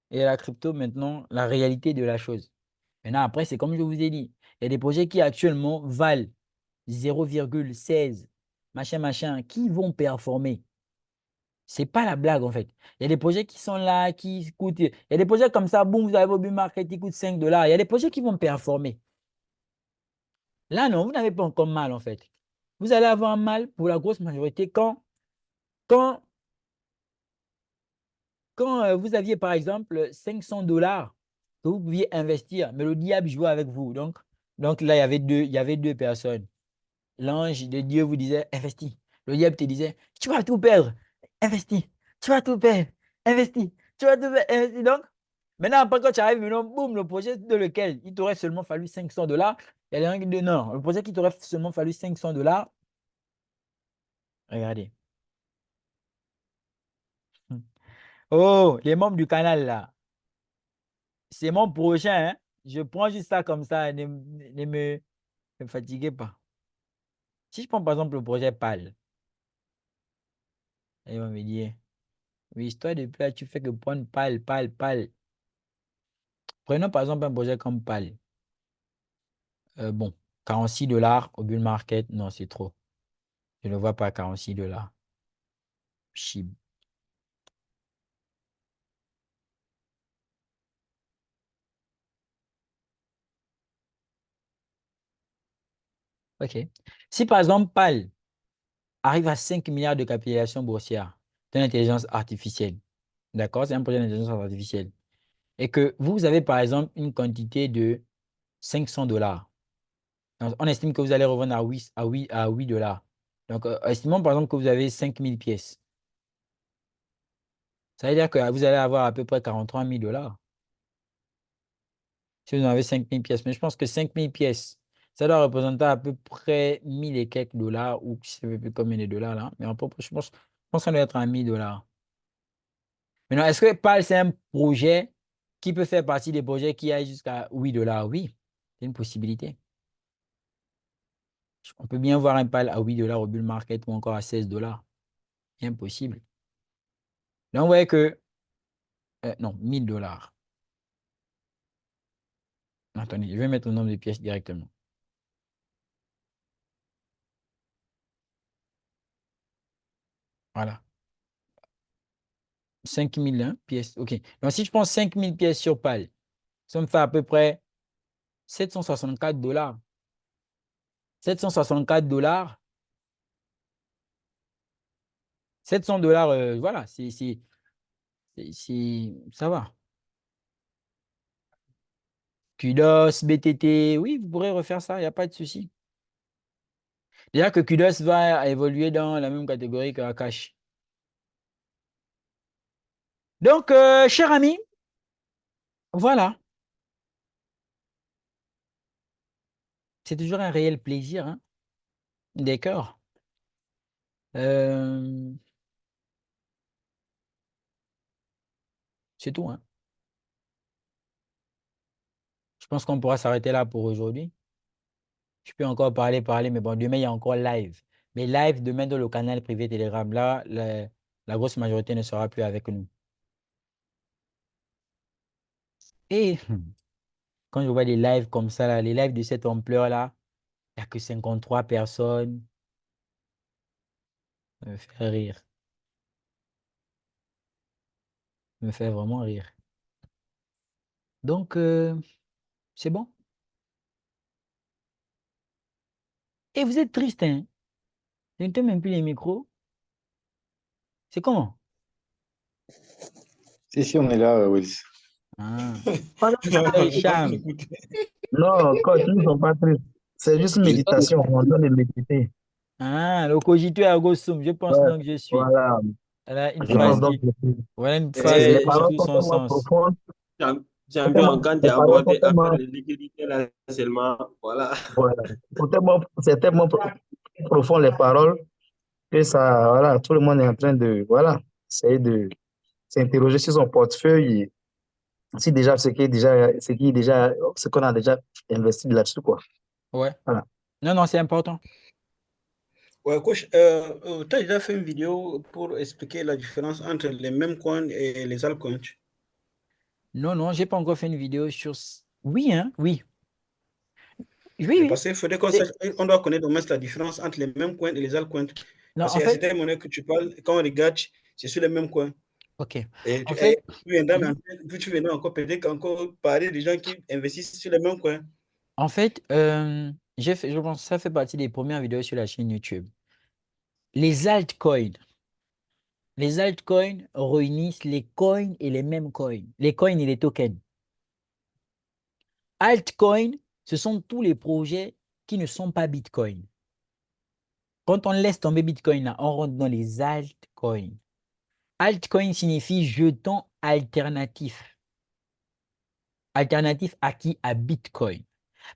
A: Et la crypto maintenant, la réalité de la chose. Maintenant, après, c'est comme je vous ai dit. Il y a des projets qui actuellement valent 0,16, machin, qui vont performer. C'est pas la blague en fait. Il y a des projets qui sont là, qui coûtent. Il y a des projets comme ça, boum, vous avez vos bull market qui coûtent 5 dollars. Il y a des projets qui vont performer. Là, non, vous n'avez pas encore mal en fait. Vous allez avoir mal pour la grosse majorité quand, quand vous aviez par exemple 500 dollars que vous pouviez investir, mais le diable jouait avec vous. Donc là, il y avait deux personnes. L'ange de Dieu vous disait, investis. Le diable te disait, tu vas tout perdre, investis. Tu vas tout perdre, investis. Tu vas tout perdre, investis. Donc, maintenant, après, quand tu arrives, maintenant, boum, le projet de lequel il t'aurait seulement fallu 500 dollars, il y a des gens qui disent, non, le projet qui t'aurait seulement fallu 500 dollars, regardez. Oh, les membres du canal, là, c'est mon prochain, hein. Je prends juste ça comme ça, ne me fatiguez pas. Si je prends par exemple le projet PAL, ils vont me dire, oui, histoire de là, tu fais que prendre PAL. Prenons par exemple un projet comme PAL. Bon, 46 dollars au bull market, non, c'est trop. Je ne vois pas 46 dollars. Chib. OK. Si par exemple PAL arrive à 5 milliards de capitalisation boursière d'intelligence artificielle, d'accord? C'est un projet d'intelligence artificielle. Et que vous avez par exemple une quantité de 500 dollars. On estime que vous allez revendre à 8 dollars. Donc, estimons par exemple que vous avez 5000 pièces. Ça veut dire que vous allez avoir à peu près 43 000 dollars. Si vous en avez 5000 pièces. Mais je pense que 5000 pièces, ça doit représenter à peu près 1000 et quelques dollars, ou je ne sais plus combien de dollars là. Mais je pense que ça doit être à 1000 dollars. Maintenant, est-ce que PAL, c'est un projet qui peut faire partie des projets qui aillent jusqu'à 8 dollars? Oui, c'est une possibilité. On peut bien voir un PAL à 8 dollars au bull market ou encore à 16 dollars. Impossible. Là, on voit que, non, 1000 dollars. Attendez, je vais mettre le nombre de pièces directement. Voilà. 5000 hein, pièces. OK. Donc, si je prends 5000 pièces sur PAL, ça me fait à peu près 764 dollars. 764 dollars. 700 dollars, voilà, ça va. Kudos, BTT, oui, vous pourrez refaire ça, il n'y a pas de souci. Déjà que Kudos va évoluer dans la même catégorie que Akash. Donc, cher ami, voilà. C'est toujours un réel plaisir, hein. D'accord. Euh, c'est tout, hein. Je pense qu'on pourra s'arrêter là pour aujourd'hui. Je peux encore parler, mais bon, demain, il y a encore live. Mais live demain dans le canal privé Telegram, là, la grosse majorité ne sera plus avec nous. Et quand je vois des lives comme ça, là, les lives de cette ampleur-là, Il n'y a que 53 personnes. Ça me fait rire. Ça me fait vraiment rire. Donc, c'est bon. Et vous êtes triste, hein? Je ne te même plus les micros. C'est comment?
G: Si, on est là, Wills.
A: Ah.
E: Voilà.
A: Cham.
H: Non, quand ils ne sont pas tristes. C'est juste une méditation. On doit les méditer.
A: Ah, le cogito ergo sum. Je pense
H: Ouais,
A: donc je suis.
H: voilà.
A: Voilà une
H: Je pense
A: phrase
H: donc
A: qui, voilà une
H: c'est-
A: phrase
H: les
A: qui a
H: paroles
A: tout
H: sont
A: son
H: tellement
A: sens.
H: profondes.
E: Champion, quand tu
H: Les
E: as
H: paroles sont
E: abordé affaire
H: tellement,
E: de liquidité là seulement, voilà.
H: voilà. C'est tellement profond les paroles que ça, voilà, tout le monde est en train de, voilà, essayer de s'interroger sur son portefeuille et si déjà ce qu'on a déjà investi là-dessus, quoi.
A: Ouais.
H: Voilà.
A: Non, non, c'est important.
B: Ouais, coach, tu as déjà fait une vidéo pour expliquer la différence entre les mêmes coins et les altcoins.
A: Non, non, j'ai pas encore fait une vidéo sur. Oui, hein, oui. Oui,
B: Et
A: oui.
B: parce qu'il faudrait qu'on
A: C'est-
B: sache, on doit connaître au moins la différence entre les mêmes coins et les altcoins.
A: Non,
B: Parce
A: en
B: qu'il y a
A: fait,
B: certaines monnaies que tu parles, quand on regarde, c'est sur les mêmes coins.
A: ok.
B: Et
A: En
B: tu,
A: fait,
B: et tu viendras,
A: mhm.
B: puis tu viendras encore peut-être encore parler des gens qui investissent sur les mêmes coins.
A: En fait, je pense que ça fait partie des premières vidéos sur la chaîne YouTube. Les altcoins. Les altcoins réunissent les coins et les mêmes coins. Les coins et les tokens. Altcoin, ce sont tous les projets qui ne sont pas Bitcoin. Quand on laisse tomber Bitcoin, là, on rentre dans les altcoins. Altcoin signifie jeton alternatif. Alternatif à qui? À Bitcoin.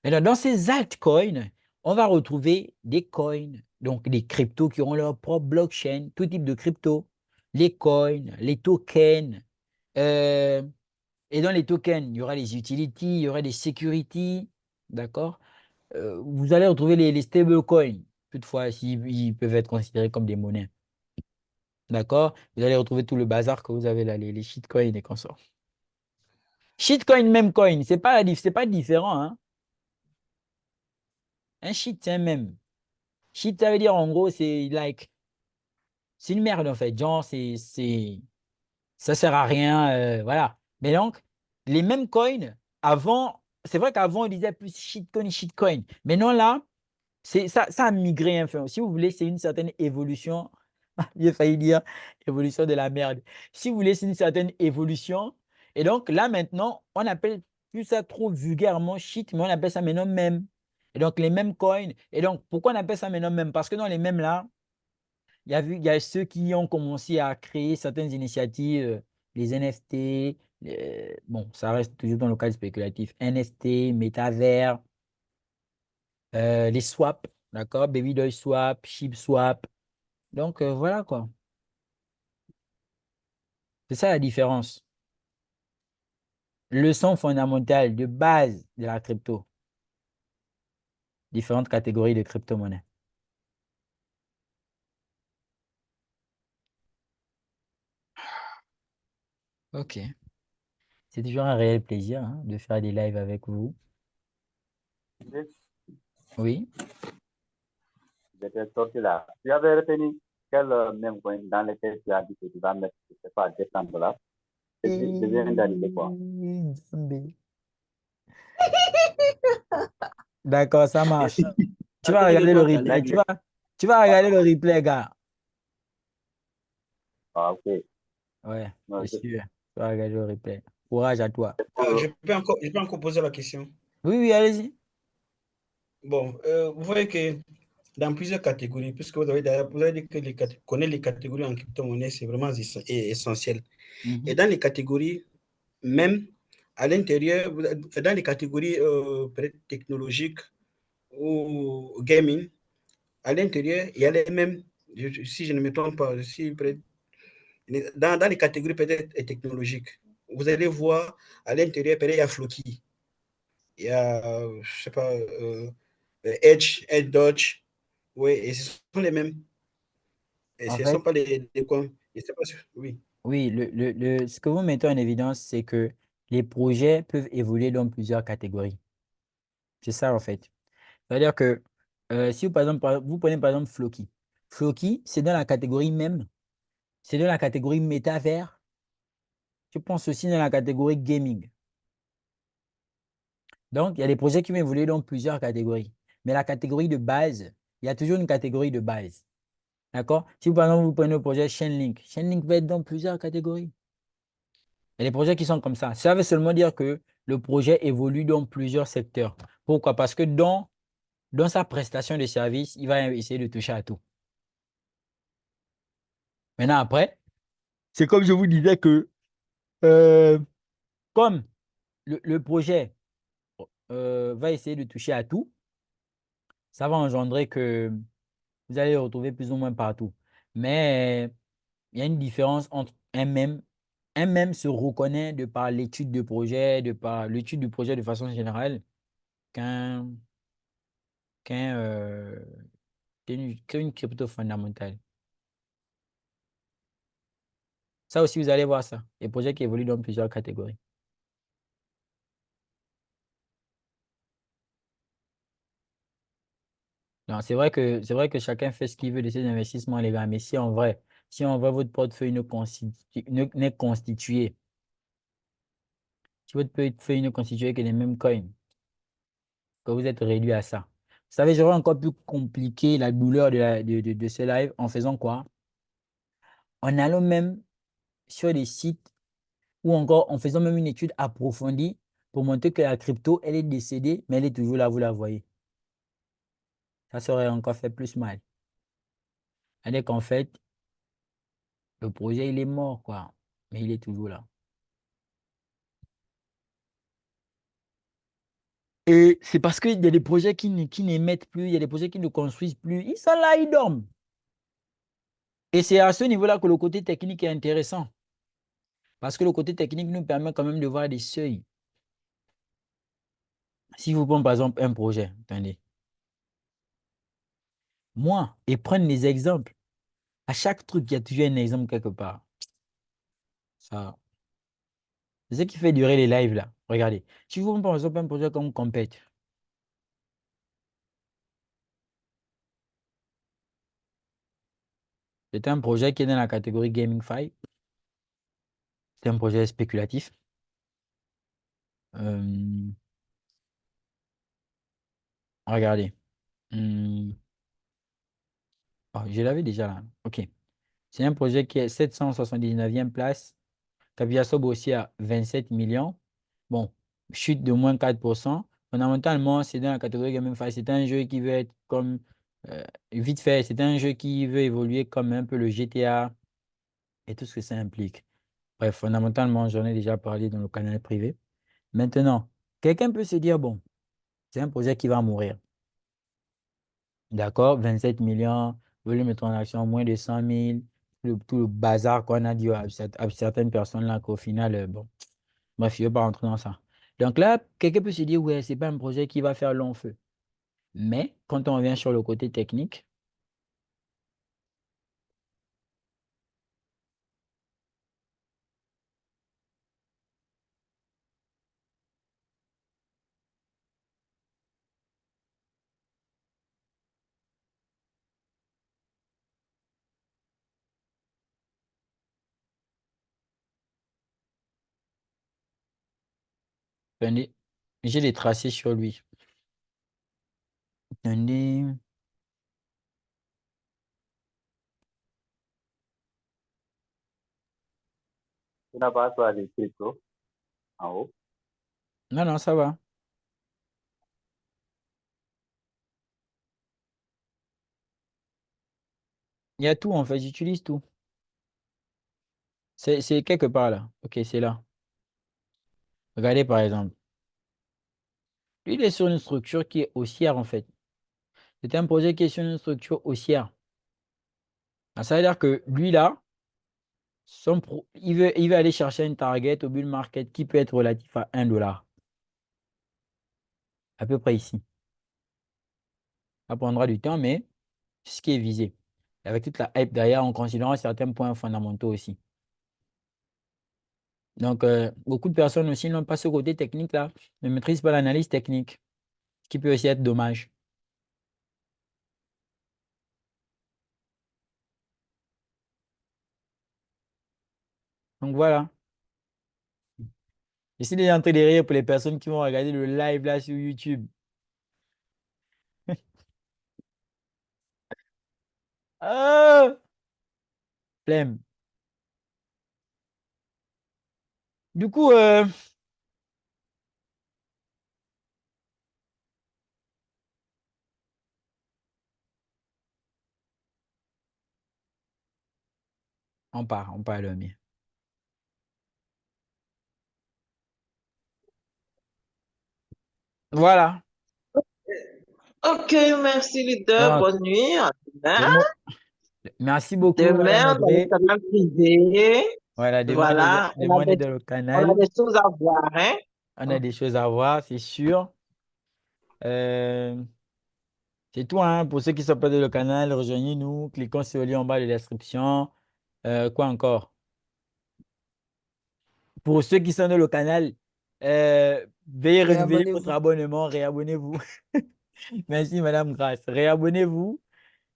A: Maintenant, dans ces altcoins, on va retrouver des coins, donc des cryptos qui auront leur propre blockchain, tout type de crypto, les coins, les tokens. Et dans les tokens, il y aura les utilities, il y aura des securities, d'accord? Vous allez retrouver les stablecoins, toutefois, ils peuvent être considérés comme des monnaies. D'accord? Vous allez retrouver tout le bazar que vous avez là, les shitcoins et consorts. Shitcoin, même coin, c'est pas différent, hein? Un shit, c'est un même. Shit, ça veut dire en gros, c'est like, c'est une merde en fait. Genre, ça sert à rien, voilà. Mais donc, les mêmes coins, avant, c'est vrai qu'avant, on disait plus shitcoin, shitcoin. Mais non, là, ça a migré un peu. Si vous voulez, c'est une certaine évolution. J'ai failli dire évolution de la merde. Si vous voulez, c'est une certaine évolution. Et donc, là, maintenant, on appelle plus ça trop vulgairement shit, mais on appelle ça maintenant même. Et donc, les mêmes coins. Et donc, pourquoi on appelle ça maintenant même? Parce que dans les mêmes là, il y a ceux qui ont commencé à créer certaines initiatives, les NFT. Bon, ça reste toujours dans le cadre spéculatif. NFT, métavers, les swaps, d'accord? Babydoll swap, Ship swap. Donc, voilà quoi. C'est ça la différence. Leçon fondamentale de base de la crypto. Différentes catégories de crypto-monnaies. Ok. C'est toujours un réel plaisir hein, de faire des lives avec vous. Oui.
I: J'étais sorti là. Tu avais retenu quel même coin dans lequel tu as dit que tu vas mettre, je ne sais pas, 200 dollars. Je viens d'arriver quoi.
A: D'accord, ça marche. Tu vas regarder le replay. Tu vas regarder le replay, gars.
I: Ah, ok.
A: Ouais,
I: Non,
A: c'est sûr. Tu vas regarder le replay. Courage à toi.
B: Je peux encore poser la question.
A: Oui, oui, allez-y.
B: Bon, vous voyez que dans plusieurs catégories, puisque vous avez dit que connaître les catégories en crypto-monnaie, c'est vraiment essentiel. Et dans les catégories, même à l'intérieur, dans les catégories peut-être technologiques ou gaming, à l'intérieur, il y a les mêmes, si je ne me trompe pas, dans les catégories peut-être technologiques, vous allez voir à l'intérieur, peut-être il y a Floki, il y a, je sais pas, Edge, Dodge, oui, et ce sont les mêmes. Et
A: En
B: ce ne sont
A: fait,
B: pas les coins. Je sais pas si, oui.
A: oui, ce que vous mettez en évidence, c'est que les projets peuvent évoluer dans plusieurs catégories. C'est ça, en fait. C'est-à-dire que Si vous, par exemple, vous prenez par exemple Floki. Floki, c'est dans la catégorie même, c'est dans la catégorie métavers. Je pense aussi dans la catégorie gaming. Donc, il y a des projets qui vont évoluer dans plusieurs catégories. Mais la catégorie de base, il y a toujours une catégorie de base. D'accord? Si par exemple, vous prenez le projet Chainlink, Chainlink va être dans plusieurs catégories. Il y a des projets qui sont comme ça. Ça veut seulement dire que le projet évolue dans plusieurs secteurs. Pourquoi? Parce que dans sa prestation de service, il va essayer de toucher à tout. Maintenant, après, c'est comme je vous disais que euh, comme le projet va essayer de toucher à tout, ça va engendrer que vous allez le retrouver plus ou moins partout. Mais il y a une différence entre un même. Un même se reconnaît de par l'étude de projet, de par l'étude du projet de façon générale, qu'un qu'un, qu'une crypto fondamentale. Ça aussi, vous allez voir ça. Les projets qui évoluent dans plusieurs catégories. Non, c'est vrai que chacun fait ce qu'il veut de ses investissements, les gars. Mais si en vrai votre portefeuille n'est constitué, si votre portefeuille ne constitué que les mêmes coins, que vous êtes réduit à ça. Vous savez, j'aurais encore pu compliquer la douleur de ce live en faisant quoi? En allant même sur des sites ou encore en faisant même une étude approfondie pour montrer que la crypto, elle est décédée, mais elle est toujours là, vous la voyez. Ça aurait encore fait plus mal. C'est-à-dire qu'en fait, le projet, il est mort, quoi. Mais il est toujours là. Et c'est parce qu'il y a des projets qui n'émettent plus, il y a des projets qui ne construisent plus. Ils sont là, ils dorment. Et c'est à ce niveau-là que le côté technique est intéressant. Parce que le côté technique nous permet quand même de voir des seuils. Si vous prenez par exemple un projet, attendez. Moi, et prendre les exemples. À chaque truc, il y a toujours un exemple quelque part. Ça, c'est ce qui fait durer les lives là. Regardez. Si vous prenez par exemple un projet comme Compete, c'est un projet qui est dans la catégorie GamingFi. C'est un projet spéculatif. Euh, regardez. Hmm. Oh, je l'avais déjà là. OK. C'est un projet qui est 779e place. Capitalisation boursière 27 millions. Bon, chute de moins 4%. Fondamentalement, c'est dans la catégorie GameFi. C'est un jeu qui veut être comme, vite fait, c'est un jeu qui veut évoluer comme un peu le GTA et tout ce que ça implique. Bref, fondamentalement, j'en ai déjà parlé dans le canal privé. Maintenant, quelqu'un peut se dire, bon, c'est un projet qui va mourir. D'accord, 27 millions, volume de transaction moins de 100 000, tout le bazar qu'on a dit à certaines personnes là qu'au final, bon. Bref, je ne vais pas rentrer dans ça. Donc là, quelqu'un peut se dire, ouais, ce n'est pas un projet qui va faire long feu. Mais quand on revient sur le côté technique, attendez, j'ai des tracés sur lui. Attendez.
I: Tu n'as pas choisi crypto en haut.
A: Non, non, ça va. Il y a tout en fait, j'utilise tout. C'est quelque part là. Ok, c'est là. Regardez par exemple. Lui, il est sur une structure qui est haussière en fait. C'est un projet qui est sur une structure haussière. Ah, ça veut dire que lui là, il veut aller chercher une target au bull market qui peut être relatif à 1 $. À peu près ici. Ça prendra du temps, mais c'est ce qui est visé. Avec toute la hype derrière, en considérant certains points fondamentaux aussi. Donc, beaucoup de personnes aussi n'ont pas ce côté technique-là, ne maîtrisent pas l'analyse technique, ce qui peut aussi être dommage. Donc voilà. J'essaie déjà en train de rire pour les personnes qui vont regarder le live là sur YouTube. Ah! Flemme. Du coup, on part le mien. Voilà.
C: Ok, merci leader.
A: Donc,
C: Bonne nuit. À
A: le
C: demain.
A: mot- merci beaucoup, Madame
C: Demain, dans le
A: Audrey.
C: canal privé.
A: Voilà,
C: Voilà,
A: demain, on est dans le
C: on a
A: canal.
C: des choses à voir, hein.
A: On a des choses à voir, c'est sûr. Euh, c'est tout, hein. Pour ceux qui sont pas dans le canal, rejoignez-nous. Cliquons sur le lien en bas de la description. Quoi encore? Pour ceux qui sont dans le canal, veuillez renouveler votre
C: Réabonnez-vous.
A: abonnement, réabonnez-vous. Merci, Madame Grace. Réabonnez-vous.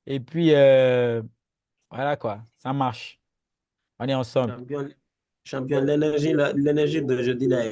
A: Et puis, voilà quoi, ça marche. On est ensemble.
E: Champion, champion, l'énergie de jeudi là est